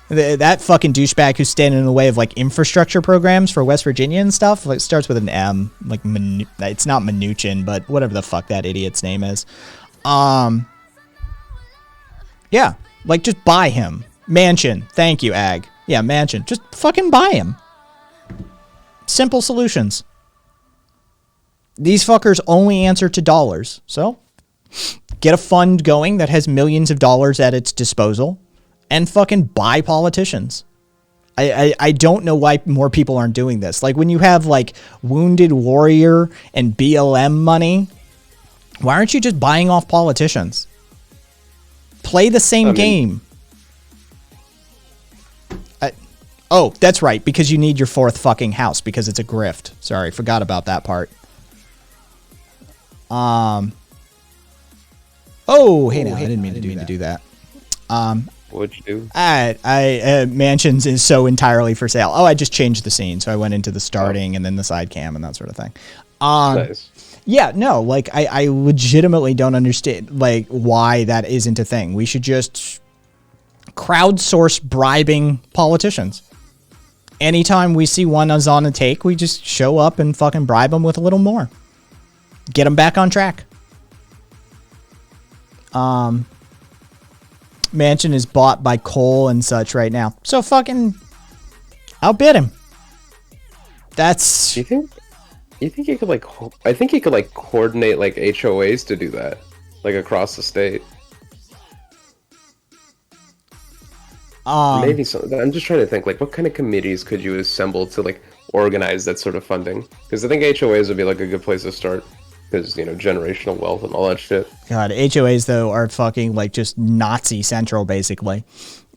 That fucking douchebag who's standing in the way of, like, infrastructure programs for West Virginia and stuff. Like, starts with an M. Like, it's not Mnuchin, but whatever the fuck that idiot's name is. Yeah, like, just buy him. Manchin. Thank you, Ag. Yeah, Manchin. Just fucking buy him. Simple solutions. These fuckers only answer to dollars. So, get a fund going that has millions of dollars at its disposal and fucking buy politicians. I don't know why more people aren't doing this. Like, when you have, like, Wounded Warrior and BLM money, why aren't you just buying off politicians? Play the same game. Oh, that's right, because you need your fourth fucking house, because it's a grift. Sorry, forgot about that part. Oh, hey now, I didn't mean to do that. What'd you do? Mansions is so entirely for sale. Oh, I just changed the scene, so I went into the starting and then the side cam and that sort of thing. Nice. Yeah, no, like I legitimately don't understand like why that isn't a thing. We should just crowdsource bribing politicians. Anytime we see one is on a take, we just show up and fucking bribe them with a little more. Get them back on track. Mansion is bought by Cole and such right now. So fucking outbid him. That's... You think you could like? I think you could like coordinate like HOAs to do that, like across the state. Maybe some. I'm just trying to think like what kind of committees could you assemble to like organize that sort of funding? Because I think HOAs would be like a good place to start. Because generational wealth and all that shit. God, HOAs though are fucking like just Nazi central basically.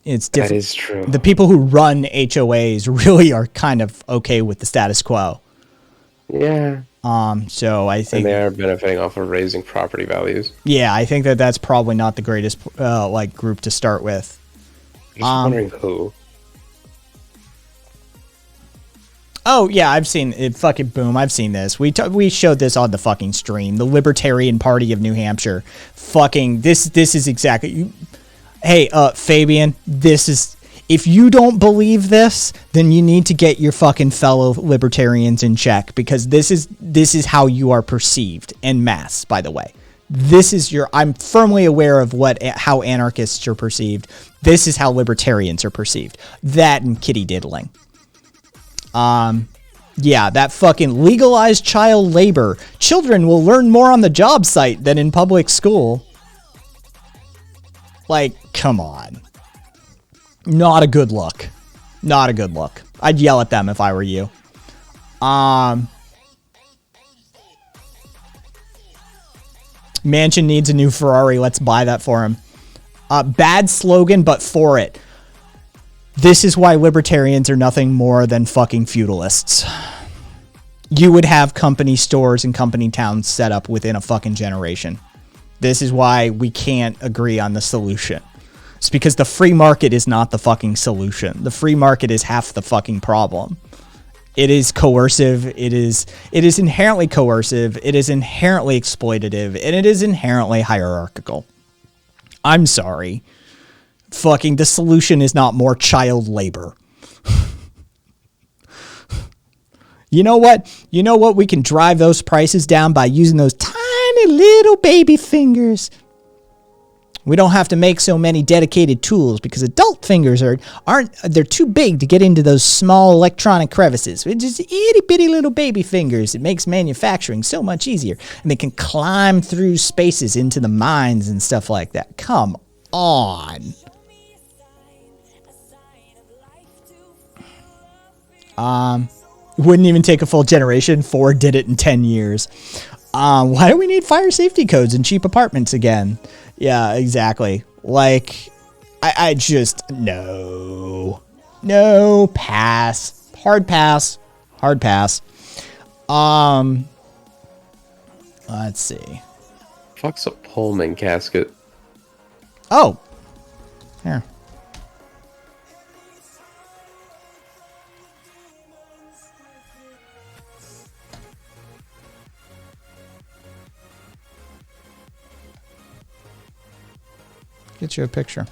It's different. That is true. The people who run HOAs really are kind of okay with the status quo. Yeah. So I think and they are benefiting off of raising property values. Yeah, I think that's probably not the greatest like group to start with. I'm just wondering who. Oh yeah, I've seen it. Fucking boom! I've seen this. We showed this on the fucking stream. The Libertarian Party of New Hampshire. Fucking this is exactly. Hey, Fabian, this is. If you don't believe this, then you need to get your fucking fellow libertarians in check because this is how you are perceived en masse. By the way, this is your. I'm firmly aware of how anarchists are perceived. This is how libertarians are perceived. That and kitty diddling. Yeah, that fucking legalized child labor. Children will learn more on the job site than in public school. Like, come on. Not a good look. Not a good look. I'd yell at them if I were you. Mansion needs a new Ferrari. Let's buy that for him. Bad slogan, but for it. This is why libertarians are nothing more than fucking feudalists. You would have company stores and company towns set up within a fucking generation. This is why we can't agree on the solution. It's because the free market is not the fucking solution. The free market is half the fucking problem. It is coercive. It is inherently coercive. It is inherently exploitative. And it is inherently hierarchical. I'm sorry. Fucking the solution is not more child labor. You know what? You know what? We can drive those prices down by using those tiny little baby fingers. We don't have to make so many dedicated tools because adult fingers they're too big to get into those small electronic crevices. It's just itty bitty little baby fingers. It makes manufacturing so much easier. And they can climb through spaces into the mines and stuff like that. Come on. Wouldn't even take a full generation. Ford did it in 10 years. Why do we need fire safety codes in cheap apartments again? Yeah, exactly. Like, I just, no, pass, hard pass. Let's see. Fuck's a Pullman casket. Oh, here. Get you a picture.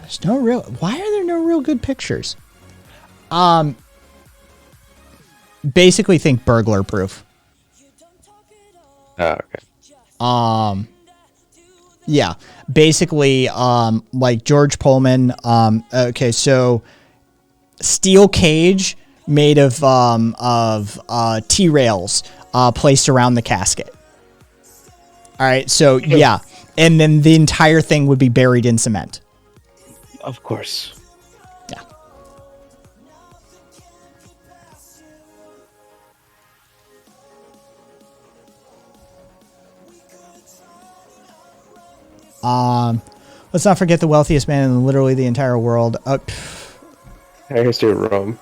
There's no real. Why are there no real good pictures? Basically, think burglar proof. Oh, okay. Yeah, basically, like George Pullman. Okay, so steel cage made of T-rails placed around the casket. All right, so yeah, and then the entire thing would be buried in cement. Of course. Yeah. Let's not forget the wealthiest man in literally the entire world. History of Rome.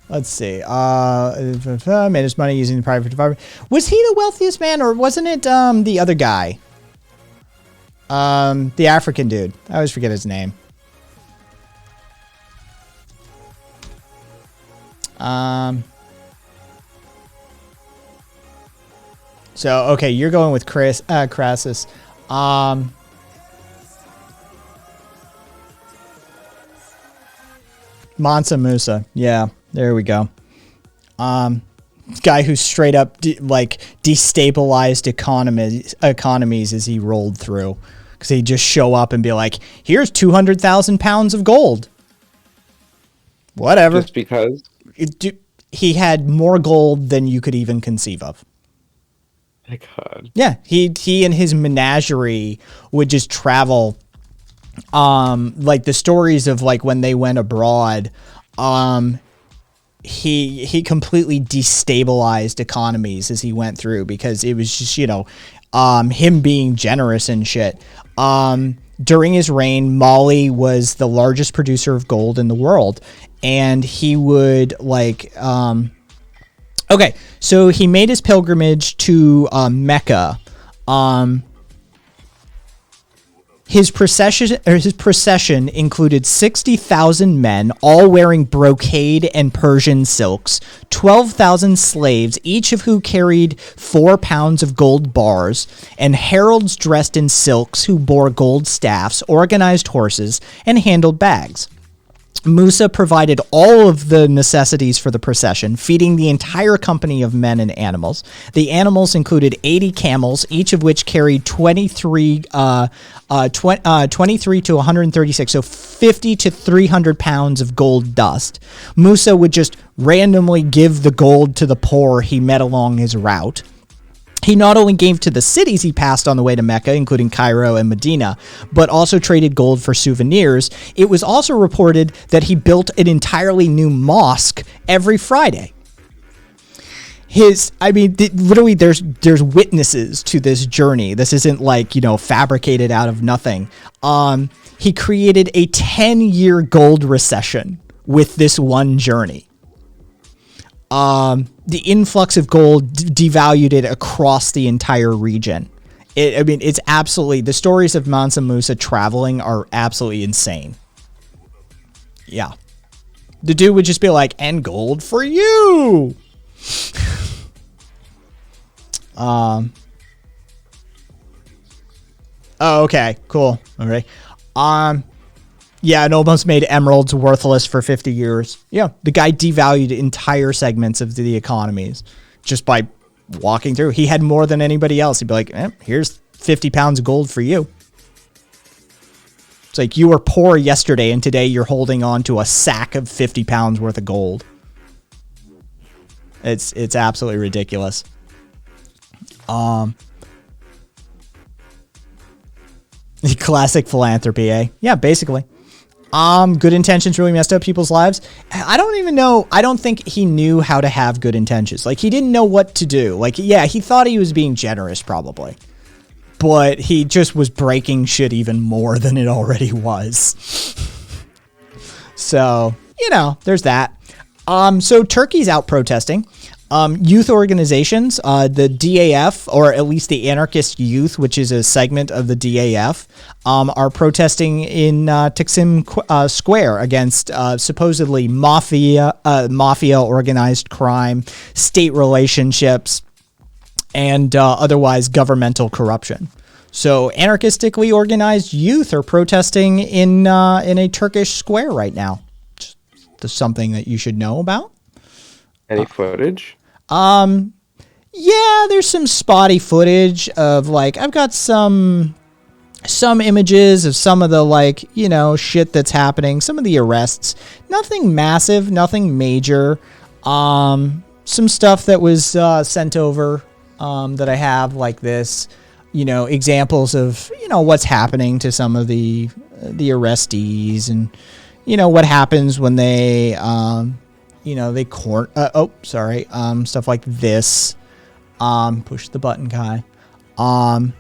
Let's see. Made his money using the private environment. Was he the wealthiest man, or wasn't it the other guy? The African dude. I always forget his name. So okay, you're going with Crassus. Mansa Musa. Yeah, there we go. Guy who straight up destabilized economies as he rolled through, because he'd just show up and be like, "Here's 200,000 pounds of gold." Whatever. Just because he had more gold than you could even conceive of. My God. Yeah, he and his menagerie would just travel. Like the stories of like when they went abroad, he completely destabilized economies as he went through, because it was just, him being generous and shit. During his reign, Mali was the largest producer of gold in the world, and he would okay, so he made his pilgrimage to Mecca. His procession included 60,000 men, all wearing brocade and Persian silks, 12,000 slaves, each of who carried 4 pounds of gold bars, and heralds dressed in silks who bore gold staffs, organized horses, and handled bags. Musa provided all of the necessities for the procession, feeding the entire company of men and animals. The animals included 80 camels, each of which carried 23 to 136, so 50 to 300 pounds of gold dust. Musa would just randomly give the gold to the poor he met along his route. He not only gave to the cities he passed on the way to Mecca, including Cairo and Medina, but also traded gold for souvenirs. It was also reported that he built an entirely new mosque every Friday. Literally, there's witnesses to this journey. This isn't fabricated out of nothing. He created a 10-year gold recession with this one journey. The influx of gold devalued it across the entire region. It's absolutely, the stories of Mansa Musa traveling are absolutely insane. Yeah. The dude would just be like, "And gold for you." Oh, okay, cool. All right. Yeah, it almost made emeralds worthless for 50 years. Yeah, the guy devalued entire segments of the economies just by walking through. He had more than anybody else. He'd be like, "Here's 50 pounds of gold for you." It's like, you were poor yesterday, and today you're holding on to a sack of 50 pounds worth of gold. It's absolutely ridiculous. Classic philanthropy, eh? Yeah, basically. Good intentions really messed up people's lives. I don't even know. I don't think he knew how to have good intentions. He didn't know what to do. He thought he was being generous probably, but he just was breaking shit even more than it already was. So, there's that. So Turkey's out protesting. Youth organizations, the DAF, or at least the Anarchist Youth, which is a segment of the DAF, are protesting in Taksim Square against supposedly mafia, organized crime, state relationships, and otherwise governmental corruption. So anarchistically organized youth are protesting in a Turkish square right now. Just something that you should know about. Any footage? Yeah, there's some spotty footage of I've got some images of some of the shit that's happening, some of the arrests. Nothing massive, nothing major. Some stuff that was sent over that I have this, examples of what's happening to some of the arrestees, and what happens when they they court stuff like this. Push the button, Kai. You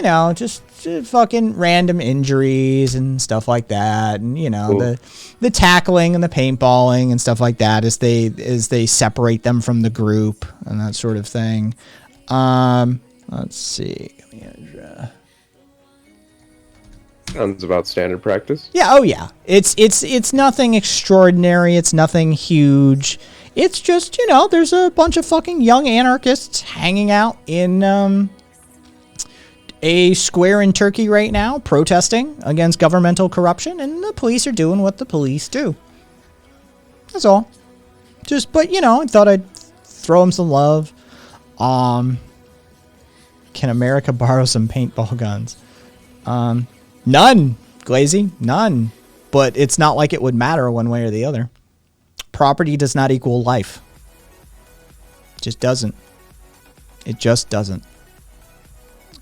know, just fucking random injuries and stuff like that, and you know, Cool. the tackling and the paintballing and stuff like that as they separate them from the group and that sort of thing. Let's see. Sounds about standard practice. Yeah, oh yeah. It's nothing extraordinary. It's nothing huge. It's just, you know, there's a bunch of fucking young anarchists hanging out in a square in Turkey right now, protesting against governmental corruption, and the police are doing what the police do. That's all. But you know, I thought I'd throw them some love. Can America borrow some paintball guns? None, Glazy, none. But it's not like it would matter one way or the other. Property does not equal life. It just doesn't. It just doesn't.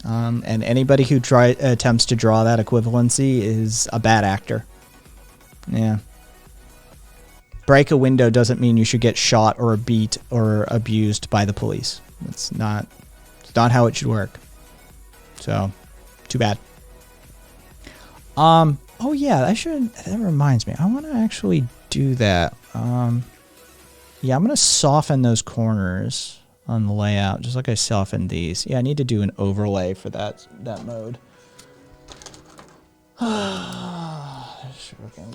And anybody who attempts to draw that equivalency is a bad actor. Yeah. Break a window doesn't mean you should get shot or beat or abused by the police. It's not how it should work. So, too bad. Oh yeah, that reminds me. I want to actually do that. Yeah, I'm going to soften those corners on the layout, just like I softened these. Yeah, I need to do an overlay for that mode.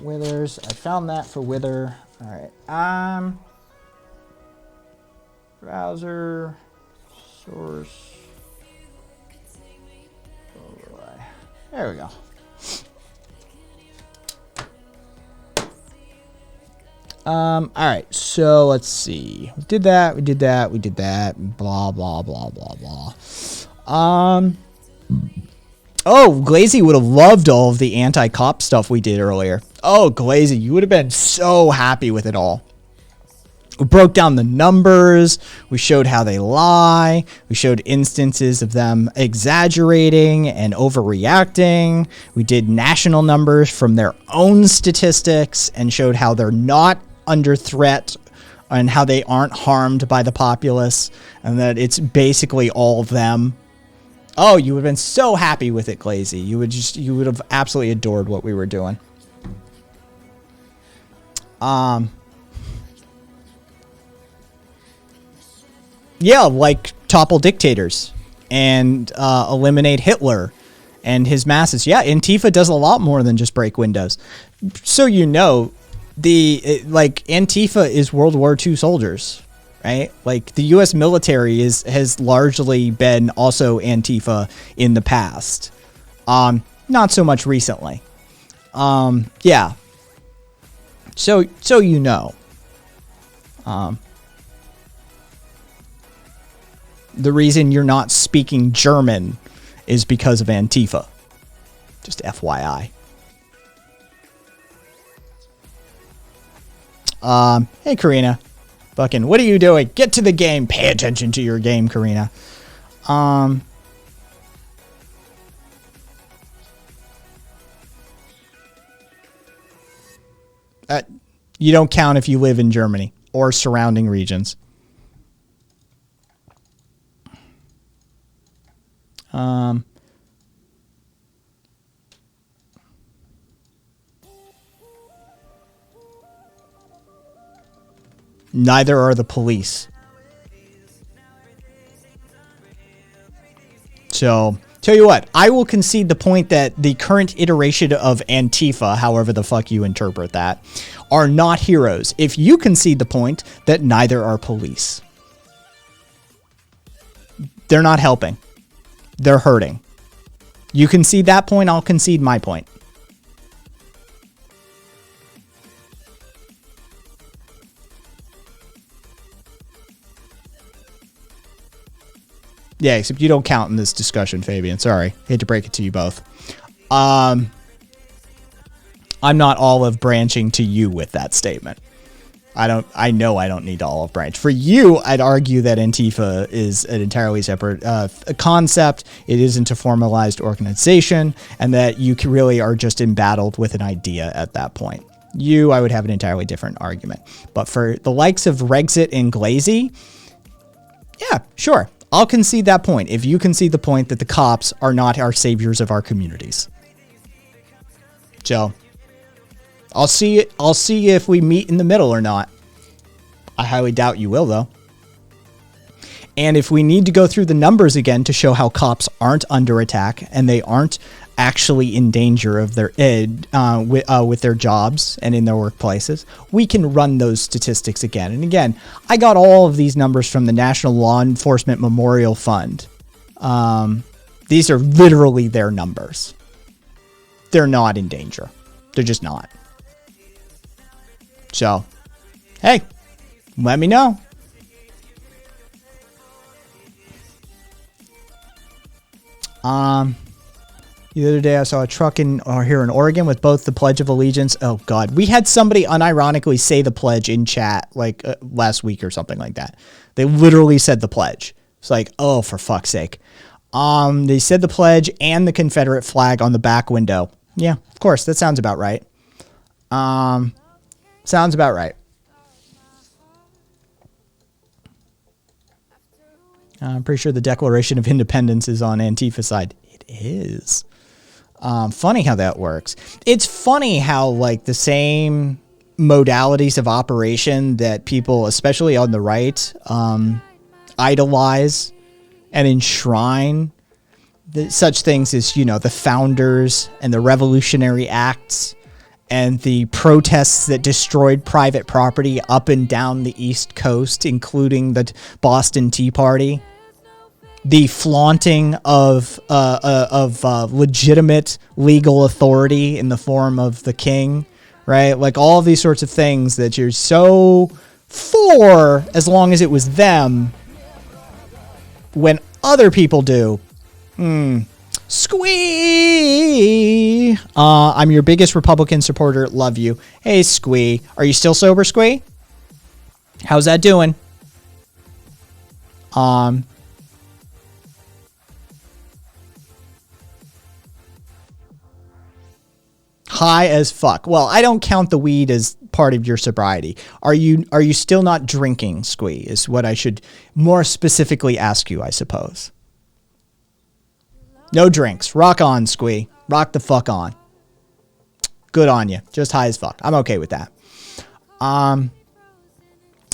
Withers. I found that for Wither. All right. Browser source overlay. There we go. All right, so let's see. We did that, blah, blah, blah, blah, blah. Oh, Glazy would have loved all of the anti-cop stuff we did earlier. Oh, Glazy, you would have been so happy with it all. We broke down the numbers. We showed how they lie. We showed instances of them exaggerating and overreacting. We did national numbers from their own statistics and showed how they're not under threat and how they aren't harmed by the populace and that it's basically all of them. Oh, you would have been so happy with it, Glazy. You would have absolutely adored what we were doing. Yeah, like topple dictators and eliminate Hitler and his masses. Yeah, Antifa does a lot more than just break windows. So you know, Antifa is World War II soldiers, right? Like the U.S. military has largely been also Antifa in the past. Not so much recently. Yeah. So you know. The reason you're not speaking German is because of Antifa. Just FYI. Hey, Karina. Fucking, what are you doing? Get to the game. Pay attention to your game, Karina. You don't count if you live in Germany or surrounding regions. Neither are the police. So, tell you what, I will concede the point that the current iteration of Antifa, however the fuck you interpret that, are not heroes. If you concede the point that neither are police. They're not helping. They're hurting. You concede that point, I'll concede my point. Yeah, except you don't count in this discussion, Fabian. Sorry. Hate to break it to you both. I'm not olive branching to you with that statement. I know I don't need to olive branch. For you, I'd argue that Antifa is an entirely separate concept. It isn't a formalized organization, and that you really are just embattled with an idea at that point. You, I would have an entirely different argument. But for the likes of Regxit and Glazy, yeah, sure. I'll concede that point if you concede the point that the cops are not our saviors of our communities. So, I'll see if we meet in the middle or not. I highly doubt you will, though. And if we need to go through the numbers again to show how cops aren't under attack and they aren't actually in danger of their with their jobs and in their workplaces, we can run those statistics again. And again, I got all of these numbers from the National Law Enforcement Memorial Fund. These are literally their numbers. They're not in danger. They're just not. So, hey, let me know. The other day I saw a truck here in Oregon with both the Pledge of Allegiance. Oh God, we had somebody unironically say the pledge in chat like last week or something like that. They literally said the pledge. It's like, oh, for fuck's sake. They said the pledge and the Confederate flag on the back window. Yeah, of course, that sounds about right. Sounds about right. I'm pretty sure the Declaration of Independence is on Antifa's side. It is. Funny how that works. It's funny how, like, the same modalities of operation that people, especially on the right, idolize and enshrine such things as, you know, the founders and the revolutionary acts and the protests that destroyed private property up and down the East Coast, including the Boston Tea Party, the flaunting of legitimate legal authority in the form of the king, right? Like all of these sorts of things that you're so for as long as it was them. When other people do, Squee! I'm your biggest Republican supporter. Love you. Hey, Squee. Are you still sober, Squee? How's that doing? High as fuck. Well, I don't count the weed as part of your sobriety. Are you still not drinking, Squee? Is what I should more specifically ask you, I suppose. No drinks. Rock on, Squee. Rock the fuck on. Good on you. Just high as fuck. I'm okay with that.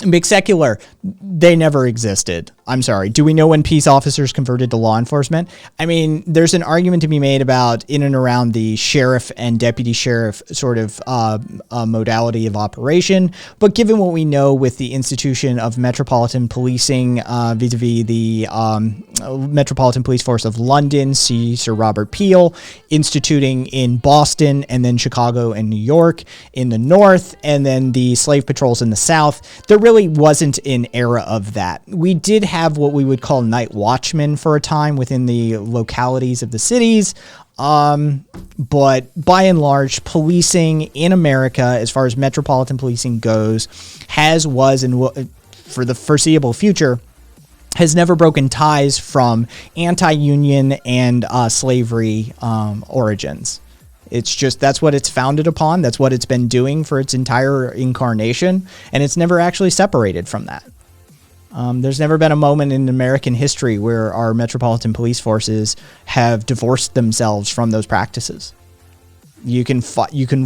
Big Secular, they never existed. I'm sorry. Do we know when peace officers converted to law enforcement? I mean, there's an argument to be made about in and around the sheriff and deputy sheriff sort of modality of operation. But given what we know with the institution of metropolitan policing vis-a-vis the Metropolitan Police Force of London, see Sir Robert Peel, instituting in Boston and then Chicago and New York in the north, and then the slave patrols in the south, there really wasn't an era of that. We did have what we would call night watchmen for a time within the localities of the cities. But by and large, policing in America, as far as metropolitan policing goes, was, and will, for the foreseeable future, has never broken ties from anti-union and slavery origins. It's just, that's what it's founded upon. That's what it's been doing for its entire incarnation. And it's never actually separated from that. There's never been a moment in American history where our metropolitan police forces have divorced themselves from those practices. You can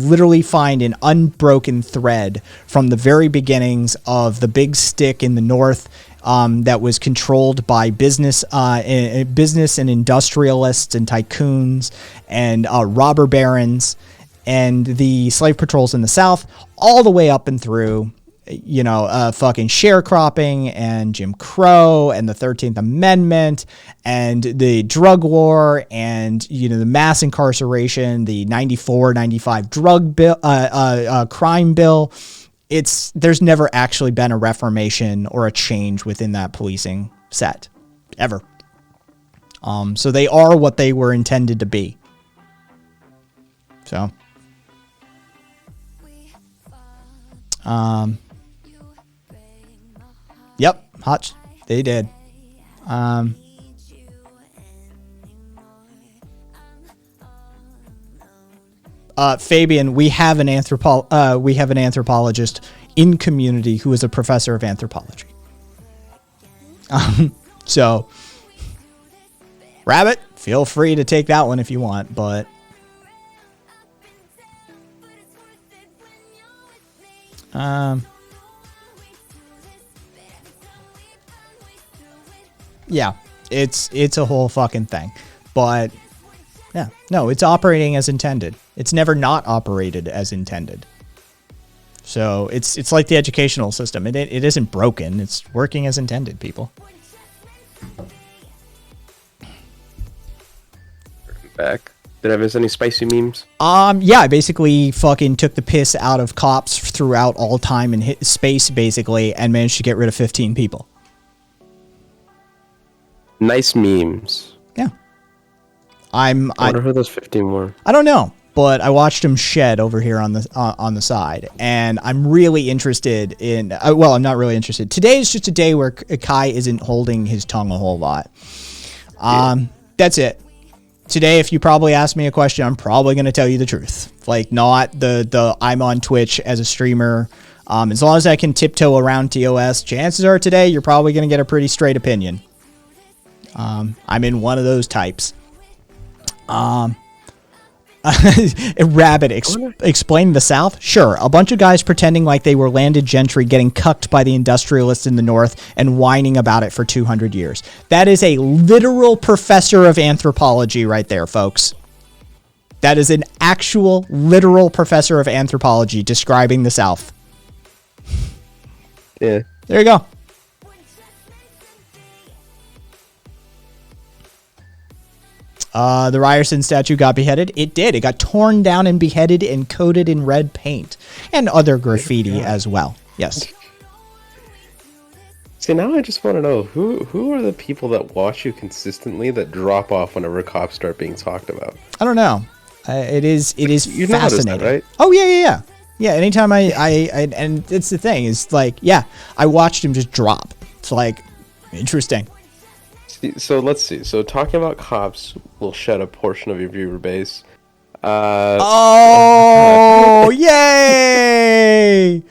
literally find an unbroken thread from the very beginnings of the big stick in the north that was controlled by business and industrialists and tycoons and robber barons and the slave patrols in the south, all the way up and through, fucking sharecropping and Jim Crow and the 13th Amendment and the drug war and, the mass incarceration, the 94, 95 drug bill, crime bill. There's never actually been a reformation or a change within that policing set, ever. So they are what they were intended to be. So, yep, Hutch, they did. Fabian, we have an anthropologist in community who is a professor of anthropology. So Rabbit, feel free to take that one if you want, but yeah, it's a whole fucking thing. But yeah, no, it's operating as intended. It's never not operated as intended. So it's like the educational system. It isn't broken. It's working as intended, people. Back. Did I miss any spicy memes? Yeah, I basically fucking took the piss out of cops throughout all time and hit space, basically, and managed to get rid of 15 people. Nice memes. Yeah. I wonder who those 15 were. I don't know, but I watched him shed over here on the side, and I'm really interested in. Well, I'm not really interested. Today is just a day where Kai isn't holding his tongue a whole lot. That's it. Today, if you probably ask me a question, I'm probably going to tell you the truth. Like, not the I'm on Twitch as a streamer. As long as I can tiptoe around TOS, chances are today you're probably going to get a pretty straight opinion. I'm in one of those types. Rabbit, explain the South? Sure. A bunch of guys pretending like they were landed gentry getting cucked by the industrialists in the North and whining about it for 200 years. That is a literal professor of anthropology right there, folks. That is an actual literal professor of anthropology describing the South. Yeah. There you go. The Ryerson statue got beheaded. It did. It got torn down and beheaded and coated in red paint and other graffiti as well. Yes. See, now I just want to know who are the people that watch you consistently that drop off whenever cops start being talked about? I don't know. It is You fascinating. noticed that, right? Oh yeah. Yeah. Anytime I and it's the thing is like, yeah, I watched him just drop. It's like interesting. So let's see. So talking about cops will shed a portion of your viewer base. Oh, yay!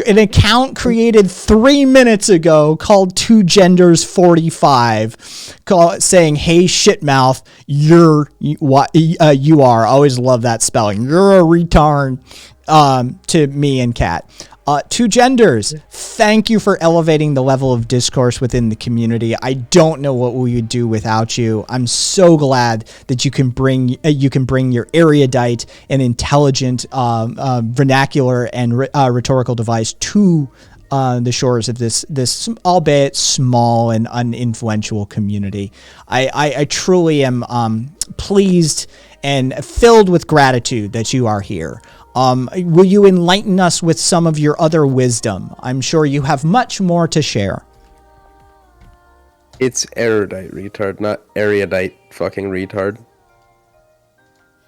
An account created 3 minutes ago called 2genders45, saying, "Hey shitmouth, you are." I always love that spelling. You're a retard. To me and Kat. 2genders, thank you for elevating the level of discourse within the community. I don't know what we would do without you. I'm so glad that you can bring your erudite and intelligent vernacular and rhetorical device to the shores of this albeit small and uninfluential community. I truly am pleased and filled with gratitude that you are here. Will you enlighten us with some of your other wisdom? I'm sure you have much more to share. It's erudite, retard, not erudite fucking retard.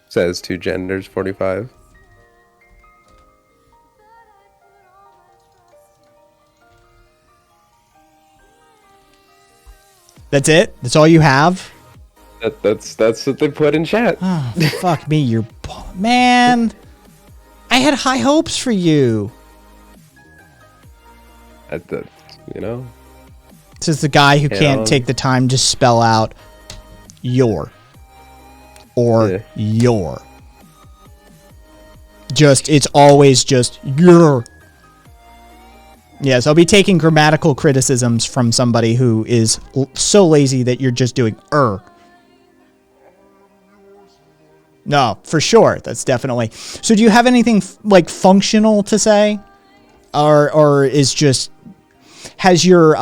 Says 2genders45. That's it? That's all you have? That's what they put in chat. Oh, fuck me, you're... Man... I had high hopes for you. You know? This is the guy who can't take the time to spell out your. Or your. It's always just your. Yes, I'll be taking grammatical criticisms from somebody who is so lazy that you're just doing No, for sure. That's definitely. So do you have anything like functional to say? Or is just has your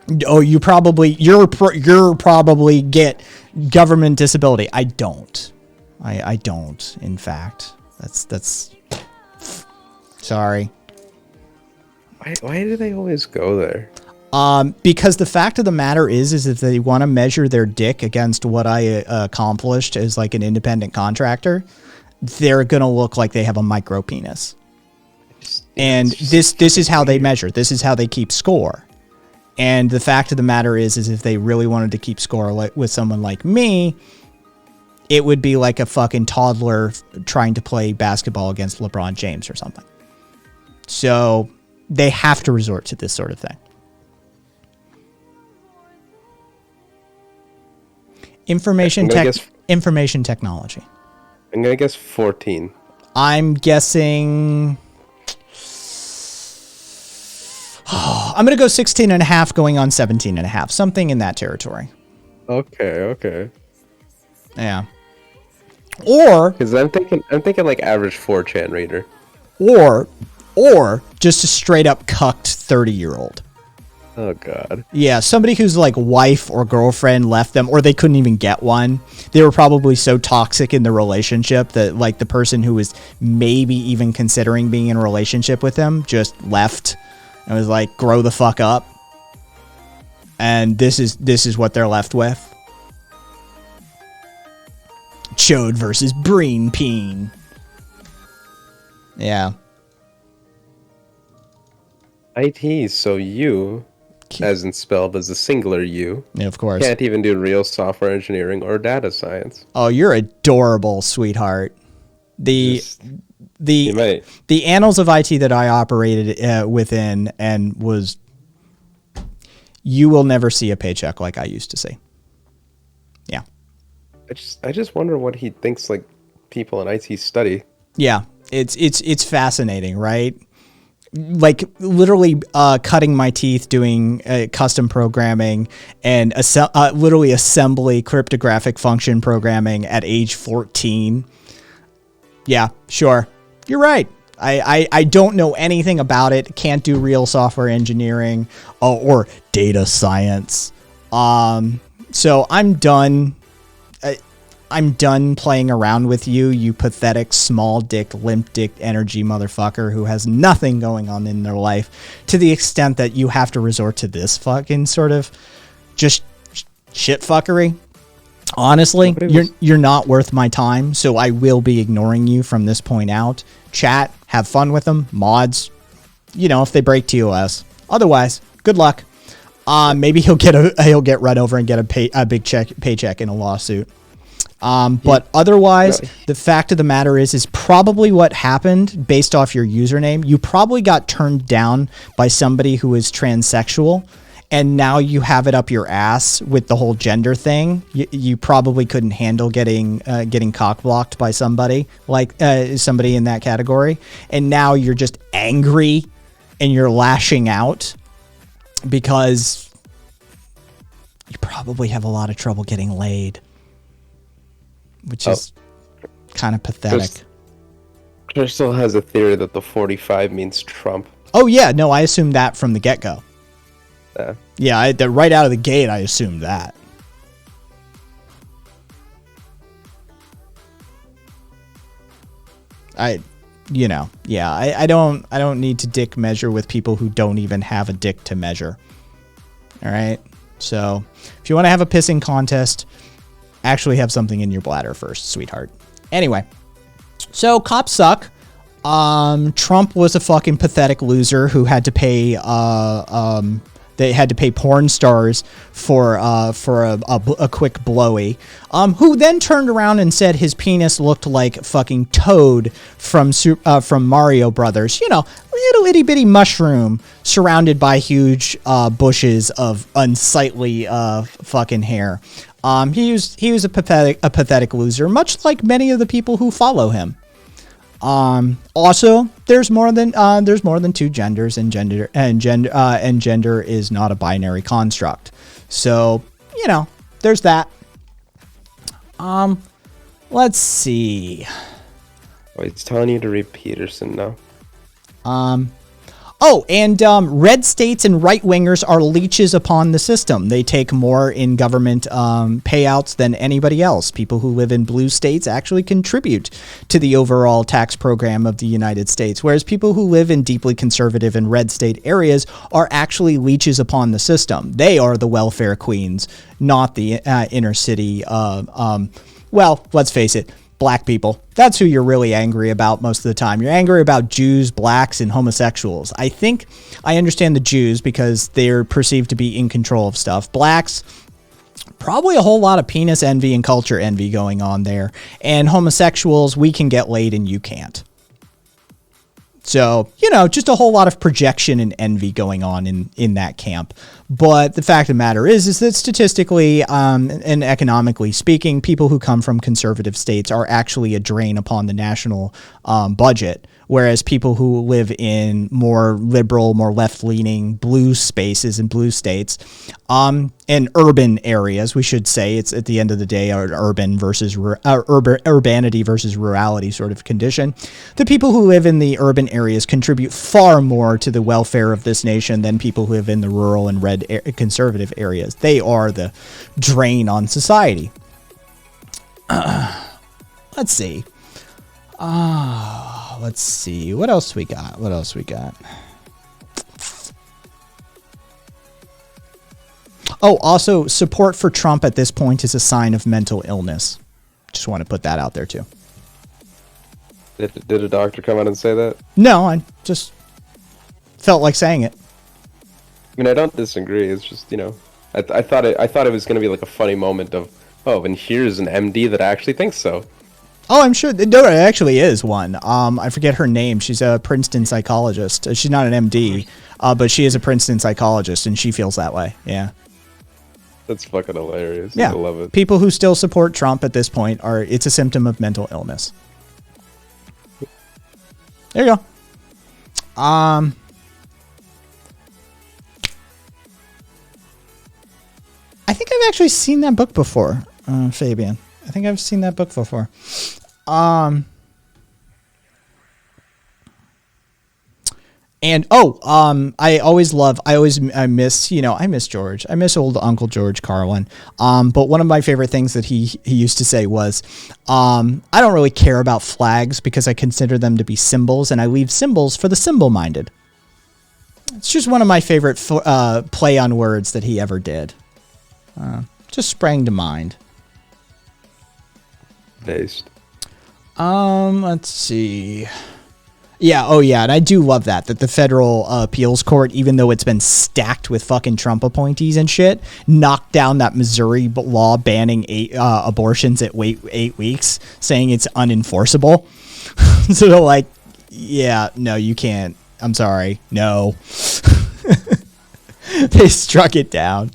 you're probably get government disability. I don't. I don't, in fact. That's sorry. Why do they always go there? Because the fact of the matter is if they want to measure their dick against what I accomplished as like an independent contractor, they're going to look like they have a micro penis. And this is how they measure. This is how they keep score. And the fact of the matter is if they really wanted to keep score with someone like me, it would be like a fucking toddler trying to play basketball against LeBron James or something. So they have to resort to this sort of thing. Information I'm gonna guess- information technology. I'm gonna guess 14. I'm guessing. I'm going to go 16 and a half going on 17 and a half. Something in that territory. Okay. Yeah. Or Because I'm thinking like average 4chan reader. or just a straight up cucked 30-year-old. Oh god. Yeah, somebody whose like wife or girlfriend left them, or they couldn't even get one. They were probably so toxic in the relationship that like the person who was maybe even considering being in a relationship with them just left and was like, grow the fuck up. And this is what they're left with. Chode versus Breen Peen. Yeah. IT, so you, as in spelled as a singular you, Yeah, of course. can't even do real software engineering or data science. Oh, you're adorable, sweetheart. The You might. the annals of IT that I operated within and was, you will never see a paycheck like I used to see. Yeah. I just wonder what he thinks like people in IT study. Yeah. It's fascinating, right? Like literally cutting my teeth doing custom programming and literally assembly cryptographic function programming at age 14. Yeah, sure. You're right. I don't know anything about it. Can't do real software engineering or data science. So I'm done. I'm done playing around with you, you pathetic, small dick, limp dick energy motherfucker who has nothing going on in their life, to the extent that you have to resort to this fucking sort of just shit fuckery. Honestly, you're not worth my time, so I will be ignoring you from this point out. Chat, have fun with them. Mods, if they break TOS. Otherwise, good luck. Maybe he'll get run over and get a big paycheck in a lawsuit. But otherwise, the fact of the matter is probably what happened based off your username. You probably got turned down by somebody who is transsexual, and now you have it up your ass with the whole gender thing. You probably couldn't handle getting cock blocked by somebody like somebody in that category, and now you're just angry and you're lashing out because you probably have a lot of trouble getting laid. Which is kind of pathetic. Crystal has a theory that the 45 means Trump. Oh, yeah. No, I assumed that from the get-go. Yeah, right out of the gate, I assumed that. I don't need to dick measure with people who don't even have a dick to measure. All right? So, if you want to have a pissing contest, actually have something in your bladder first, sweetheart. Anyway, so cops suck. Trump was a fucking pathetic loser who had to pay they had to pay porn stars for a quick blowy, who then turned around and said his penis looked like fucking Toad from Mario Brothers. Little itty bitty mushroom surrounded by huge bushes of unsightly fucking hair. He was a pathetic loser, much like many of the people who follow him. Also, there's more than two genders, and gender is not a binary construct. So, there's that. Let's see. Oh, it's telling you to read Peterson now. Red states and right-wingers are leeches upon the system. They take more in government payouts than anybody else. People who live in blue states actually contribute to the overall tax program of the United States, whereas people who live in deeply conservative and red state areas are actually leeches upon the system. They are the welfare queens, not the inner city. Let's face it. Black people. That's who you're really angry about most of the time. You're angry about Jews, blacks, and homosexuals. I think I understand the Jews because they're perceived to be in control of stuff. Blacks, probably a whole lot of penis envy and culture envy going on there. And homosexuals, we can get laid and you can't. So, you know, just a whole lot of projection and envy going on in that camp. But the fact of the matter is that statistically and economically speaking, people who come from conservative states are actually a drain upon the national budget, whereas people who live in more liberal, more left-leaning blue spaces and blue states and urban areas, we should say, it's at the end of the day an urban versus urbanity versus rurality sort of condition. The people who live in the urban areas contribute far more to the welfare of this nation than people who live in the rural and red conservative areas. They are the drain on society. Let's see. Let's see. What else we got? Oh, also, support for Trump at this point is a sign of mental illness. Just want to put that out there, too. Did a doctor come out and say that? No, I just felt like saying it. I mean, I don't disagree. It's just, you know, I thought it was going to be like a funny moment of, oh, and here's an MD that actually thinks so. Oh, I'm sure there actually is one. I forget her name. She's a Princeton psychologist. She's not an MD, but she is a Princeton psychologist, and she feels that way. Yeah. That's fucking hilarious. Yeah. I love it. People who still support Trump at this point it's a symptom of mental illness. There you go. I think I've actually seen that book before, Fabian. I think I've seen that book before. I miss George. I miss old Uncle George Carlin. But one of my favorite things that he used to say was, I don't really care about flags because I consider them to be symbols, and I leave symbols for the symbol-minded. It's just one of my favorite play on words that he ever did. Just sprang to mind. Based. Let's see. Yeah, and I do love that the federal appeals court, even though it's been stacked with fucking Trump appointees and shit, knocked down that Missouri law banning abortions at 8 weeks, saying it's unenforceable. So they're like, yeah, no, you can't. I'm sorry. No. They struck it down.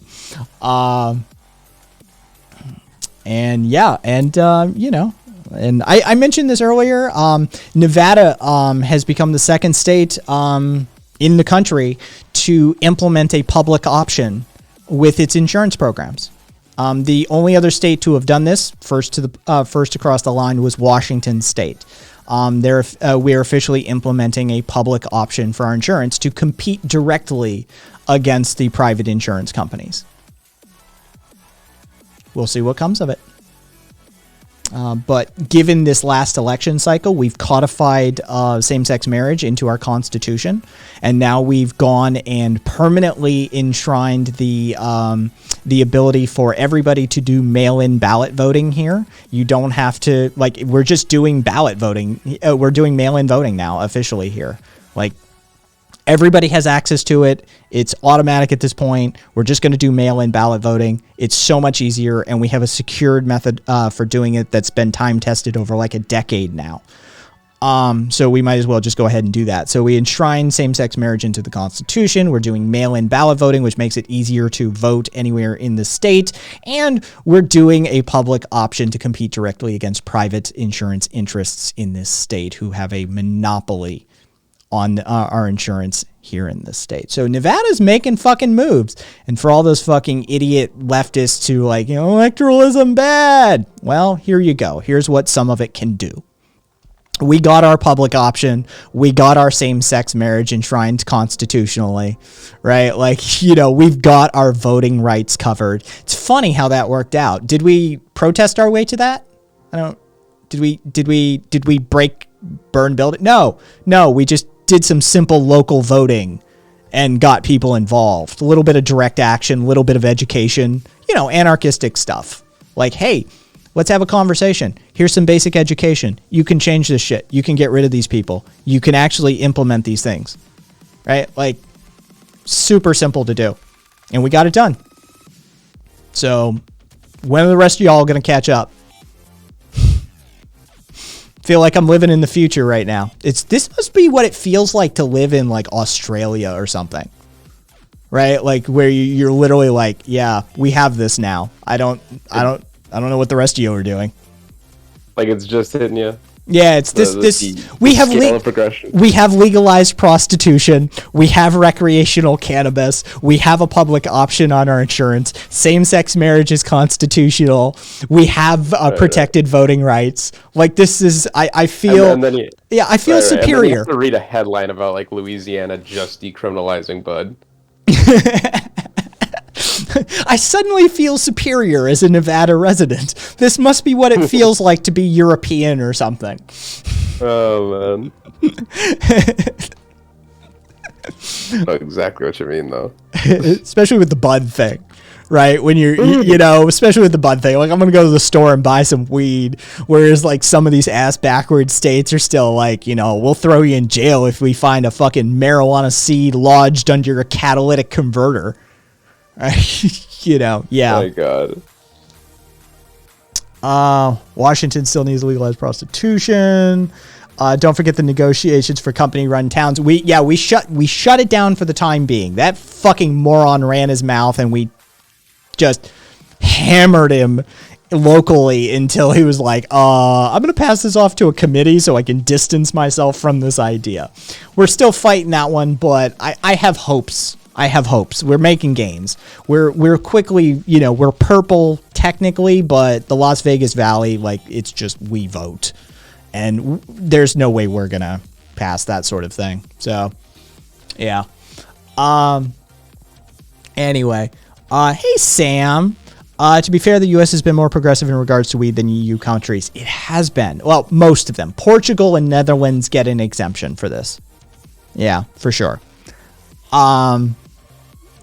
And I mentioned this earlier. Nevada has become the second state in the country to implement a public option with its insurance programs. The only other state to have done this, first across the line, was Washington State. We are officially implementing a public option for our insurance to compete directly against the private insurance companies. We'll see what comes of it. But given this last election cycle, we've codified same-sex marriage into our Constitution, and now we've gone and permanently enshrined the ability for everybody to do mail-in ballot voting here. You don't have to, we're just doing ballot voting. We're doing mail-in voting now officially here. Everybody has access to it. It's automatic at this point. We're just going to do mail-in ballot voting. It's so much easier, and we have a secured method for doing it that's been time-tested over a decade now. So we might as well just go ahead and do that. So we enshrine same-sex marriage into the Constitution. We're doing mail-in ballot voting, which makes it easier to vote anywhere in the state. And we're doing a public option to compete directly against private insurance interests in this state who have a monopoly on our insurance here in this state. So Nevada's making fucking moves. And for all those fucking idiot leftists who electoralism bad. Well, here you go. Here's what some of it can do. We got our public option. We got our same-sex marriage enshrined constitutionally, right? We've got our voting rights covered. It's funny how that worked out. Did we protest our way to that? Did we burn building? No, we just did some simple local voting and got people involved. A little bit of direct action, a little bit of education, anarchistic stuff. Hey, let's have a conversation. Here's some basic education. You can change this shit. You can get rid of these people. You can actually implement these things, right? Super simple to do. And we got it done. So when are the rest of y'all going to catch up? Feel like I'm living in the future right now. This must be what it feels like to live in like Australia or something. Right? Like where you're literally like, yeah, we have this now. I don't know what the rest of you are doing. Like it's just hitting you. Yeah, it's we have legalized prostitution, we have recreational cannabis, we have a public option on our insurance, same-sex marriage is constitutional, we have protected voting rights. Like this is, I feel, I feel superior. And then you have to read a headline about like Louisiana just decriminalizing bud. I suddenly feel superior as a Nevada resident. This must be what it feels like to be European or something. Oh, man. I know exactly what you mean, though. Especially with the bud thing, right? When especially with the bud thing. Like, I'm going to go to the store and buy some weed, whereas, like, some of these ass-backward states are still like, we'll throw you in jail if we find a fucking marijuana seed lodged under a catalytic converter. Yeah. Oh my God. Washington still needs to legalize prostitution. Don't forget the negotiations for company-run towns. We shut it down for the time being. That fucking moron ran his mouth, and we just hammered him locally until he was like, I'm going to pass this off to a committee so I can distance myself from this idea. We're still fighting that one, but I have hopes. We're making gains. We're quickly, we're purple technically, but the Las Vegas Valley, like, it's just we vote. And there's no way we're going to pass that sort of thing. So, yeah. Anyway, hey, Sam. To be fair, the U.S. has been more progressive in regards to weed than EU countries. It has been. Well, most of them. Portugal and Netherlands get an exemption for this. Yeah, for sure.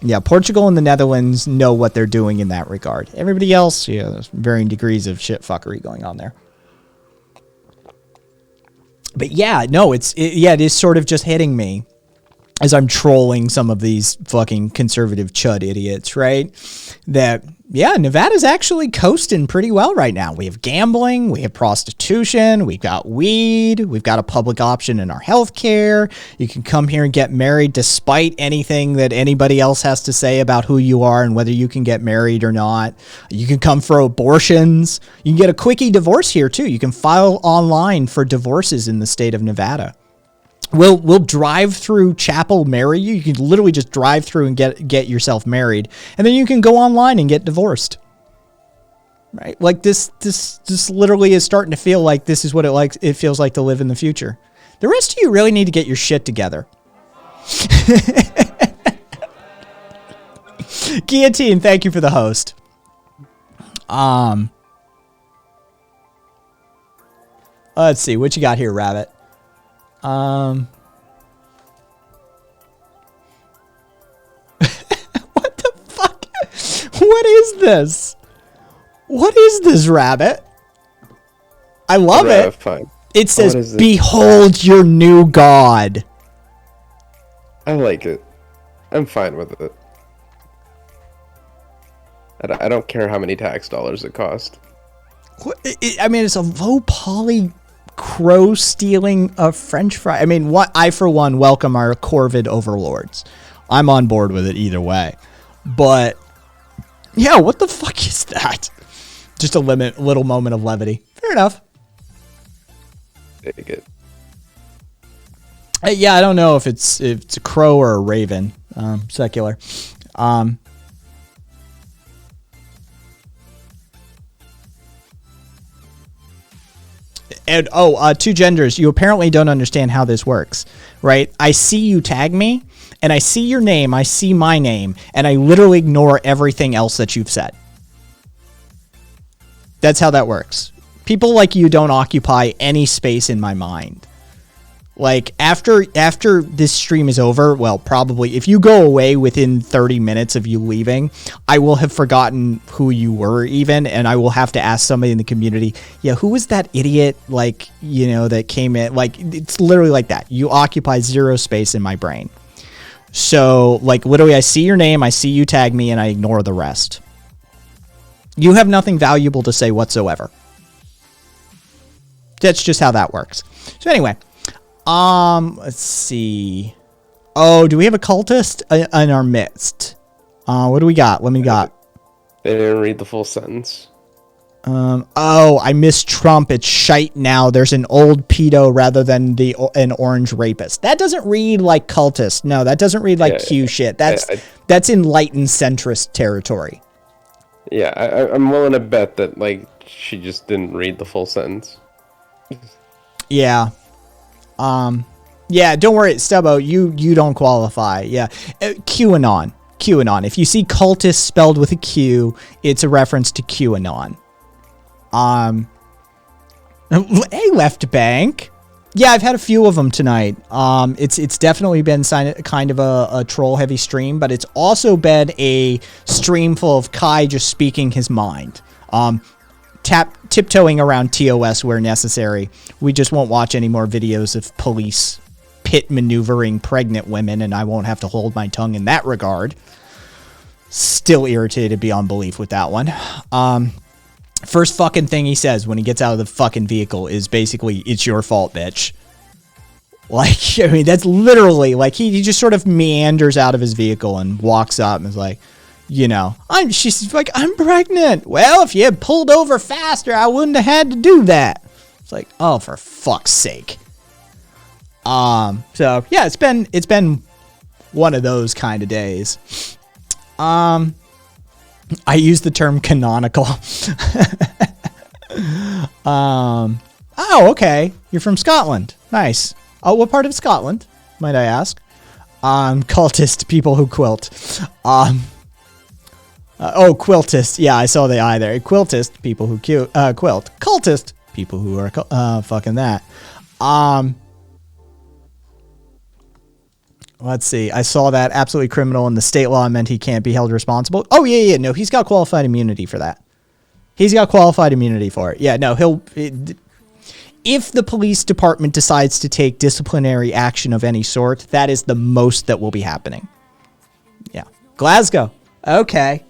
Yeah, Portugal and the Netherlands know what they're doing in that regard. Everybody else, there's varying degrees of shit fuckery going on there. But yeah, no, it is sort of just hitting me as I'm trolling some of these fucking conservative chud idiots, right? That, yeah, Nevada's actually coasting pretty well right now. We have gambling, we have prostitution, we've got weed, we've got a public option in our healthcare. You can come here and get married despite anything that anybody else has to say about who you are and whether you can get married or not. You can come for abortions. You can get a quickie divorce here too. You can file online for divorces in the state of Nevada. We'll drive through Chapel, marry you. You can literally just drive through and get yourself married, and then you can go online and get divorced. Right? Like this literally is starting to feel like this is what it feels like to live in the future. The rest of you really need to get your shit together. Guillotine, thank you for the host. Let's see what you got here, Rabbit. What the fuck? What is this? What is this, Rabbit? I love it. Fine. It says, "Behold your new god." I like it. I'm fine with it. I don't care how many tax dollars it cost. I mean, it's a low poly crow stealing a French fry. I mean, I for one welcome our Corvid overlords. I'm on board with it either way. But yeah, what the fuck is that? Just a little moment of levity. Fair enough. Take it. Yeah, I don't know if it's a crow or a raven. Secular. And two genders. You apparently don't understand how this works, right? I see you tag me, and I see your name, I see my name, and I literally ignore everything else that you've said. That's how that works. People like you don't occupy any space in my mind. Like, after this stream is over, well, probably, if you go away within 30 minutes of you leaving, I will have forgotten who you were even, and I will have to ask somebody in the community, yeah, who was that idiot, like, that came in? Like, it's literally like that. You occupy zero space in my brain. So, like, literally, I see your name, I see you tag me, and I ignore the rest. You have nothing valuable to say whatsoever. That's just how that works. So anyway, let's see. Oh, do we have a cultist in our midst? What do we got? What do we got? They didn't read the full sentence. Oh, I missed Trump. It's shite now. There's an old pedo rather than an orange rapist. That doesn't read like cultist. No, that doesn't read like Q shit. That's enlightened centrist territory. Yeah, I'm willing to bet that like she just didn't read the full sentence. Yeah. Yeah, don't worry, Stubbo, you don't qualify. Yeah. QAnon. If you see cultist spelled with a Q, it's a reference to QAnon. Hey, Left Bank. Yeah, I've had a few of them tonight. It's definitely been kind of a troll-heavy stream, but it's also been a stream full of Kai just speaking his mind. Tiptoeing around TOS where necessary. We just won't watch any more videos of police pit maneuvering pregnant women, and I won't have to hold my tongue in that regard. Still irritated beyond belief with that one. First fucking thing he says when he gets out of the fucking vehicle is basically, "It's your fault, bitch." Like, I mean, that's literally, like, he just sort of meanders out of his vehicle and walks up and is like, you know, she's like, "I'm pregnant." "Well, if you had pulled over faster, I wouldn't have had to do that." It's like, oh, for fuck's sake. So yeah, it's been one of those kind of days. I use the term canonical. Oh, okay. You're from Scotland. Nice. Oh, what part of Scotland, might I ask? Cultist, people who quilt. Quiltist. Yeah, I saw the I there. Quiltist, people who quilt. Cultist, people who are fucking that. Let's see. I saw that absolutely criminal, and the state law meant he can't be held responsible. Oh, yeah. No, he's got qualified immunity for that. He's got qualified immunity for it. Yeah, no, if the police department decides to take disciplinary action of any sort, that is the most that will be happening. Yeah. Glasgow. Okay.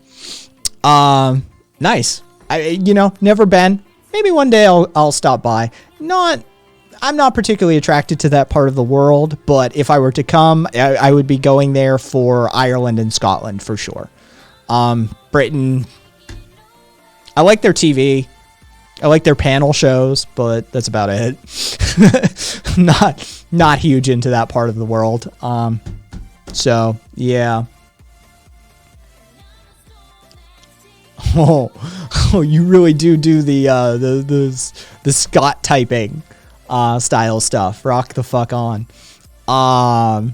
Nice. Never been. Maybe one day I'll stop by. I'm not particularly attracted to that part of the world, but if I were to come, I would be going there for Ireland and Scotland for sure. Britain, I like their TV. I like their panel shows, but that's about it. Not huge into that part of the world. So yeah. Oh, you really do the Scott typing style stuff. Rock the fuck on. Not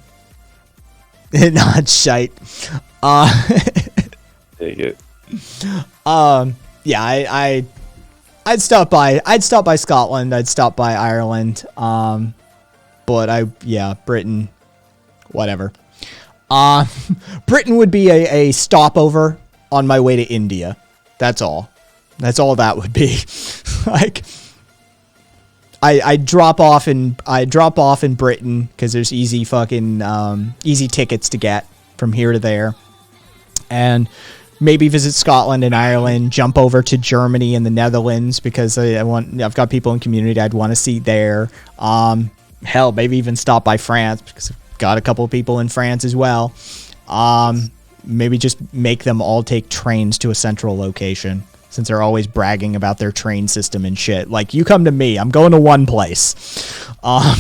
shite. Take it. Yeah, I'd stop by Scotland. I'd stop by Ireland. But Britain, whatever. Britain would be a stopover on my way to India. That's all. That's all that would be. Like, I drop off in Britain because there's easy tickets to get from here to there, and maybe visit Scotland and Ireland, jump over to Germany and the Netherlands because I've got people in community I'd want to see there. Hell, maybe even stop by France because I've got a couple of people in France as well. Maybe just make them all take trains to a central location since they're always bragging about their train system and shit. Like, you come to me, I'm going to one place. But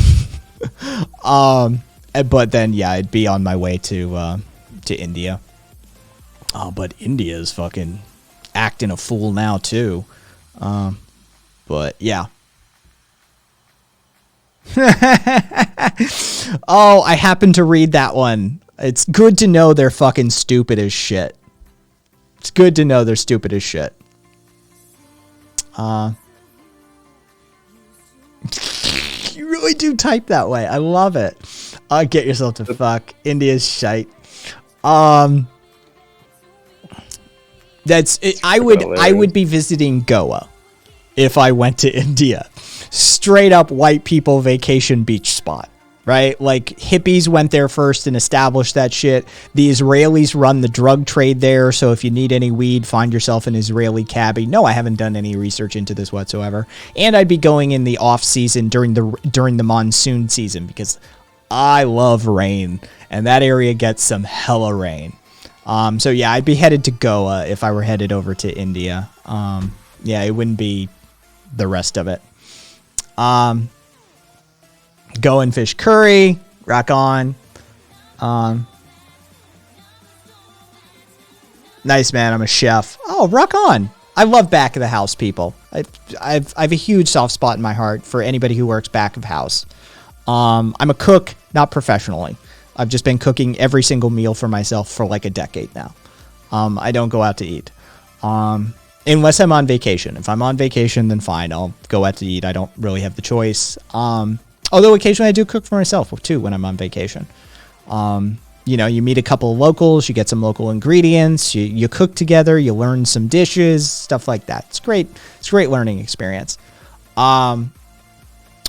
then, yeah, I'd be on my way to India. Oh, but India is fucking acting a fool now, too. But, yeah. Oh, I happened to read that one. It's good to know they're fucking stupid as shit. It's good to know they're stupid as shit. You really do type that way. I love it. Get yourself to fuck. India's shite. That's it. I would be visiting Goa if I went to India. Straight up white people vacation beach spot. right? Like hippies went there first and established that shit. The Israelis run the drug trade there. So if you need any weed, find yourself an Israeli cabbie. No, I haven't done any research into this whatsoever. And I'd be going in the off season during the monsoon season because I love rain and that area gets some hella rain. So yeah, I'd be headed to Goa if I were headed over to India. Yeah, it wouldn't be the rest of it. Go and fish curry, rock on. Nice, man. I'm a chef. Oh, rock on. I love back of the house people. I have a huge soft spot in my heart for anybody who works back of house. I'm a cook, not professionally. I've just been cooking every single meal for myself for like a decade now. I don't go out to eat. Unless I'm on vacation. If I'm on vacation, then fine. I'll go out to eat. I don't really have the choice. Although occasionally I do cook for myself too when I'm on vacation. You know, you meet a couple of locals, you get some local ingredients, you cook together, you learn some dishes, stuff like that. It's great. It's a great learning experience.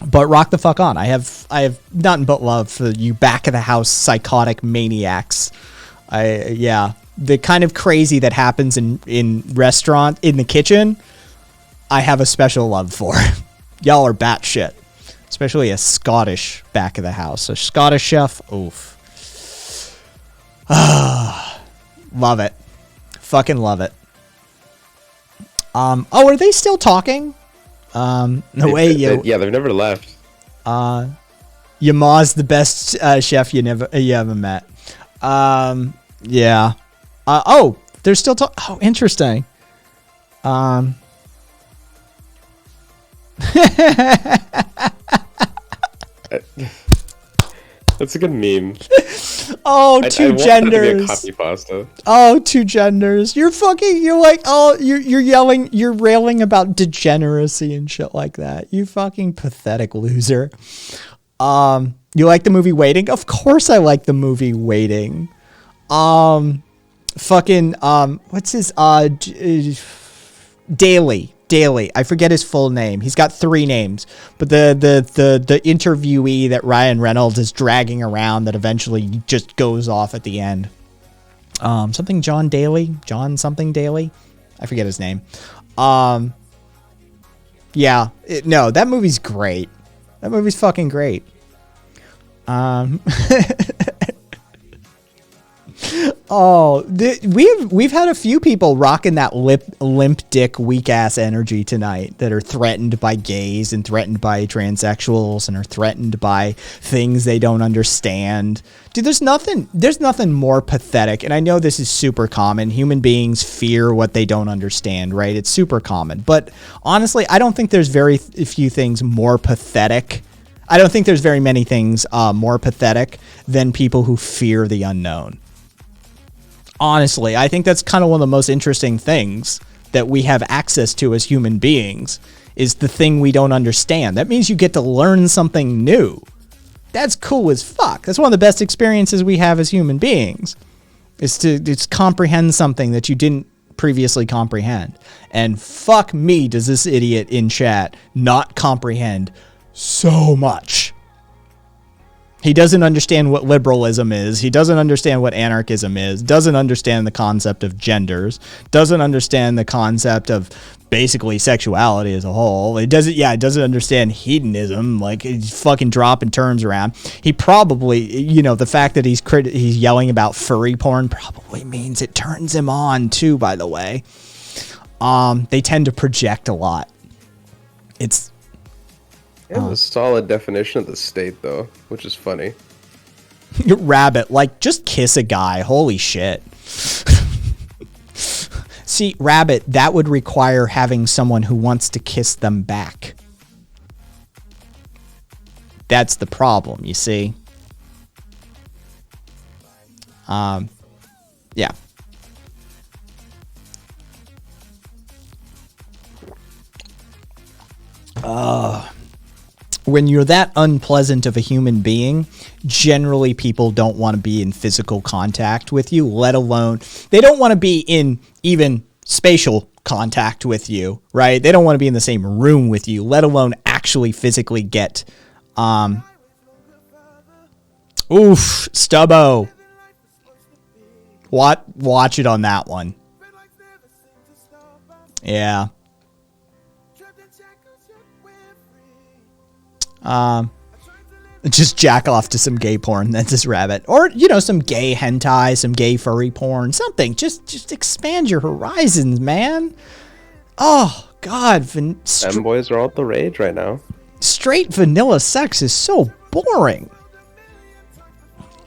But rock the fuck on. I have nothing but love for you back of the house psychotic maniacs. The kind of crazy that happens in restaurant in the kitchen, I have a special love for. Y'all are batshit. Especially a Scottish back of the house. A Scottish chef, oof. Love it. Fucking love it. Are they still talking? Yeah, they've never left. Your ma's the best chef you ever met. Yeah. They're still talking. Oh, interesting. That's a good meme. Oh, two genders. I want that to be a copy pasta. Oh, two genders. You're yelling, you're railing about degeneracy and shit like that. You fucking pathetic loser. You like the movie Waiting? Of course I like the movie Waiting. What's his, Daly. I forget his full name. He's got 3 names, but the interviewee that Ryan Reynolds is dragging around that eventually just goes off at the end. John something Daly. I forget his name. That movie's great. That movie's fucking great. We've had a few people rocking that limp dick weak ass energy tonight that are threatened by gays and threatened by transsexuals and are threatened by things they don't understand. Dude, there's nothing more pathetic, and I know this is super common. Human beings fear what they don't understand, right? It's super common. But honestly, I don't think there's very few things more pathetic. I don't think there's very many things more pathetic than people who fear the unknown. Honestly, I think that's kind of one of the most interesting things that we have access to as human beings is the thing we don't understand. That means you get to learn something new. That's cool as fuck. That's one of the best experiences we have as human beings is to comprehend something that you didn't previously comprehend. And fuck me, does this idiot in chat not comprehend so much. He doesn't understand what liberalism is. He doesn't understand what anarchism is. Doesn't understand the concept of genders. Doesn't understand the concept of basically sexuality as a whole. It doesn't understand hedonism. Like, he's fucking dropping terms around. He probably, the fact that he's yelling about furry porn probably means it turns him on too, by the way. They tend to project a lot. It's a solid definition of the state, though, which is funny. Rabbit, like, just kiss a guy. Holy shit. See, Rabbit, that would require having someone who wants to kiss them back. That's the problem, you see? Yeah. When you're that unpleasant of a human being, generally people don't want to be in physical contact with you, let alone, they don't want to be in even spatial contact with you, right? They don't want to be in the same room with you, let alone actually physically get Oof, Stubbo. Watch it on that one. Yeah. Just jack off to some gay porn. That's his rabbit. Or, some gay hentai, some gay furry porn, something. Just expand your horizons, man. Oh, God. Femboys are all the rage right now. Straight vanilla sex is so boring.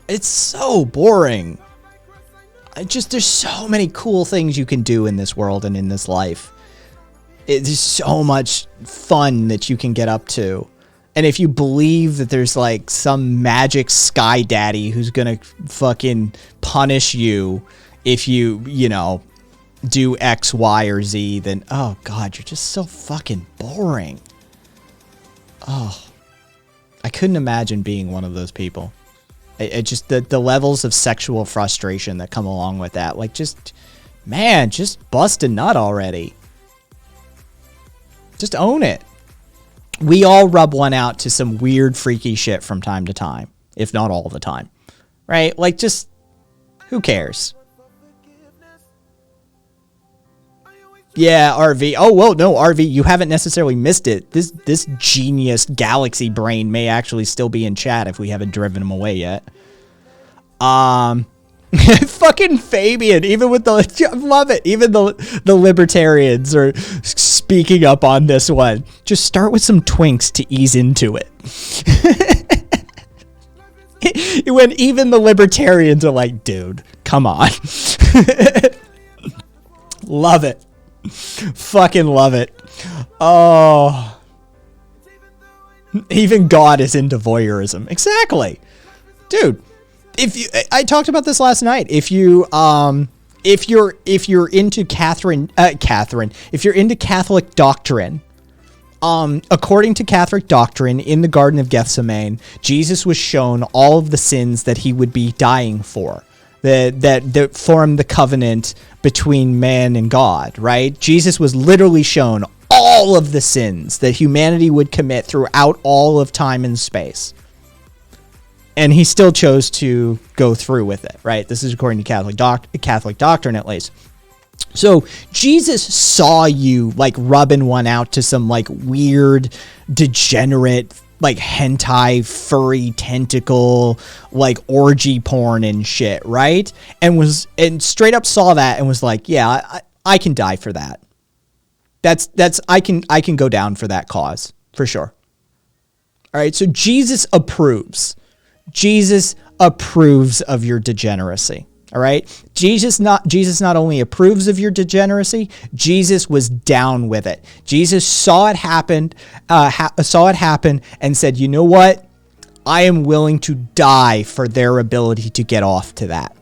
It's so boring. There's so many cool things you can do in this world and in this life. There's so much fun that you can get up to. And if you believe that there's like some magic sky daddy who's gonna fucking punish you if you do X, Y, or Z, then oh God, you're just so fucking boring. Oh, I couldn't imagine being one of those people. It just the levels of sexual frustration that come along with that. Like, just bust a nut already. Just own it. We all rub one out to some weird, freaky shit from time to time, if not all the time, right? Like, just who cares? Yeah, RV. Oh, well, no, RV, you haven't necessarily missed it. This genius galaxy brain may actually still be in chat if we haven't driven him away yet. Fucking Fabian, even with I love it. Even the libertarians are speaking up on this one. Just start with some twinks to ease into it. When even the libertarians are like, dude, come on. Love it. Fucking love it. Oh. Even God is into voyeurism. Exactly. Dude, I talked about this last night. If you're into Catherine, if you're into Catholic doctrine, according to Catholic doctrine, in the Garden of Gethsemane, Jesus was shown all of the sins that he would be dying for, that form the covenant between man and God, right? Jesus was literally shown all of the sins that humanity would commit throughout all of time and space. And he still chose to go through with it, right? This is according to Catholic doctrine, at least. So Jesus saw you like rubbing one out to some like weird, degenerate, like hentai, furry tentacle, like orgy porn and shit, right? And straight up saw that and was like, yeah, I can die for that. I can go down for that cause for sure. All right. So Jesus approves of your degeneracy. All right. Jesus not only approves of your degeneracy, Jesus was down with it. Jesus saw it happen, and said, you know what? I am willing to die for their ability to get off to that.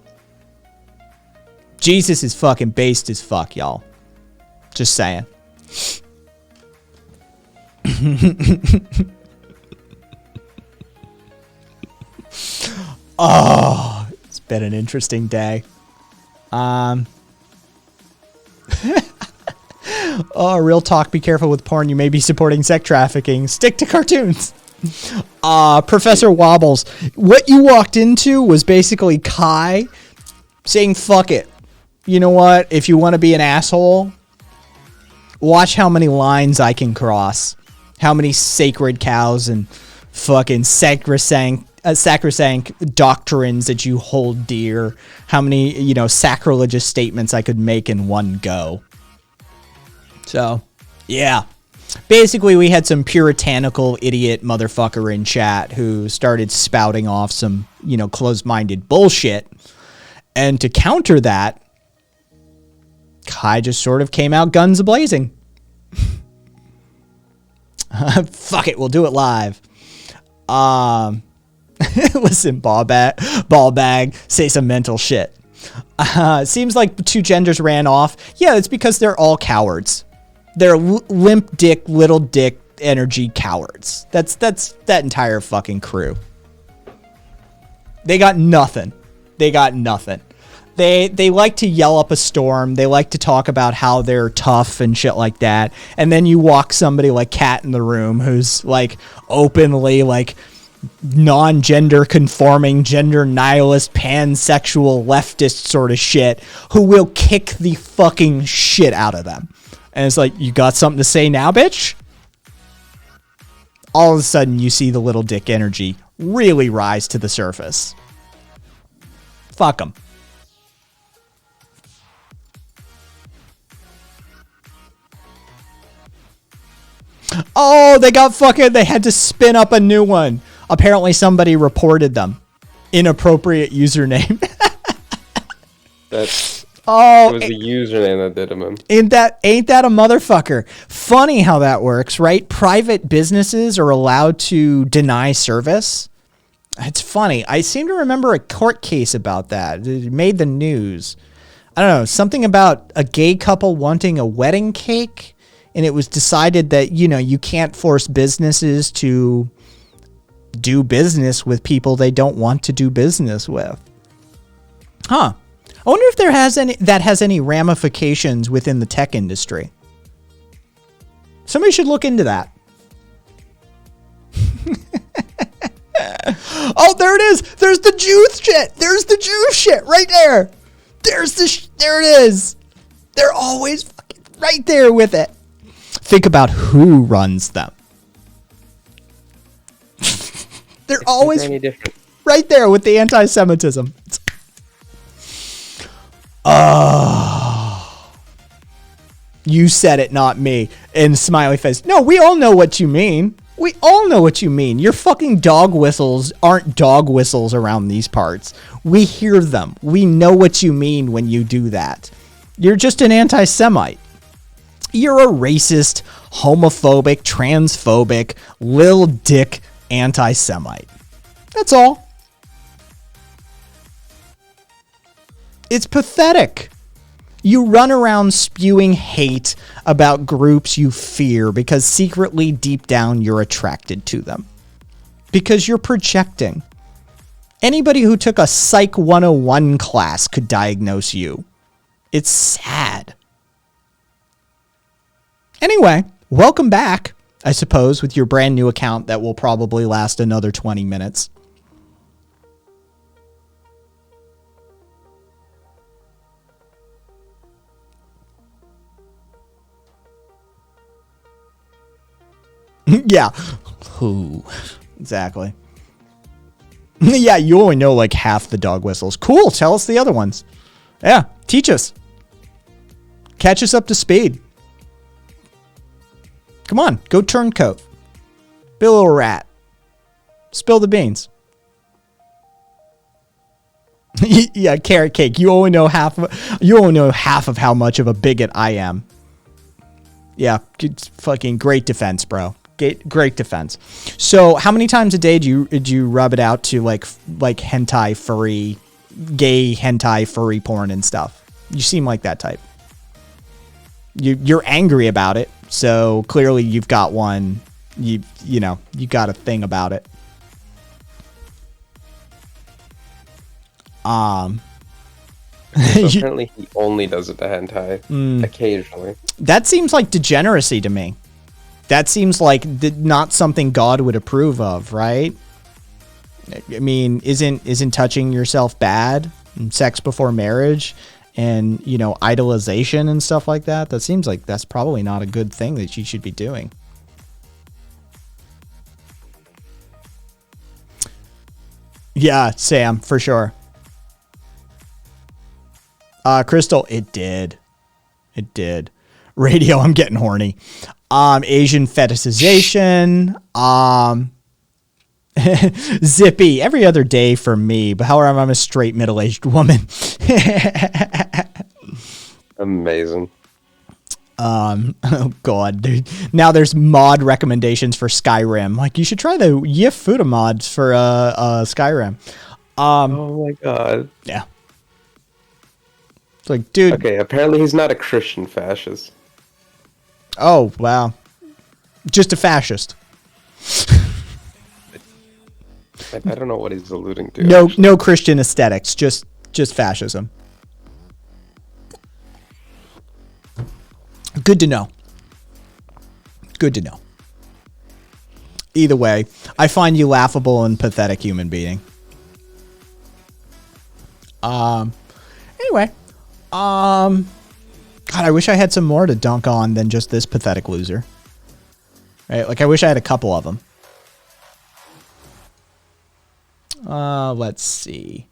Jesus is fucking based as fuck, y'all. Just saying. Oh, it's been an interesting day. Oh, real talk. Be careful with porn. You may be supporting sex trafficking. Stick to cartoons. Professor Wobbles. What you walked into was basically Kai saying, fuck it. You know what? If you want to be an asshole, watch how many lines I can cross. How many sacred cows and fucking sacrosanct doctrines that you hold dear. How many, sacrilegious statements I could make in one go. So, yeah. Basically, we had some puritanical idiot motherfucker in chat who started spouting off some, closed-minded bullshit. And to counter that, Kai just sort of came out guns a-blazing. Fuck it, we'll do it live. Listen, ball bag, say some mental shit. Seems like two genders ran off. Yeah, it's because they're all cowards. They're limp dick, little dick energy cowards. That's that entire fucking crew. They got nothing. They like to yell up a storm. They like to talk about how they're tough and shit like that. And then you walk somebody like Cat in the room who's like openly like non-gender conforming, gender nihilist, pansexual, leftist sort of shit who will kick the fucking shit out of them. And it's like, you got something to say now, bitch? All of a sudden, you see the little dick energy really rise to the surface. Fuck them. Oh, they had to spin up a new one. Apparently somebody reported them. Inappropriate username. It Oh, was the username that did him in. ain't that a motherfucker? Funny how that works, right? Private businesses are allowed to deny service. It's funny. I seem to remember a court case about that. It made the news. I don't know, something about a gay couple wanting a wedding cake, and it was decided that, you know, you can't force businesses to do business with people they don't want to do business with. Huh. I wonder if that has any ramifications within the tech industry. Somebody should look into that. Oh, there it is. There's the Jew shit. There's the Jew shit right there. There it is. They're always fucking right there with it. Think about who runs them. They're always Any different. right there with the anti-Semitism. Oh, you said it, not me. And smiley face. No, we all know what you mean. We all know what you mean. Your fucking dog whistles aren't dog whistles around these parts. We hear them. We know what you mean when you do that. You're just an anti-Semite. You're a racist, homophobic, transphobic, lil dick anti-Semite. That's all. It's pathetic. You run around spewing hate about groups you fear because secretly deep down you're attracted to them. Because you're projecting. Anybody who took a Psych 101 class could diagnose you. It's sad. Anyway, welcome back, I suppose, with your brand new account that will probably last another 20 minutes. Yeah. Who? Exactly. Yeah, you only know like half the dog whistles. Cool. Tell us the other ones. Yeah. Teach us. Catch us up to speed. Come on. Go turncoat. Be a little rat. Spill the beans. Yeah, carrot cake. You only know half of how much of a bigot I am. Yeah, it's fucking great defense, bro. Great defense. So, how many times a day did you rub it out to like hentai furry, gay hentai furry porn and stuff? You seem like that type. You're angry about it, so clearly you've got one. You got a thing about it. So apparently he only does it to hentai occasionally. That seems like degeneracy to me. That seems like not something God would approve of, right? I mean, isn't touching yourself bad? And sex before marriage and, idolization and stuff like that? That seems like that's probably not a good thing that you should be doing. Yeah, Sam, for sure. Crystal, it did. Radio, I'm getting horny. Asian fetishization. Zippy, every other day for me. But however, I'm a straight middle-aged woman. Amazing. Oh god, dude. Now there's mod recommendations for Skyrim. Like, you should try the Yifuda mods for Skyrim. Oh my god. Yeah. It's like, dude. Okay, apparently he's not a Christian fascist. Oh, wow. Just a fascist. I don't know what he's alluding to. No Christian aesthetics, just fascism. Good to know. Either way, I find you laughable and pathetic human being. Anyway, God, I wish I had some more to dunk on than just this pathetic loser. Right? Like, I wish I had a couple of them. Let's see.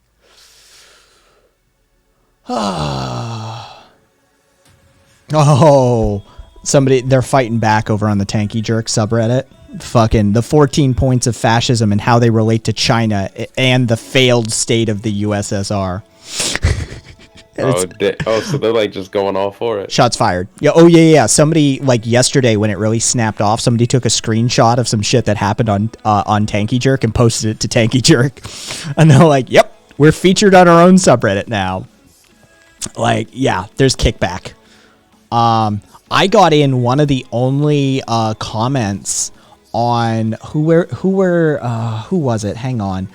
Oh, they're fighting back over on the Tanky Jerk subreddit. Fucking the 14 points of fascism and how they relate to China and the failed state of the USSR. So they're like just going all for it. Shots fired. Yeah. Somebody, like yesterday when it really snapped off, somebody took a screenshot of some shit that happened on Tanky Jerk and posted it to Tanky Jerk. And they're like, yep, we're featured on our own subreddit now. Like, yeah, there's kickback. I got in one of the only comments on who was it? Hang on.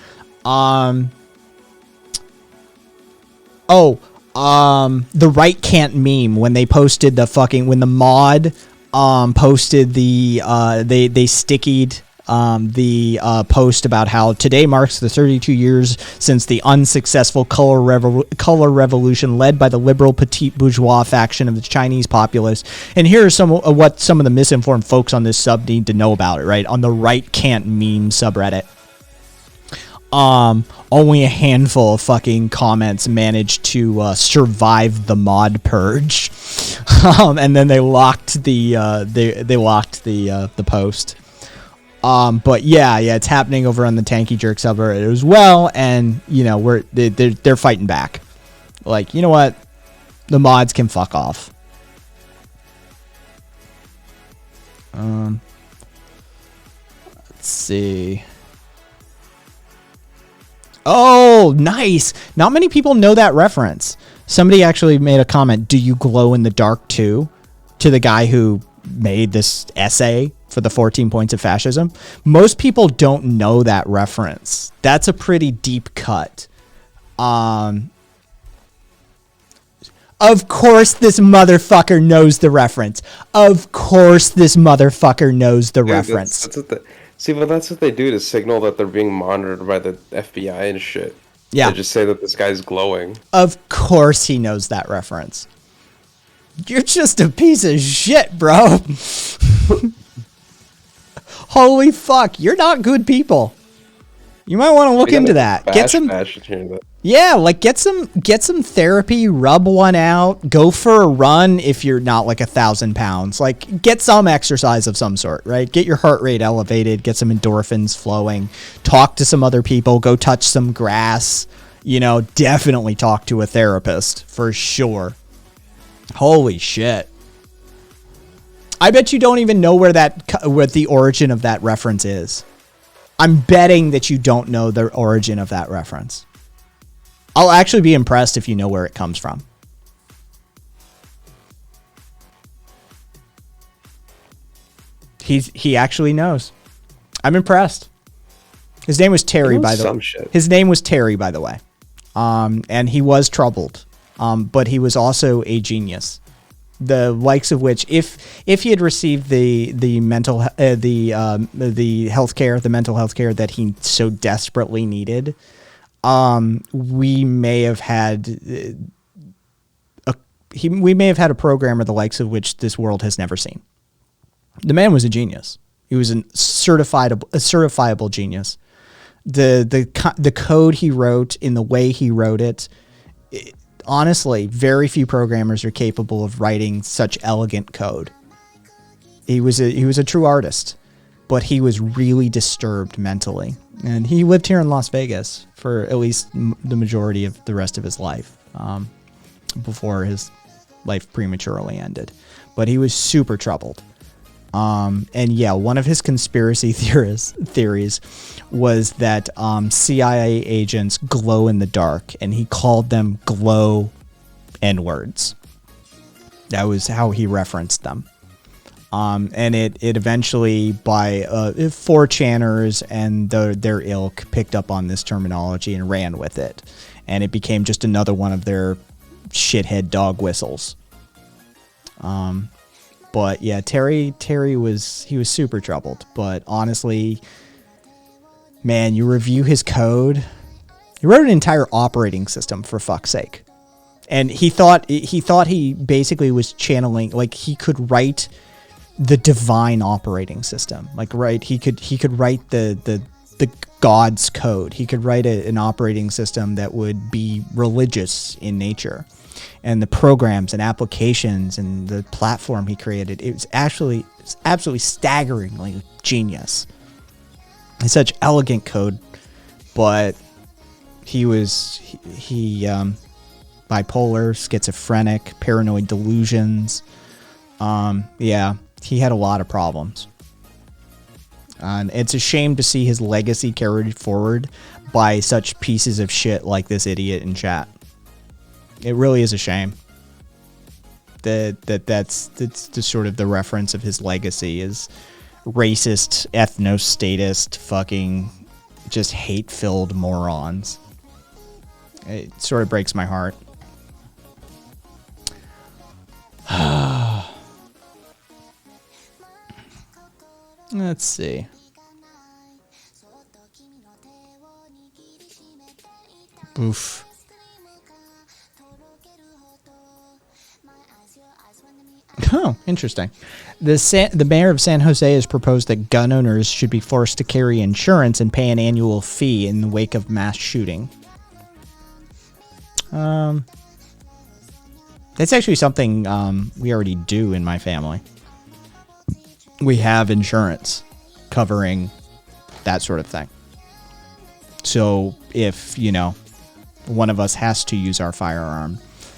The Right Can't meme when they posted when the mod posted the they stickied the post about how today marks the 32 years since the unsuccessful color revolution led by the liberal petite bourgeois faction of the Chinese populace. And here are some of the misinformed folks on this sub need to know about it, right? On the Right Can't meme subreddit. Only a handful of fucking comments managed to survive the mod purge. And then they locked the post. But yeah, it's happening over on the Tanky Jerk subreddit as well, and you know they're fighting back. Like, you know what, the mods can fuck off. Let's see. Oh, nice. Not many people know that reference. Somebody actually made a comment. Do you glow in the dark too? To the guy who made this essay for the 14 points of fascism. Most people don't know that reference. That's a pretty deep cut. Of course this motherfucker knows the reference. Of course this motherfucker knows the reference. That's what they do to signal that they're being monitored by the FBI and shit. Yeah. They just say that this guy's glowing. Of course he knows that reference. You're just a piece of shit, bro. Holy fuck, you're not good people. You might want to look into that. Get some therapy, rub one out, go for a run if you're not like 1,000 pounds. Like, get some exercise of some sort, right? Get your heart rate elevated, get some endorphins flowing, talk to some other people, go touch some grass. You know, definitely talk to a therapist for sure. Holy shit. I bet you don't even know where the origin of that reference is. I'm betting that you don't know the origin of that reference. I'll actually be impressed if you know where it comes from. He actually knows. I'm impressed. His name was Terry, by the way. His name was Terry, by the way. And he was troubled. But he was also a genius. The likes of which, if he had received the mental healthcare, the mental health care that he so desperately needed, we may have had a programmer the likes of which this world has never seen. The man was a genius. He was a certifiable genius. The code he wrote, in the way he wrote it, honestly, very few programmers are capable of writing such elegant code. He was a true artist, but he was really disturbed mentally, and he lived here in Las Vegas for at least the majority of the rest of his life, before his life prematurely ended. But he was super troubled. And yeah, one of his conspiracy theories was that CIA agents glow in the dark, and he called them glow N-words. That was how he referenced them. And it eventually, by 4chaners and their ilk, picked up on this terminology and ran with it. And it became just another one of their shithead dog whistles. But yeah, Terry was super troubled. But honestly, man, you review his code. He wrote an entire operating system, for fuck's sake. And he thought he basically was channeling, like, he could write the divine operating system. Like, right, he could write the God's code. He could write an operating system that would be religious in nature. And the programs and applications and the platform he created, it's absolutely staggeringly genius. It's such elegant code, but he bipolar, schizophrenic, paranoid delusions. Yeah, he had a lot of problems. And it's a shame to see his legacy carried forward by such pieces of shit like this idiot in chat. It really is a shame. That's just sort of the reference of his legacy is racist, ethno-statist, fucking just hate-filled morons. It sort of breaks my heart. Let's see. Oof. Oh, interesting. The mayor of San Jose has proposed that gun owners should be forced to carry insurance and pay an annual fee in the wake of mass shooting. That's actually something we already do in my family. We have insurance covering that sort of thing. So if, one of us has to use our firearm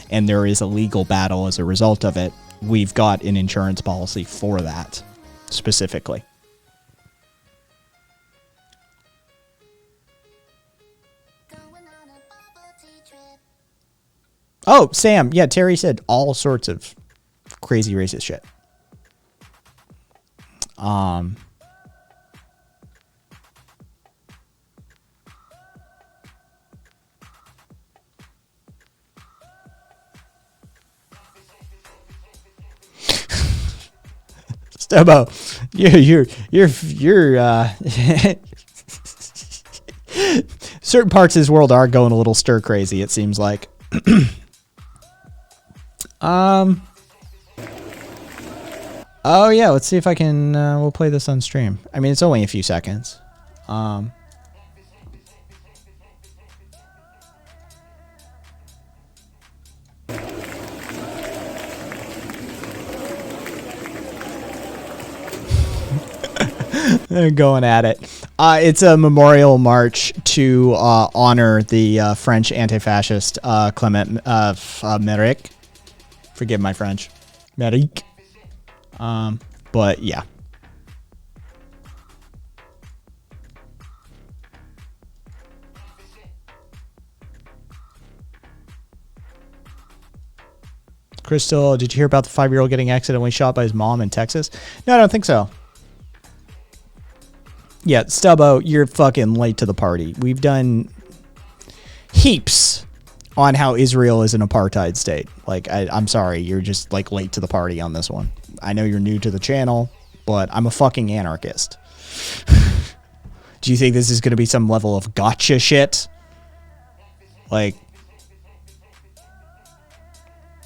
and there is a legal battle as a result of it, we've got an insurance policy for that specifically. Oh, Sam. Yeah, Terry said all sorts of crazy racist shit. Stubbo, you're certain parts of this world are going a little stir crazy, it seems like. Oh yeah, let's see if I can we'll play this on stream. I mean, it's only a few seconds. Going at it. It's a memorial march to honor the French anti-fascist Clement Méric. Forgive my French. Méric. But yeah. Crystal, did you hear about the 5-year-old getting accidentally shot by his mom in Texas? No, I don't think so. Yeah, Stubbo, you're fucking late to the party. We've done heaps on how Israel is an apartheid state. Like, I'm sorry, you're just like late to the party on this one. I know you're new to the channel, but I'm a fucking anarchist. Do you think this is going to be some level of gotcha shit? Like,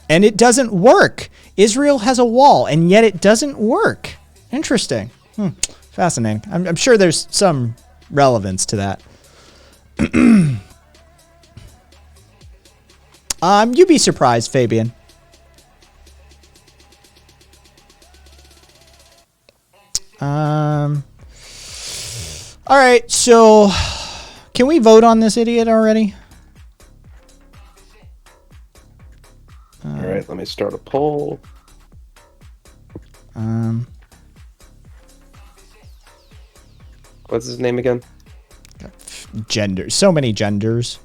and it doesn't work. Israel has a wall, and yet it doesn't work. Interesting. Fascinating. I'm sure there's some relevance to that. You'd be surprised, Fabian. All right, so can we vote on this idiot already? All right, let me start a poll. What's his name again? Gender. So many genders.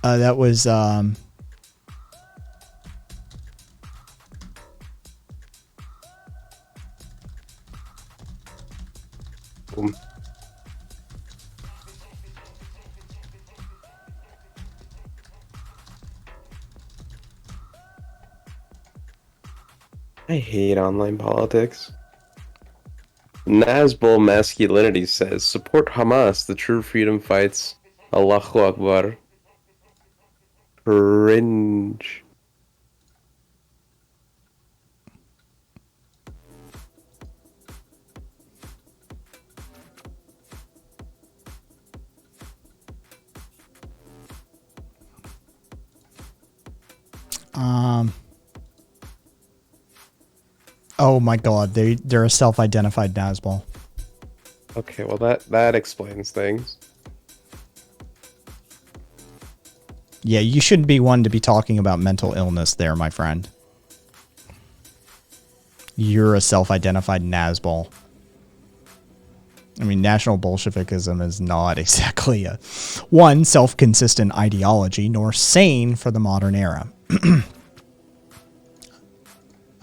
That was Boom. I hate online politics. Nazbol Masculinity says, support Hamas, the true freedom fights. Allahu Akbar. Cringe. Oh my god, they're a self-identified Nazbol. Okay, well that explains things. Yeah, you shouldn't be one to be talking about mental illness there, my friend. You're a self-identified Nazbol. I mean, National Bolshevikism is not exactly a one self-consistent ideology, nor sane for the modern era.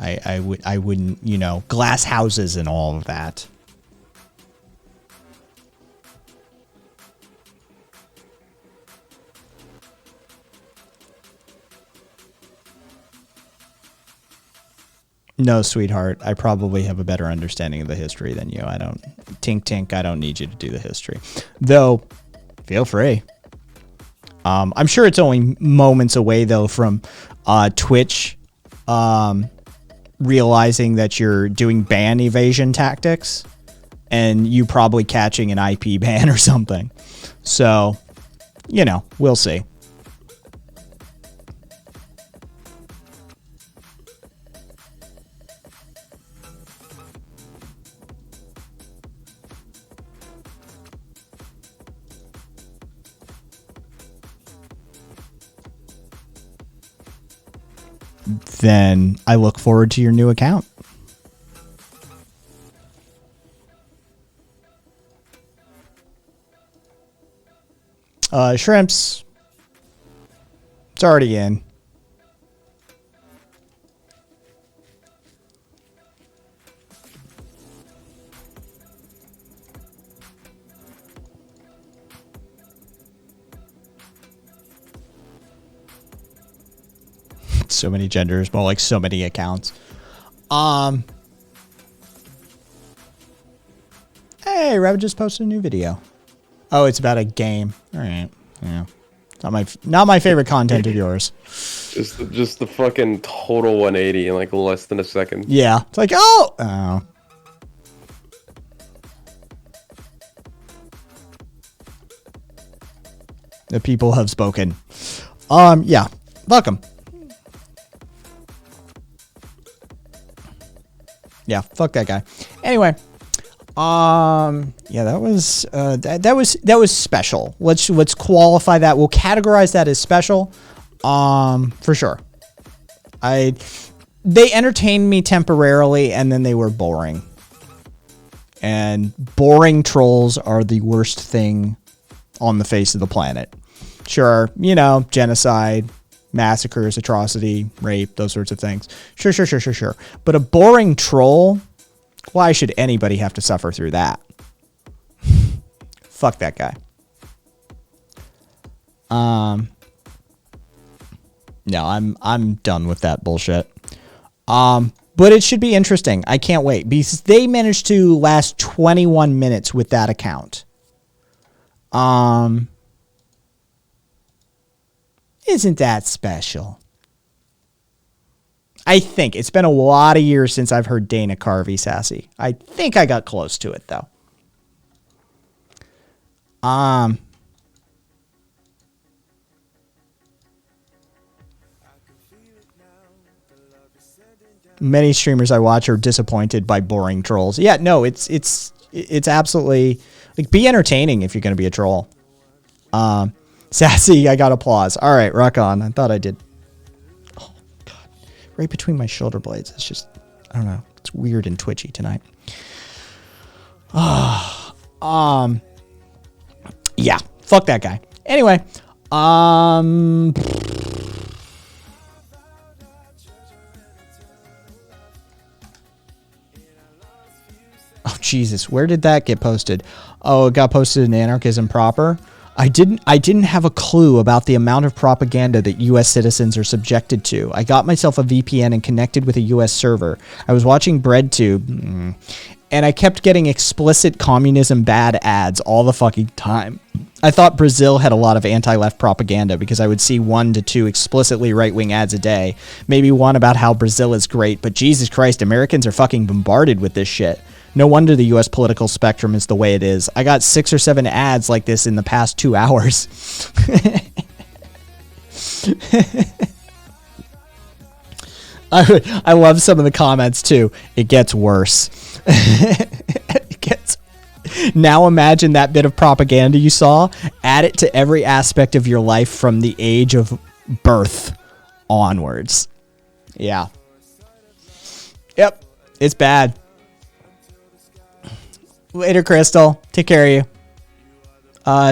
I wouldn't, you know, glass houses and all of that. No, sweetheart, I probably have a better understanding of the history than you. I don't, Tink, I don't need you to do the history. Though, feel free. I'm sure it's only moments away, though, from Twitch realizing that you're doing ban evasion tactics and you probably catching an IP ban or something. So, you know, we'll see. Then I look forward to your new account. Shrimps. It's already in. So many genders, more like so many accounts. Hey, Rabbit just posted a new video. Oh, it's about a game. All right, yeah, not my favorite content of yours. Just the fucking total 180 in like less than a second. Yeah, it's like oh. The people have spoken. Yeah, welcome. Yeah, fuck that guy. Anyway, yeah, that was special. Let's qualify that. We'll categorize that as special, for sure. They entertained me temporarily, and then they were boring. And boring trolls are the worst thing on the face of the planet. Sure, you know, genocide, massacres, atrocity, rape, those sorts of things. Sure. But a boring troll, why should anybody have to suffer through that? Fuck that guy. No, I'm done with that bullshit. But it should be interesting. I can't wait because they managed to last 21 minutes with that account. Isn't that special? I think. It's been a lot of years since I've heard Dana Carvey sassy. I think I got close to it, though. Many streamers I watch are disappointed by boring trolls. Yeah, no, it's absolutely... Like, be entertaining if you're going to be a troll. Sassy, I got applause. All right, rock on. I thought I did. Oh, God. Right between my shoulder blades. It's just, I don't know. It's weird and twitchy tonight. Yeah, fuck that guy. Anyway, oh, Jesus, where did that get posted? Oh, it got posted in Anarchism Proper. I didn't have a clue about the amount of propaganda that U.S. citizens are subjected to. I got myself a VPN and connected with a U.S. server. I was watching BreadTube, and I kept getting explicit communism bad ads all the fucking time. I thought Brazil had a lot of anti-left propaganda because I would see 1 to 2 explicitly right-wing ads a day. Maybe one about how Brazil is great, but Jesus Christ, Americans are fucking bombarded with this shit. No wonder the U.S. political spectrum is the way it is. I got 6 or 7 ads like this in the past 2 hours. I love some of the comments too. It gets worse. Now imagine that bit of propaganda you saw. Add it to every aspect of your life from the age of birth onwards. Yeah. Yep. It's bad. Later, Crystal. Take care of you.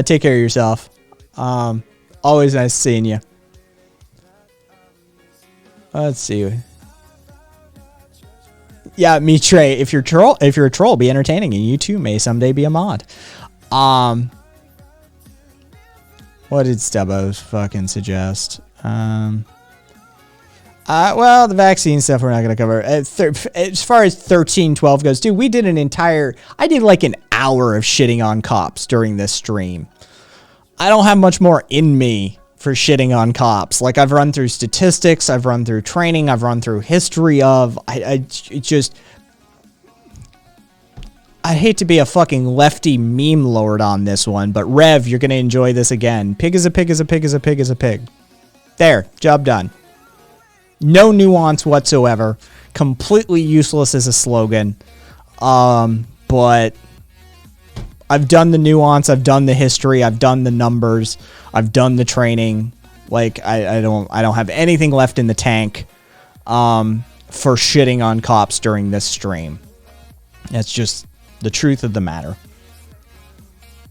Take care of yourself. Always nice seeing you. Let's see. Yeah, me, Trey. If you're a troll, be entertaining, and you too may someday be a mod. What did Stubbo fucking suggest? Well, the vaccine stuff we're not going to cover. As far as 1312 goes, dude, I did like an hour of shitting on cops during this stream. I don't have much more in me for shitting on cops. Like, I've run through statistics, I've run through training, I've run through history of, I hate to be a fucking lefty meme lord on this one, but Rev, you're going to enjoy this again. Pig is a pig is a pig is a pig is a pig. There, job done. No nuance whatsoever. Completely useless as a slogan. But I've done the nuance, I've done the history, I've done the numbers, I've done the training. Like, I don't have anything left in the tank for shitting on cops during this stream. That's just the truth of the matter.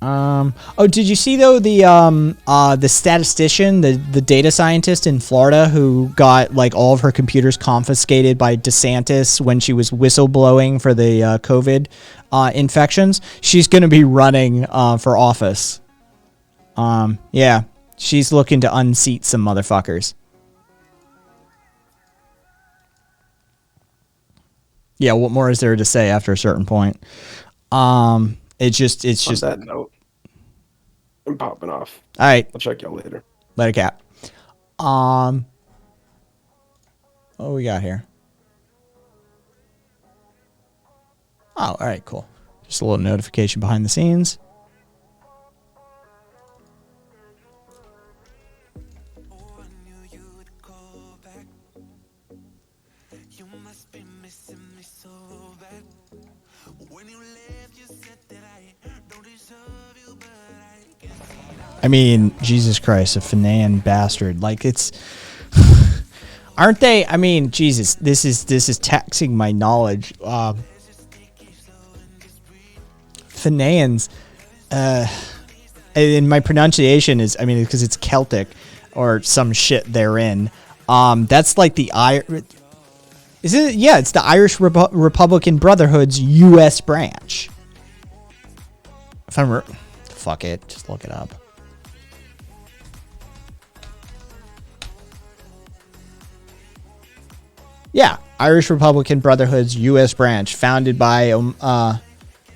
Oh, did you see though the statistician, the data scientist in Florida who got like all of her computers confiscated by DeSantis when she was whistleblowing for the COVID infections? She's going to be running for office. Yeah, she's looking to unseat some motherfuckers. Yeah, what more is there to say after a certain point? It's just. On that note, I'm popping off. All right, I'll check y'all later. Later, Cap. What we got here? Oh, all right, cool. Just a little notification behind the scenes. I mean, Jesus Christ, a Fanayan bastard. Like, it's... Aren't they? I mean, Jesus, this is taxing my knowledge. Fanayans, and my pronunciation is, I mean, because it's Celtic or some shit therein. That's like the is it? Yeah, it's the Irish Republican Brotherhood's U.S. branch. If I'm fuck it, just look it up. Yeah, Irish Republican Brotherhood's U.S. branch, founded by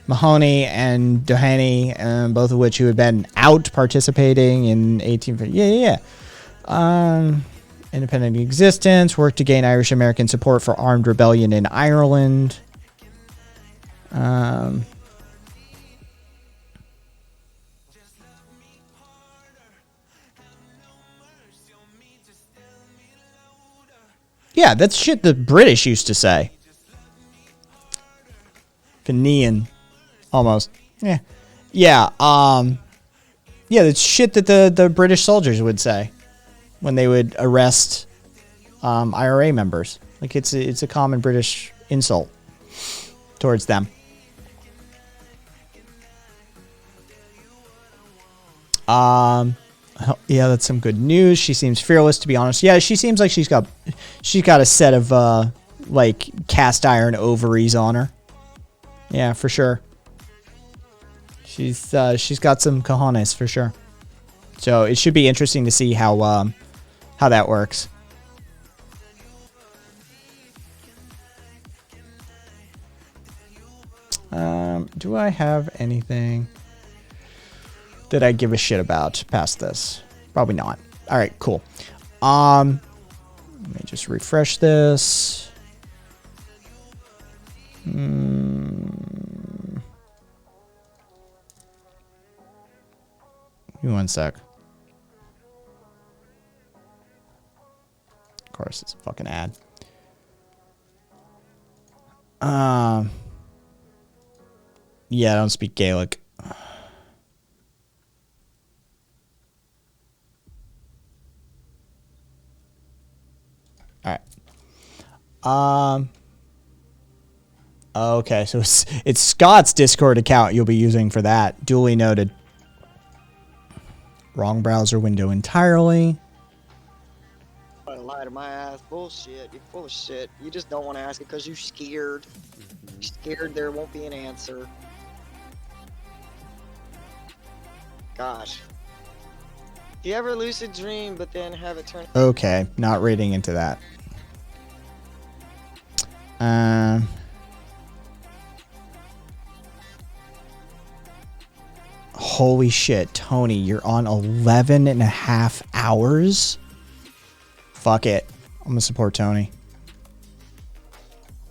Mahoney and Doheny, both of which who had been out participating in 1850. Yeah. Independent existence, worked to gain Irish American support for armed rebellion in Ireland. Yeah, that's shit the British used to say. Fenian. Almost. Yeah. Yeah, yeah, that's shit that the British soldiers would say when they would arrest IRA members. Like, it's a common British insult towards them. Yeah, that's some good news. She seems fearless, to be honest. Yeah, she seems like she's got a set of like cast iron ovaries on her. Yeah, for sure. She's got some cojones for sure. So it should be interesting to see how that works. Do I have anything that I give a shit about past this? Probably not. All right, cool. Let me just refresh this. Give me one sec. Of course, it's a fucking ad. Yeah, I don't speak Gaelic. All right. Okay, so it's Scott's Discord account you'll be using for that. Duly noted. Wrong browser window entirely. Lie to my ass. Bullshit. You're full of shit. You just don't want to ask it because you're scared. You're scared there won't be an answer. Gosh. Do you ever lucid dream but then have it turn... Okay, not reading into that. Holy shit, Tony, you're on 11 and a half hours? Fuck it. I'm gonna support Tony.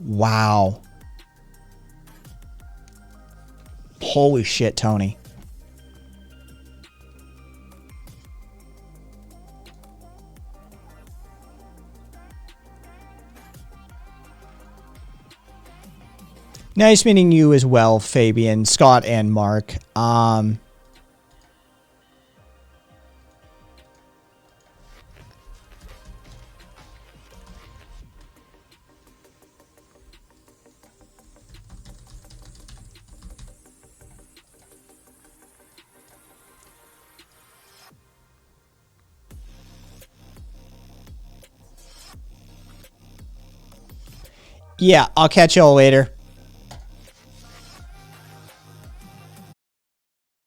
Wow. Holy shit, Tony. Nice meeting you as well, Fabian, Scott, and Mark. Yeah, I'll catch y'all later.